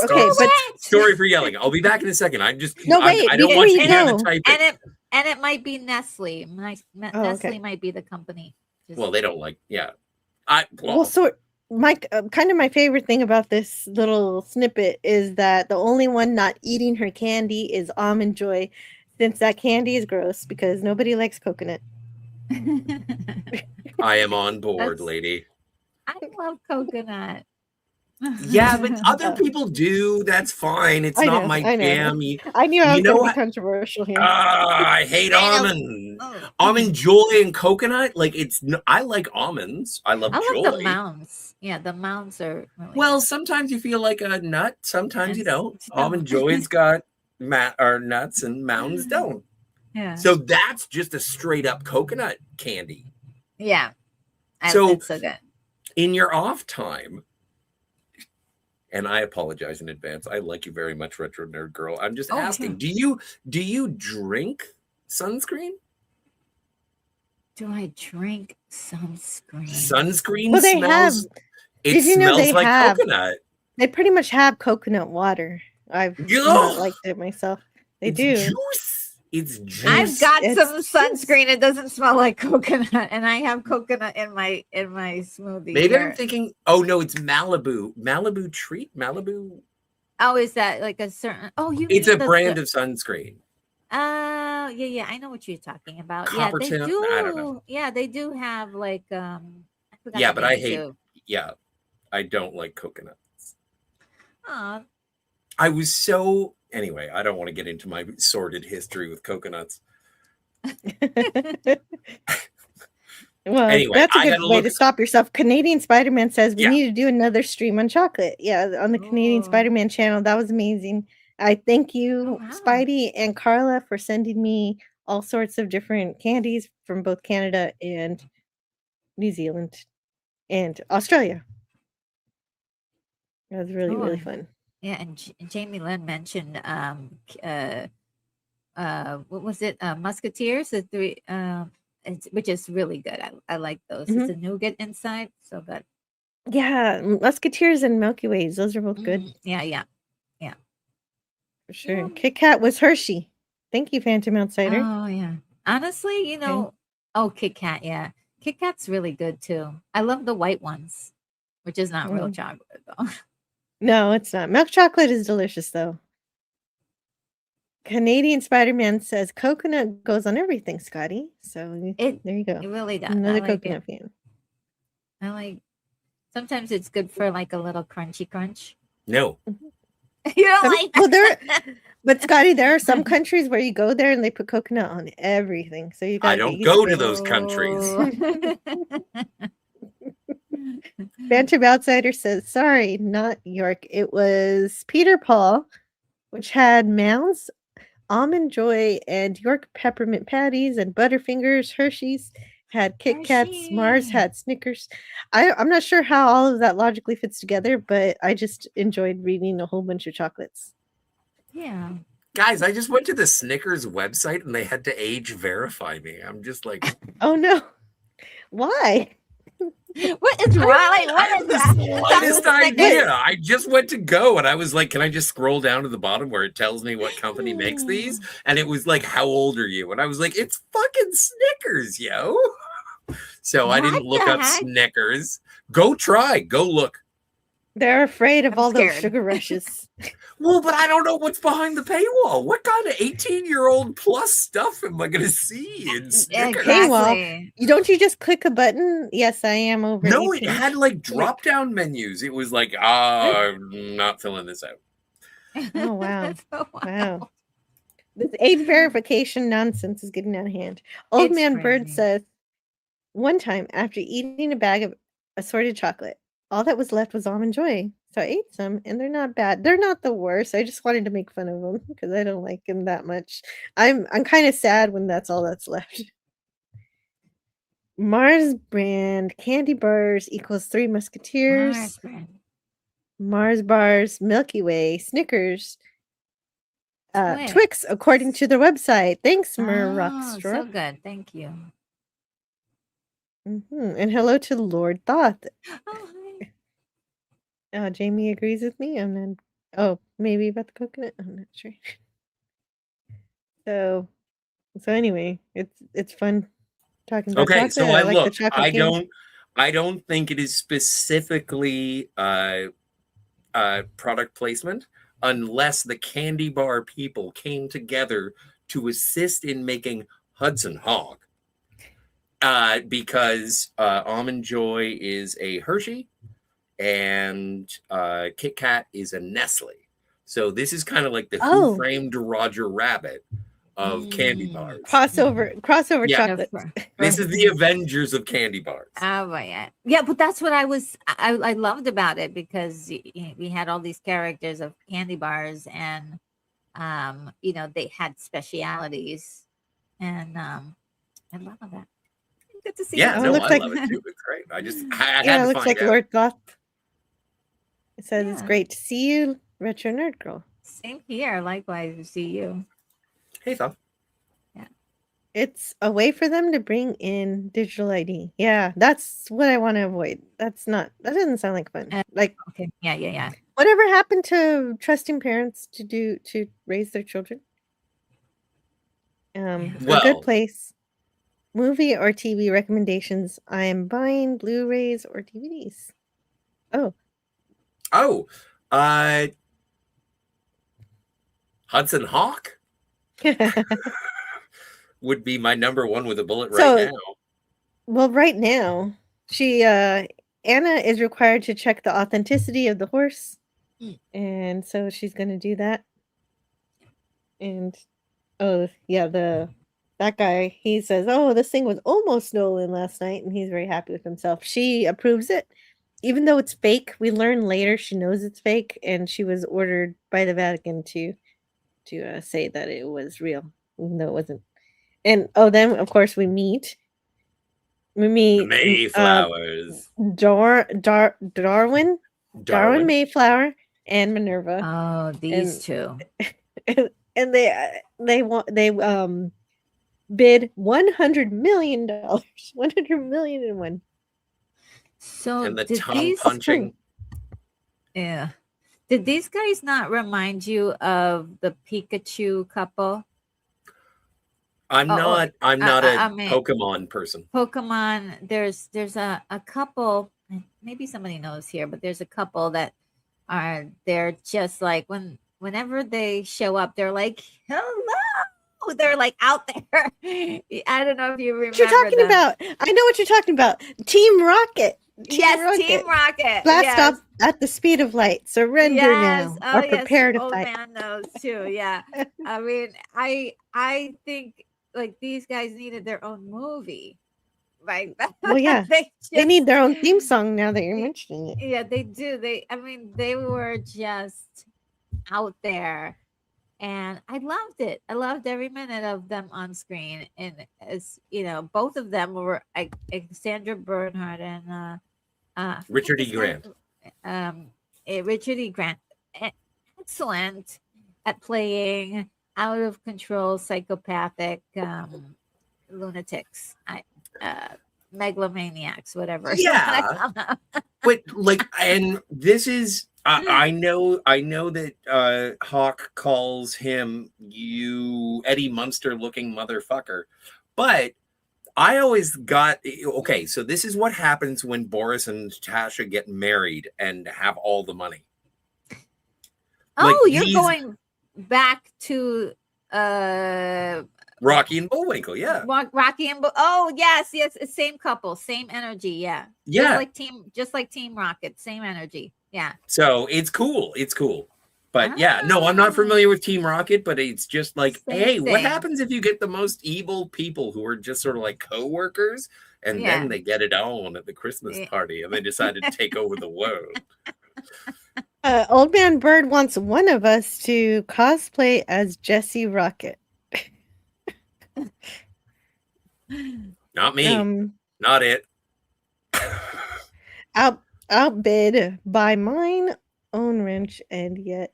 Okay, but Sorry for yelling. I'll be back in a second. I don't before want you you to hear go. the typing. And it might be Nestle. Nestle might be the company. Well, they don't like. Yeah. So my kind of my favorite thing about this little snippet is that the only one not eating her candy is Almond Joy, since that candy is gross because nobody likes coconut. I am on board, lady. I love coconut. Yeah, but other people do. That's fine. It's not my jam. I knew I was going to be controversial here. I hate almond. Almond Joy and coconut. Like I like almonds. I love Joy. Love the mounds. Yeah, the mounds are really well. Sometimes you feel like a nut. Sometimes you don't. Almond Joy's got nuts and mounds don't. Yeah. So that's just a straight up coconut candy. Yeah. It's so good. In your off time. And I apologize in advance. I like you very much, Retro Nerd Girl. I'm just asking, do you drink sunscreen? Do I drink sunscreen? Sunscreen well, they smells. Have, it did you know smells they like have, coconut. They pretty much have coconut water. I've not liked it myself. It's juice. It's juice. I've got some sunscreen. It doesn't smell like coconut, and I have coconut in my smoothie. Maybe I'm thinking. Oh no, it's Malibu Treat. Malibu. Oh, is that like a certain? Oh, It's a brand of sunscreen. Yeah. I know what you're talking about. Copper yeah, they tint? do. I don't know. Yeah, they do have like I forgot Yeah, the but I name hate. too. Yeah, I don't like coconuts. Aw. I was so. Anyway, I don't want to get into my sordid history with coconuts. Well, anyway, that's a good way to stop yourself. Canadian Spider-Man says we need to do another stream on chocolate. Yeah, on the Canadian Spider-Man channel. That was amazing. I thank you, Spidey and Carla, for sending me all sorts of different candies from both Canada and New Zealand and Australia. That was really, really fun. Yeah, and Jamie Lynn mentioned what was it? Musketeers, the three which is really good. I like those. It's a nougat inside, so good. Yeah, Musketeers and Milky Ways, those are both good. Yeah. For sure. Kit Kat was Hershey. Thank you, Phantom Outsider. Oh yeah. Honestly, Kit Kat, yeah. Kit Kat's really good too. I love the white ones, which is not real chocolate though. No, it's not. Milk chocolate is delicious, though. Canadian Spider-Man says coconut goes on everything, Scotty. So there you go. It really does. Another coconut fan. I like. Sometimes it's good for like a little crunchy crunch. No. You don't like that? But Scotty, there are some countries where you go there and they put coconut on everything. So you got. I don't go to those countries. Phantom Outsider says, sorry, not York. It was Peter Paul, which had Mounds, Almond Joy, and York peppermint patties and Butterfingers. Hershey's had Kit Kats. Mars had Snickers. I'm not sure how all of that logically fits together, but I just enjoyed reading a whole bunch of chocolates. Yeah. Guys, I just went to the Snickers website and they had to age verify me. I'm just like, oh no. Why? What is wrong? What is that? Slightest idea. I just went to go and I was like, can I just scroll down to the bottom where it tells me what company makes these? And it was like, how old are you? And I was like, it's fucking Snickers, yo. So I didn't look up Snickers. Go look. They're afraid of all those sugar rushes. Well, but I don't know what's behind the paywall. What kind of 18-year-old plus stuff am I going to see in Snickers? Paywall. Don't you just click a button? Yes, I am over. No, 18. it had like drop-down menus. It was like, I'm not filling this out. Oh, wow. Wow. This age verification nonsense is getting out of hand. Old Man Bird says, One time, after eating a bag of assorted chocolate, all that was left was almond joy. So I ate some, and they're not bad. They're not the worst. I just wanted to make fun of them because I don't like them that much. I'm kind of sad when that's all that's left. Mars brand candy bars equals Three Musketeers. Mars brand. Mars bars, Milky Way, Snickers, Twix. Twix, according to their website. Thanks, Oh, Rockstra. so good. Thank you. And hello to Lord Thoth. Oh, hi. Jamie agrees with me. I'm not. Oh, maybe about the coconut. I'm not sure. So anyway, it's fun talking about Okay, chocolate. so I like the look, chocolate candy. I don't think it is specifically product placement unless the candy bar people came together to assist in making Hudson Hawk. Because Almond Joy is a Hershey and Kit Kat is a Nestle. So this is kind of like the Who Framed Roger Rabbit of candy bars. Crossover Yeah. chocolate. This is the Avengers of candy bars. Oh, yeah. Yeah, but that's what I loved about it, because we had all these characters of candy bars, and they had specialities, and I love that. Good to see. Yeah, that. no, I looks like- love it too. It's great. I had Yeah, to it looks find like out. Lord Thoth. It says it's Yeah. great to see you, Retro Nerd Girl. Same here. Likewise, to see you. Hey, Thom. It's a way for them to bring in digital ID. Yeah, that's what I want to avoid. That doesn't sound like fun. Like, Okay. Yeah. whatever happened to trusting parents to raise their children? A Well- good place. Movie or TV recommendations. I am buying Blu-rays or DVDs. Oh, Hudson Hawk would be my number one with a bullet So- right now. Well, right now, Anna is required to check the authenticity of the horse. And so she's going to do that. And, that guy, he says, oh, this thing was almost stolen last night. And he's very happy with himself. She approves it. Even though it's fake, we learn later she knows it's fake. And she was ordered by the Vatican to say that it was real, even though it wasn't. And, then, of course, we meet The Mayflowers. Darwin Mayflower and Minerva, Oh, these two. and they bid $100 million, 100 million and one. So And the did tongue these? punching. Yeah. Did these guys not remind you of the Pikachu couple? I'm not a I mean- Pokemon person. Pokemon, there's a couple, maybe somebody knows here, but there's a couple that they're just like, whenever they show up, they're like, hello, they're like out there. I don't know if you remember What you're talking them. about? I know what you're talking about. Team Rocket. Team Rocket. Blast yes. off at the speed of light. Surrender Yes. now, or prepare to Old fight. man knows too. Yeah. I mean, I think like these guys needed their own movie. Right. Well, yeah. They need their own theme song now that you're mentioning it. Yeah, they do. They were just out there, and I loved it. I loved every minute of them on screen. And as you know, both of them were Sandra Bernhard and Richard E. Grant. Richard E. Grant, excellent at playing out of control psychopathic lunatics, megalomaniacs, whatever. Yeah. But like, and this is I know that Hawk calls him you Eddie Munster looking motherfucker, but I always got okay. So this is what happens when Boris and Natasha get married and have all the money. Like, Oh, you're these- going back to Rocky and Bullwinkle, yeah, Rocky and oh yes, it's same couple, same energy, yeah. yeah. Just like Team Rocket, same energy. Yeah. So it's cool. But yeah, no, I'm not familiar with Team Rocket, but it's just like, Same hey, what thing. happens if you get the most evil people who are just sort of like co-workers And then they get it on at the Christmas party, and they decide to take over the world. Old Man Bird wants one of us to cosplay as Jesse Rocket. Not me. Not it. Outbid by mine own wrench, and yet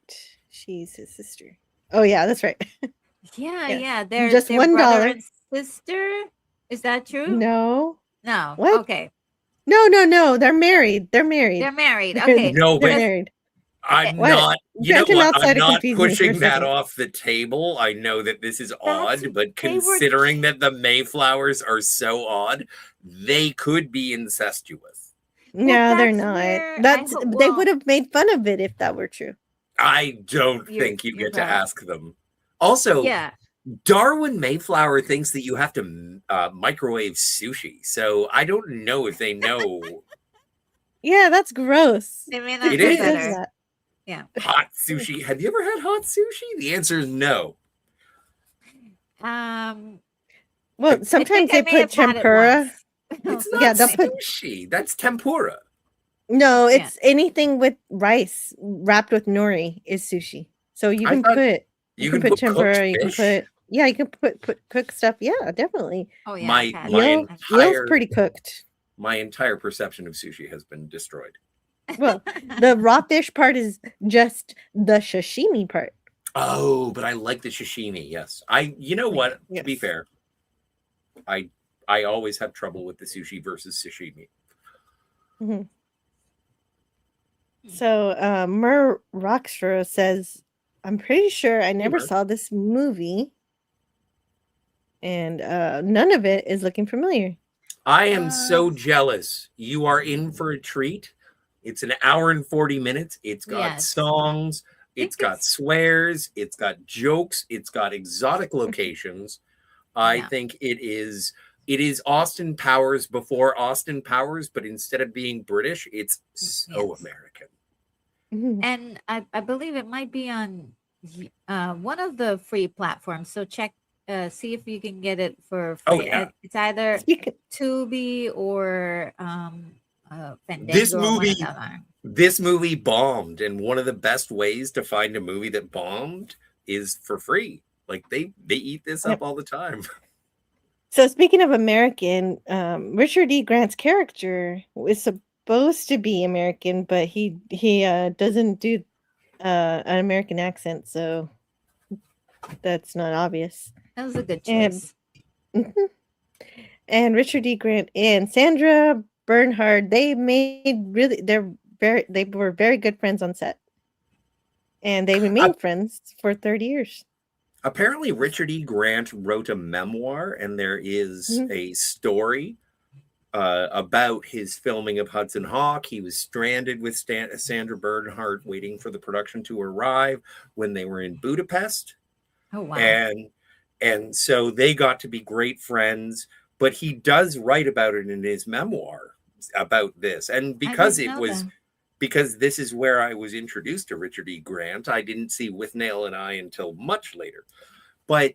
she's his sister. Oh yeah, that's right. Yeah. They're just they're $1. brother and sister. Is that true? No. What? Okay. No. They're married. They're married. Okay. No, they're but married. I'm What? not. You know Benton what? outside I'm of not confused me for a pushing that second. off the table. I know that this is odd, but they were- considering that the Mayflowers are so odd, they could be incestuous. No, they're that's not. where They would have made fun of it if that were true. I don't think you you're get to right. ask them. Also, Yeah. Darwin Mayflower thinks that you have to microwave sushi, so I don't know if they know. Yeah, that's gross. They may not It know is. Who does better. that? Yeah. Hot sushi. Have you ever had hot sushi? The answer is no. Well, sometimes they I may put have had it tempura. It's once. not they'll put- sushi. That's tempura. No, Yeah. it's anything with rice wrapped with nori is sushi. So you I can thought put You can can put put cooked tempura. You can fish. put you can put cooked stuff. Yeah, definitely. Oh yeah. My- I've had my it. Eel's entire- pretty cooked. My entire perception of sushi has been destroyed. Well, the raw fish part is just the sashimi part. Oh, but I like the sashimi. Yes, You know what? To be Yes. fair, I always have trouble with the sushi versus sashimi. So Mer Rockstra says, I'm pretty sure I never Mer. saw this movie. And none of it is looking familiar. I am so jealous. You are in for a treat. It's an hour and 40 minutes. It's got Yes. songs. It's got it's- swears. It's got jokes. It's got exotic locations. I Yeah. think it is Austin Powers before Austin Powers, but instead of being British, it's so Yes. American. And I believe it might be on one of the free platforms. So check, see if you can get it for free. Oh, yeah. It's either Speaking- Tubi or Fandango. This or one of movie- the other. This movie bombed, and one of the best ways to find a movie that bombed is for free. Like they eat this up all the time. So speaking of American, Richard E. Grant's character is supposed to be American, but he doesn't do an American accent, so that's not obvious. That was a good And- choice. And Richard E. Grant and Sandra Bernhard, they were very good friends on set, and they remained friends for 30 years. Apparently, Richard E. Grant wrote a memoir, and there is a story about his filming of Hudson Hawk. He was stranded with Sandra Bernhard waiting for the production to arrive when they were in Budapest. Oh wow. And so they got to be great friends, but he does write about it in his memoir about this. And because didn't know that. because this is where I was introduced to Richard E. Grant, I didn't see Withnail and I until much later. But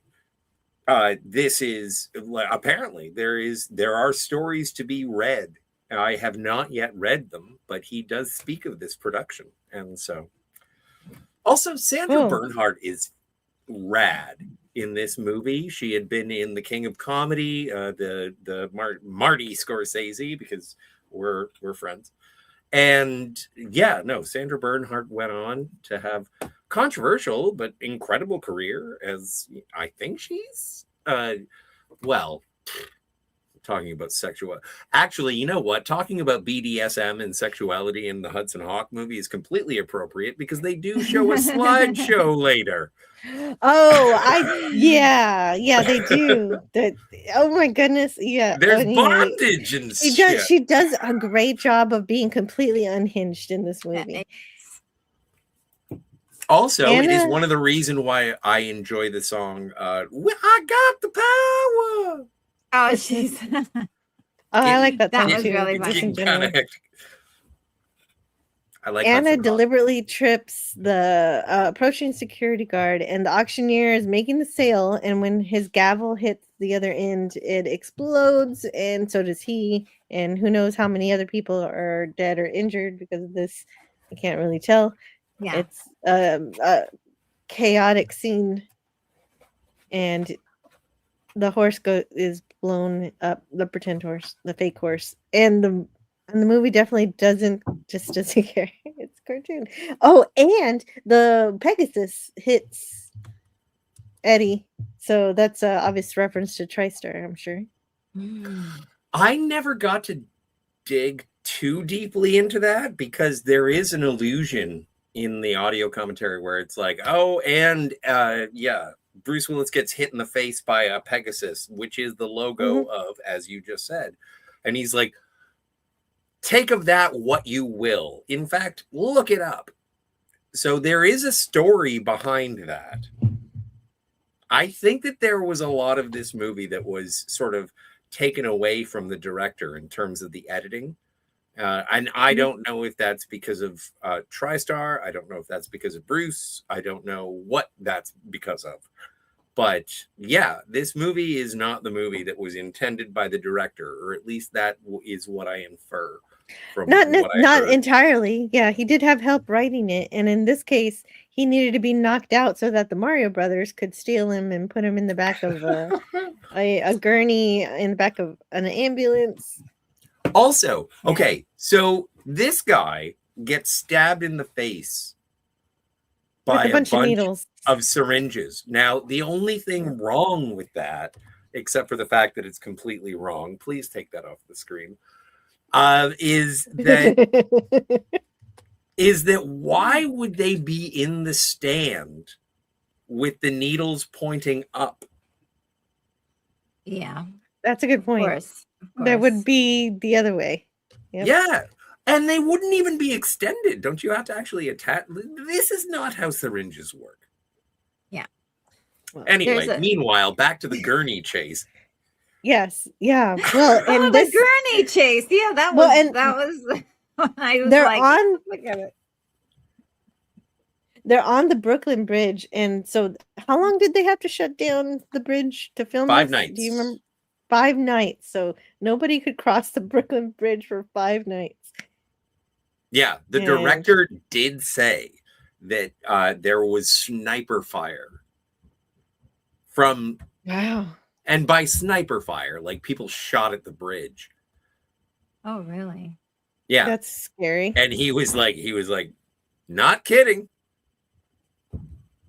this is apparently there are stories to be read. I have not yet read them, but he does speak of this production. And so also Sandra Bernhard is rad in this movie. She had been in The King of Comedy, the Marty Scorsese, because we're friends. And Sandra Bernhard went on to have controversial but incredible career as I think she's talking about sexual. Actually, you know what? Talking about BDSM and sexuality in the Hudson Hawk movie is completely appropriate because they do show a slideshow later. Oh, they do. Oh my goodness, yeah. There's bondage and shit. She does a great job of being completely unhinged in this movie. Also, it is Anna- one of the reasons why I enjoy the song I Got the Power. Oh, she's I like that That song was too. really It's funny. getting Just in kind of general. hectic. I like Anna Hudson Hawk. deliberately trips the approaching security guard, and the auctioneer is making the sale. And when his gavel hits the other end, it explodes, and so does he. And who knows how many other people are dead or injured because of this? I can't really tell. Yeah. It's a chaotic scene, and the horse is blown up. The pretend horse, the fake horse, and the movie definitely doesn't care. It's cartoon. Oh, and the Pegasus hits Eddie, so that's an obvious reference to TriStar, I'm sure. I never got to dig too deeply into that because there is an illusion in the audio commentary where it's like, oh, and Bruce Willis gets hit in the face by a Pegasus, which is the logo of, as you just said. And he's like, take of that what you will. In fact, look it up. So there is a story behind that. I think that there was a lot of this movie that was sort of taken away from the director in terms of the editing. And I don't know if that's because of TriStar. I don't know if that's because of Bruce. I don't know what that's because of. But yeah, this movie is not the movie that was intended by the director, or at least that is what I infer from Not heard. entirely. Yeah, he did have help writing it, and in this case, he needed to be knocked out so that the Mario Brothers could steal him and put him in the back of a gurney in the back of an ambulance. Also, okay, so this guy gets stabbed in the face by a bunch of needles of syringes. Now, the only thing wrong with that, except for the fact that it's completely wrong, please take that off the screen, is that why would they be in the stand with the needles pointing up? Yeah, that's a good point. Of course. That would be the other way. Yep. Yeah. And they wouldn't even be extended. Don't you have to actually attach? This is not how syringes work. Yeah. Well, anyway, meanwhile, back to the gurney chase. Yes. Yeah. Well, and the gurney chase. Yeah, that was. I was they're like, on. Look at it. They're on the Brooklyn Bridge, and so how long did they have to shut down the bridge to film? 5 nights. Do you remember? 5 nights. So nobody could cross the Brooklyn Bridge for 5 nights. Yeah, the director did say that there was sniper fire from. Wow. And by sniper fire, like people shot at the bridge. Oh, really? Yeah, that's scary. And he was like, not kidding.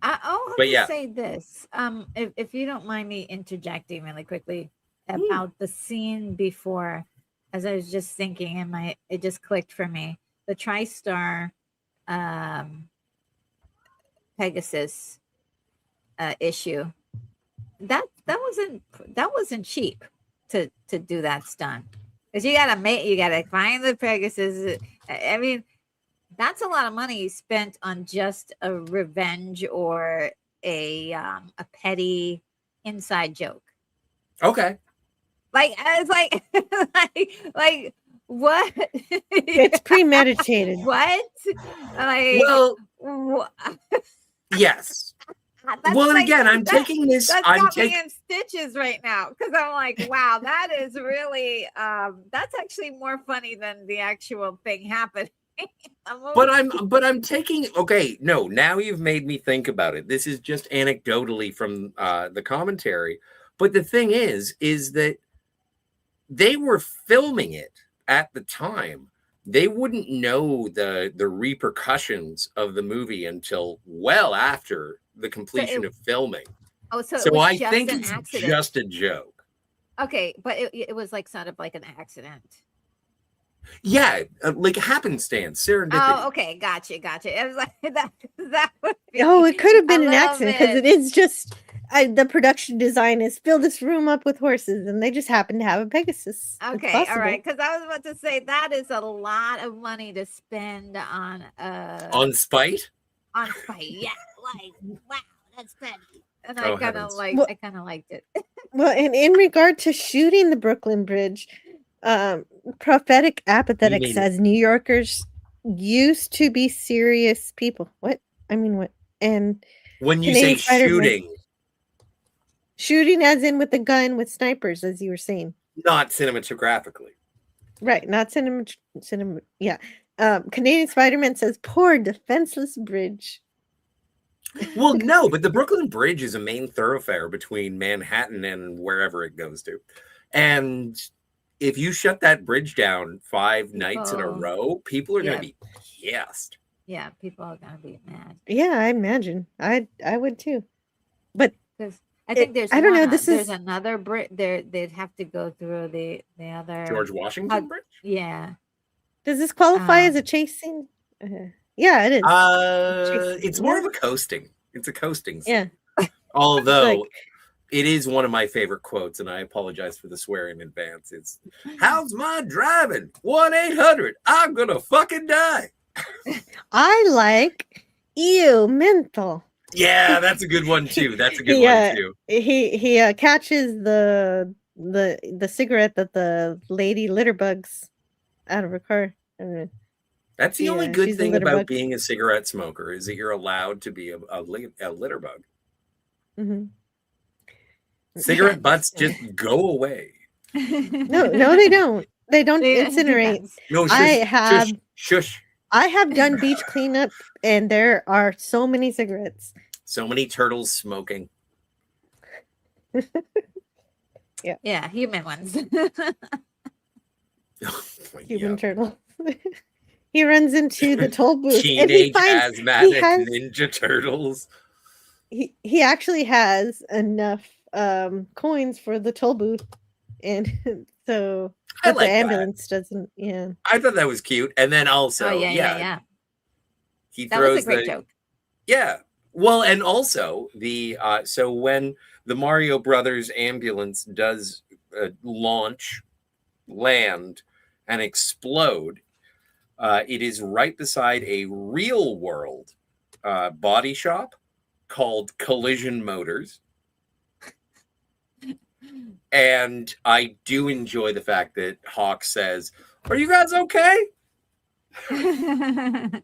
I'll have to say this. If you don't mind me interjecting really quickly about the scene before, as I was just thinking, and it just clicked for me. The TriStar Pegasus issue. That wasn't cheap to do that stunt, because you gotta find the Pegasus. I mean, that's a lot of money spent on just a revenge or a petty inside joke. Okay. Like it's like what? It's premeditated. What? Like, well, yes. Well, and again, I'm taking this. I'm taking in stitches right now because I'm like, wow, that is really that's actually more funny than the actual thing happening. But I'm taking. Okay, no. Now you've made me think about it. This is just anecdotally from the commentary. But the thing is that they were filming it at the time. They wouldn't know the repercussions of the movie until well after the completion of filming. Oh, so I think it's just a joke. Okay, but it was like sort of like an accident. Yeah, like happenstance, serendipity. Oh, okay, gotcha. It was like that would be it could have been an accident because it is just the production design is fill this room up with horses, and they just happen to have a Pegasus. Okay, all right. Because I was about to say that is a lot of money to spend on spite. On spite, yeah. Like, wow, that's petty. And I kind of liked it. Well, and in regard to shooting the Brooklyn Bridge, Prophetic Apathetic says New Yorkers used to be serious people. What? I mean, what? And When you Canadian say Spider-Man. Shooting as in with the gun with snipers, as you were saying. not cinematographically. Right, not cinema. Yeah. Canadian Spider-Man says, poor defenseless bridge. Well, no, but the Brooklyn Bridge is a main thoroughfare between Manhattan and wherever it goes to. And if you shut that bridge down 5 nights in a row, people are going to be pissed. Yeah, people are going to be mad. Yeah, I imagine. I would too. But because I think there's I don't know. There's another bridge there. They'd have to go through the other George Washington Bridge. Yeah. Does this qualify as a chase scene? Yeah, it is. It's more of a coasting. It's a coasting scene. Yeah. Although it is one of my favorite quotes, and I apologize for the swear in advance. It's, how's my driving? 1-800. I'm gonna fucking die. I like ew menthol. Yeah, that's a good one too. That's a good one too. He catches the cigarette that the lady litter bugs out of her car. That's the only good thing about being a cigarette smoker is that you're allowed to be a litter bug. Mm-hmm. Cigarette butts just go away. No, they don't. They don't incinerate. No, shush, shush. I have done beach cleanup, and there are so many cigarettes. So many turtles smoking. Yeah, human ones. Human turtle. He runs into the toll booth. Teenage asthmatic ninja turtles. He actually has enough coins for the toll booth, and so but the ambulance doesn't. Yeah, I thought that was cute, and then also, yeah. He that throws was a great joke. Yeah, well, and also the so when the Mario Brothers ambulance does land, and explode, it is right beside a real world body shop called Collision Motors. And I do enjoy the fact that Hawk says, "Are you guys okay?" And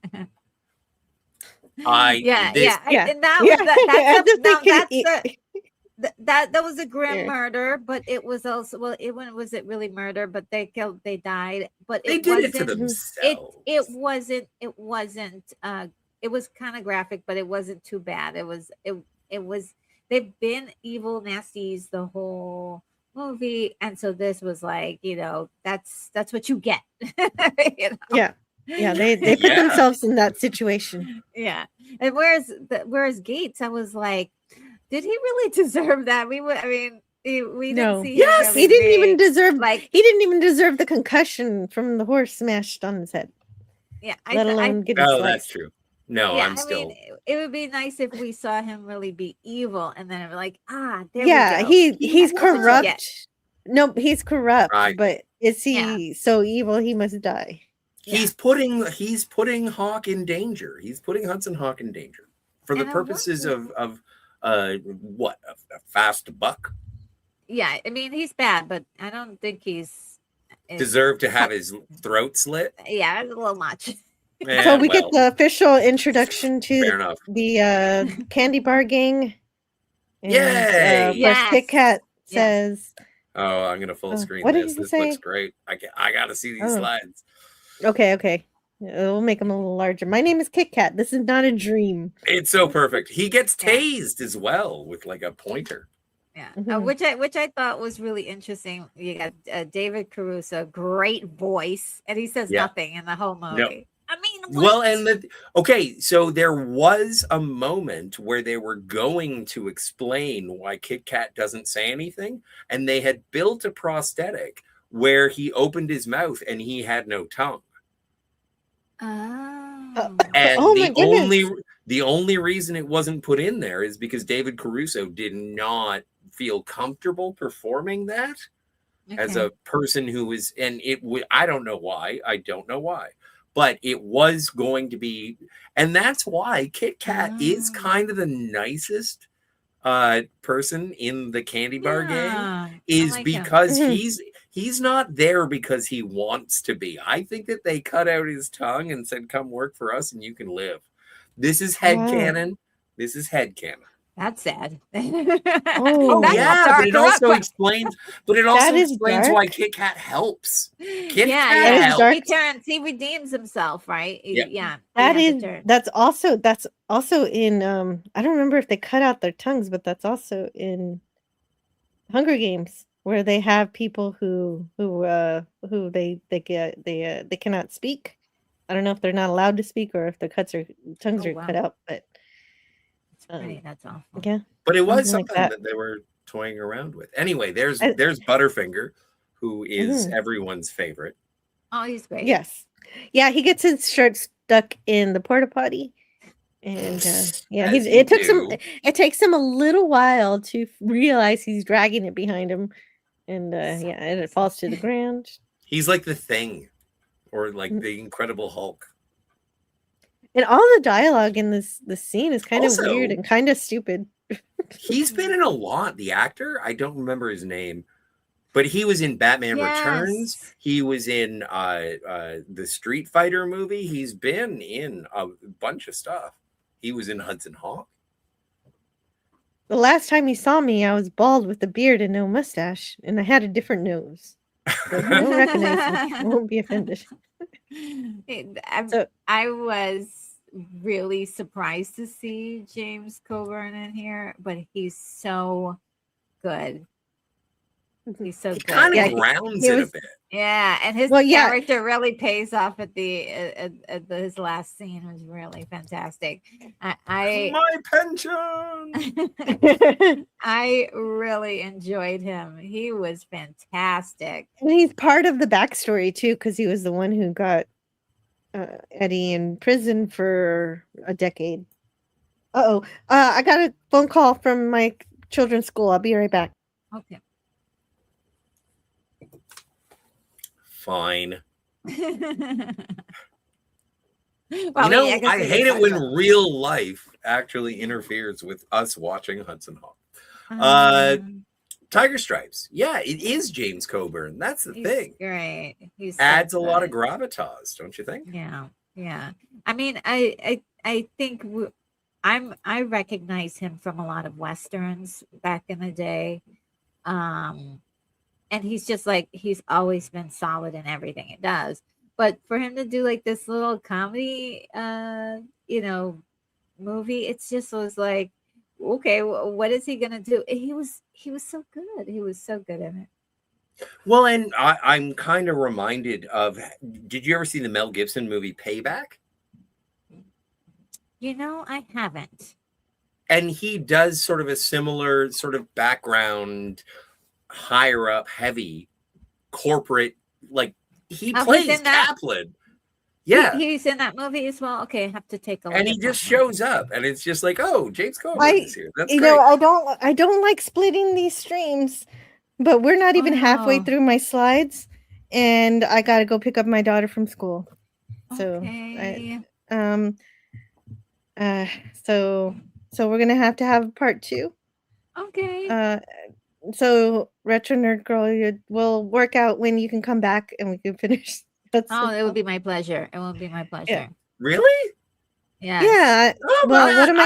that was a grim murder, but it was also was it really murder? But they died, but they did it to themselves. It wasn't. It was kind of graphic, but it wasn't too bad. It was. They've been evil nasties the whole movie, and so this was like, that's what you get. Yeah, they put themselves in that situation. Yeah, and whereas Gates, I was like, did he really deserve that? We didn't see. Yes, he didn't even deserve. He didn't even deserve the concussion from the horse smashed on his head. Yeah, let alone get his sliced. That's true. No, yeah, I'm still. It would be nice if we saw him really be evil, and then there we go. He's corrupt. No, he's corrupt. Right. But is he so evil? He must die. He's putting Hawk in danger. He's putting Hudson Hawk in danger for the purposes of a fast buck. Yeah, I mean, he's bad, but I don't think he's deserved to have his throat slit. Yeah, it's a little much. Yeah, so we get the official introduction to the candy bar gang. And, Yay! Kit Kat says, "Oh, I'm gonna full screen what this. Did he this say? Looks great. I gotta see these slides." Okay. We'll make them a little larger. My name is Kit Kat. This is not a dream. It's so perfect. He gets tased as well with like a pointer. Yeah, which I thought was really interesting. You got David Caruso, great voice, and he says nothing in the whole movie. Yep. I mean, well, and so there was a moment where they were going to explain why Kit Kat doesn't say anything, and they had built a prosthetic where he opened his mouth and he had no tongue. Oh. And the only reason it wasn't put in there is because David Caruso did not feel comfortable performing that as a person who was, and I don't know why. But it was going to be, and that's why Kit Kat is kind of the nicest person in the candy bar gang, is because He's not there because he wants to be. I think that they cut out his tongue and said, "Come work for us, and you can live." This is headcanon. This is headcanon. That's sad. Oh That's yeah, dark. but it also explains. But it also is explains dark. why Kit Kat helps. Kit Yeah, Kat yeah. helps. dark. He turns. He redeems himself, right? Yep. Yeah. That he has a is turn. that's also in I don't remember if they cut out their tongues, but that's also in Hunger Games, where they have people who they cannot speak. I don't know if they're not allowed to speak or if their tongues Oh, are wow. cut out, but That's right. That's awful. yeah. But it was something like something that. that they were toying around with. Anyway, there's I- Butterfinger, who is Mhm. everyone's favorite. Oh, he's great. Yes. Yeah, he gets his shirt stuck in the porta potty. And yeah, As you do. it takes him a little while to realize he's dragging it behind him. And yeah, and it falls to the ground. He's like the Thing, or like the Incredible Hulk. And all the dialogue in this scene is kind of Also- weird and kind of stupid. He's been in a lot. The actor, I don't remember his name, but he was in Batman Returns. Yes. He was in the Street Fighter movie. He's been in a bunch of stuff. He was in Hudson Hawk. The last time he saw me, I was bald with a beard and no mustache, and I had a different nose. So if you don't recognize me, I won't be offended. So- I was really surprised to see James Coburn in here, but he's so good. He's so He good. kind of Yeah, grounds he it a was- bit. Yeah, and his Well, yeah. character really pays off at his last scene was really fantastic. I My pension. I really enjoyed him. He was fantastic. And he's part of the backstory too, because he was the one who got Eddie in prison for a decade. I got a phone call from my children's school. I'll be right back. Okay. Fine. Well, You know, I guess I we hate can it when talk about- real life actually interferes with us watching Hudson Hawk. Tiger Stripes. Yeah, it is James Coburn. That's the he's thing. great. He's so Adds a lot of good. gravitas, don't you think? Yeah, yeah. I mean, I think I recognize him from a lot of westerns back in the day, and he's just like he's always been solid in everything it does. But for him to do like this little comedy, movie, it's just was like, okay, what is he gonna do? He was so good. He was so good in it. Well, and I'm kind of reminded of, did you ever see the Mel Gibson movie Payback? I haven't. And he does sort of a similar sort of background, higher up, heavy, corporate, like he Oh, he's plays in that? Kaplan. Yeah. He's in that movie as well. Okay, I have to take a look. And he at just that one. shows up, and it's just like, oh, James Coburn I- is here. That's You great. know, I don't like splitting these streams, but we're not even halfway Oh. through my slides, and I gotta go pick up my daughter from school. So Okay. So we're gonna have to have part 2. Okay. So Retro Nerd Girl, we'll work out when you can come back and we can finish. It would be my pleasure. It will be my pleasure. Really? Yeah. Yeah. Oh, Well, my what am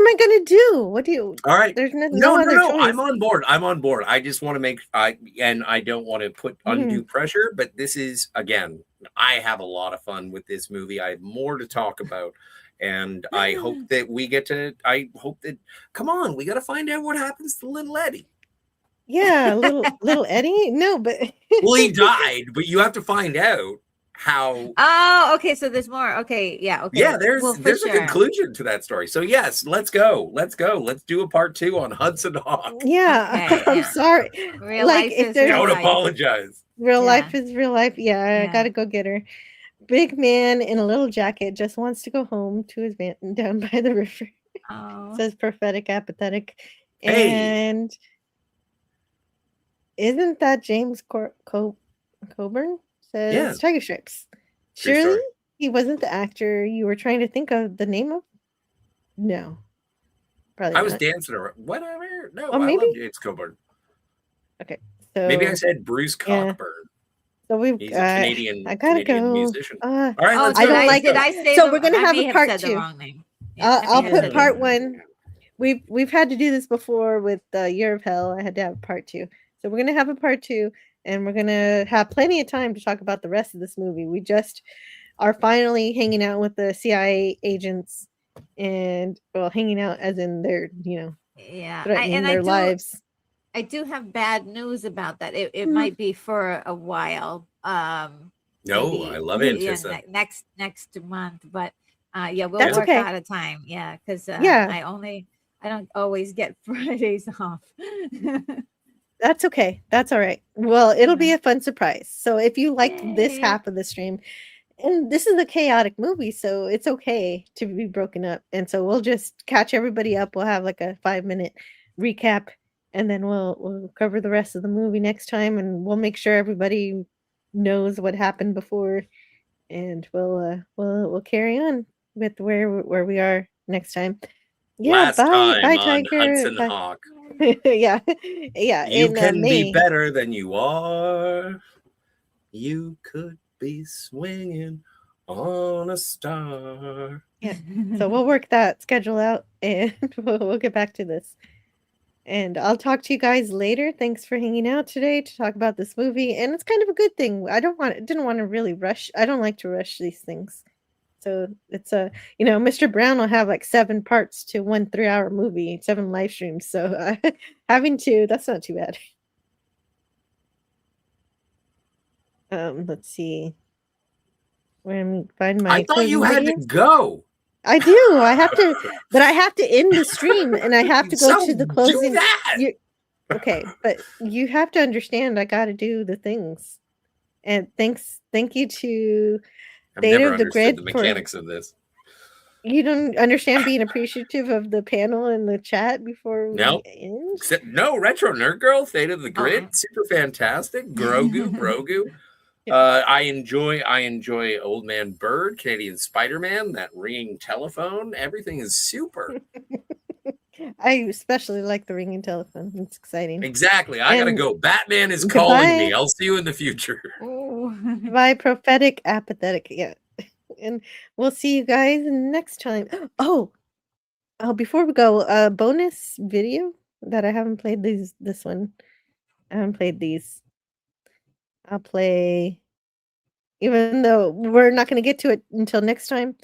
I gonna do? What do you? All right. There's no No, other choice. I'm on board. I'm on board. I just want to make I don't want to put undue pressure, but this is, again, I have a lot of fun with this movie. I have more to talk about. And I hope that come on, we got to find out what happens to little Eddie. Yeah, little Eddie. No, but Well, he died, but you have to find out how. Oh, okay. So there's more. Okay. Yeah. Okay. Yeah, there's Well, for a sure. conclusion to that story. So yes, let's go. Let's do a part 2 on Hudson Hawk. yeah, Okay, I'm yeah. sorry. Real Like, life if is there's- real Don't life. apologize. Real Yeah. life is real life. Yeah, I Yeah. gotta go get her. Big man in a little jacket just wants to go home to his van down by the river. Oh. Says prophetic, apathetic. Hey. And isn't that James Coburn? Says Yeah. Tiger Stripes. True Surely story. he wasn't the actor you were trying to think of the name of? No. Probably I was not. dancing around. Whatever. No, Oh, I maybe? love James Coburn. So Maybe I said Bruce yeah. Cockburn. So we've He's a Canadian, I gotta Canadian go. musician. All right, Oh, let's I go. don't like did it. I say So the, we're gonna I have may a have part said the 2. wrong name. Yeah, I may I'll have put said the part wrong name. 1. We've had to do this before with Year of Hell. I had to have part 2. So we're gonna have a part 2, and we're gonna have plenty of time to talk about the rest of this movie. We just are finally hanging out with the CIA agents, and well, hanging out as in they're Yeah, threatening their lives. I do have bad news about that. It might be for a while. No, Maybe, I love yeah, next month, but yeah, we'll That's work okay. out a time. Yeah, because Yeah. I don't always get Fridays off. That's okay. That's all right. Well, it'll be Yeah. a fun surprise. So if you like this Yay. half of the stream, and this is a chaotic movie, so it's okay to be broken up. And so we'll just catch everybody up. We'll have like a 5-minute recap, and then we'll cover the rest of the movie next time, and we'll make sure everybody knows what happened before, and we'll carry on with where we are next time. Yeah, Last time bye, on Tiger. Hudson Bye. Hawk. Yeah, yeah. You In can be May. better than you are. You could be swinging on a star. Yeah. So we'll work that schedule out, and we'll get back to this. And I'll talk to you guys later. Thanks for hanging out today to talk about this movie. And it's kind of a good thing. Didn't want to really rush. I don't like to rush these things. So it's Mr. Brown will have like 7 parts to 1 3-hour movie, 7 live streams. So having 2, that's not too bad. Let's see. Where am I find my I thought you closing had videos? to go. I do. I have to, but I have to end the stream, and I have to go So to the do closing. that. Okay, but you have to understand. I got to do the things. And thank you to I've Data never of the understood Grid the for. mechanics of this. You don't understand being appreciative of the panel and the chat before we Nope. end? No, Retro Nerd Girl, Fate of the Grid, super fantastic. Grogu. I enjoy Old Man Bird, Canadian Spider-Man, that ringing telephone. Everything is super. I especially like the ringing telephone. It's exciting. Exactly. I gotta And go. Batman is goodbye. calling me. I'll see you in the future. By prophetic, apathetic. Yeah. And we'll see you guys next time. Oh, before we go, a bonus video that I haven't played this one. I haven't played these. I'll play, even though we're not going to get to it until next time,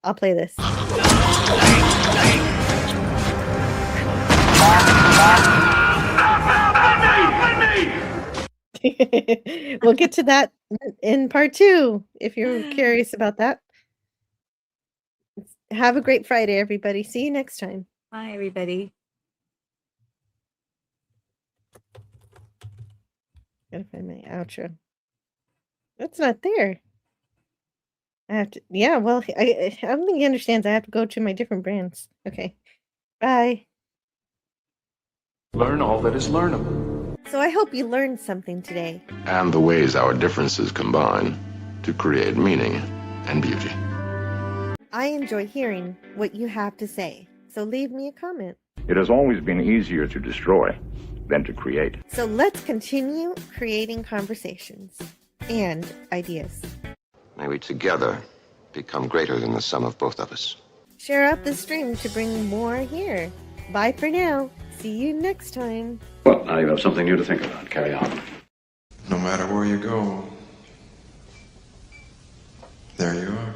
I'll play this. We'll get to that in part 2 if you're curious about that. Have a great Friday, everybody. See you next time. Bye, everybody. Gotta find my outro. It's not there. I have to. Yeah, well, I don't think he understands. I have to go to my different brands. Okay. Bye. Learn all that is learnable. So I hope you learned something today. And the ways our differences combine to create meaning and beauty. I enjoy hearing what you have to say. So leave me a comment. It has always been easier to destroy than to create. So let's continue creating conversations and ideas. May we together become greater than the sum of both of us. Share out the stream to bring more here. Bye for now. See you next time. Well, now you have something new to think about. Carry on. No matter where you go, there you are.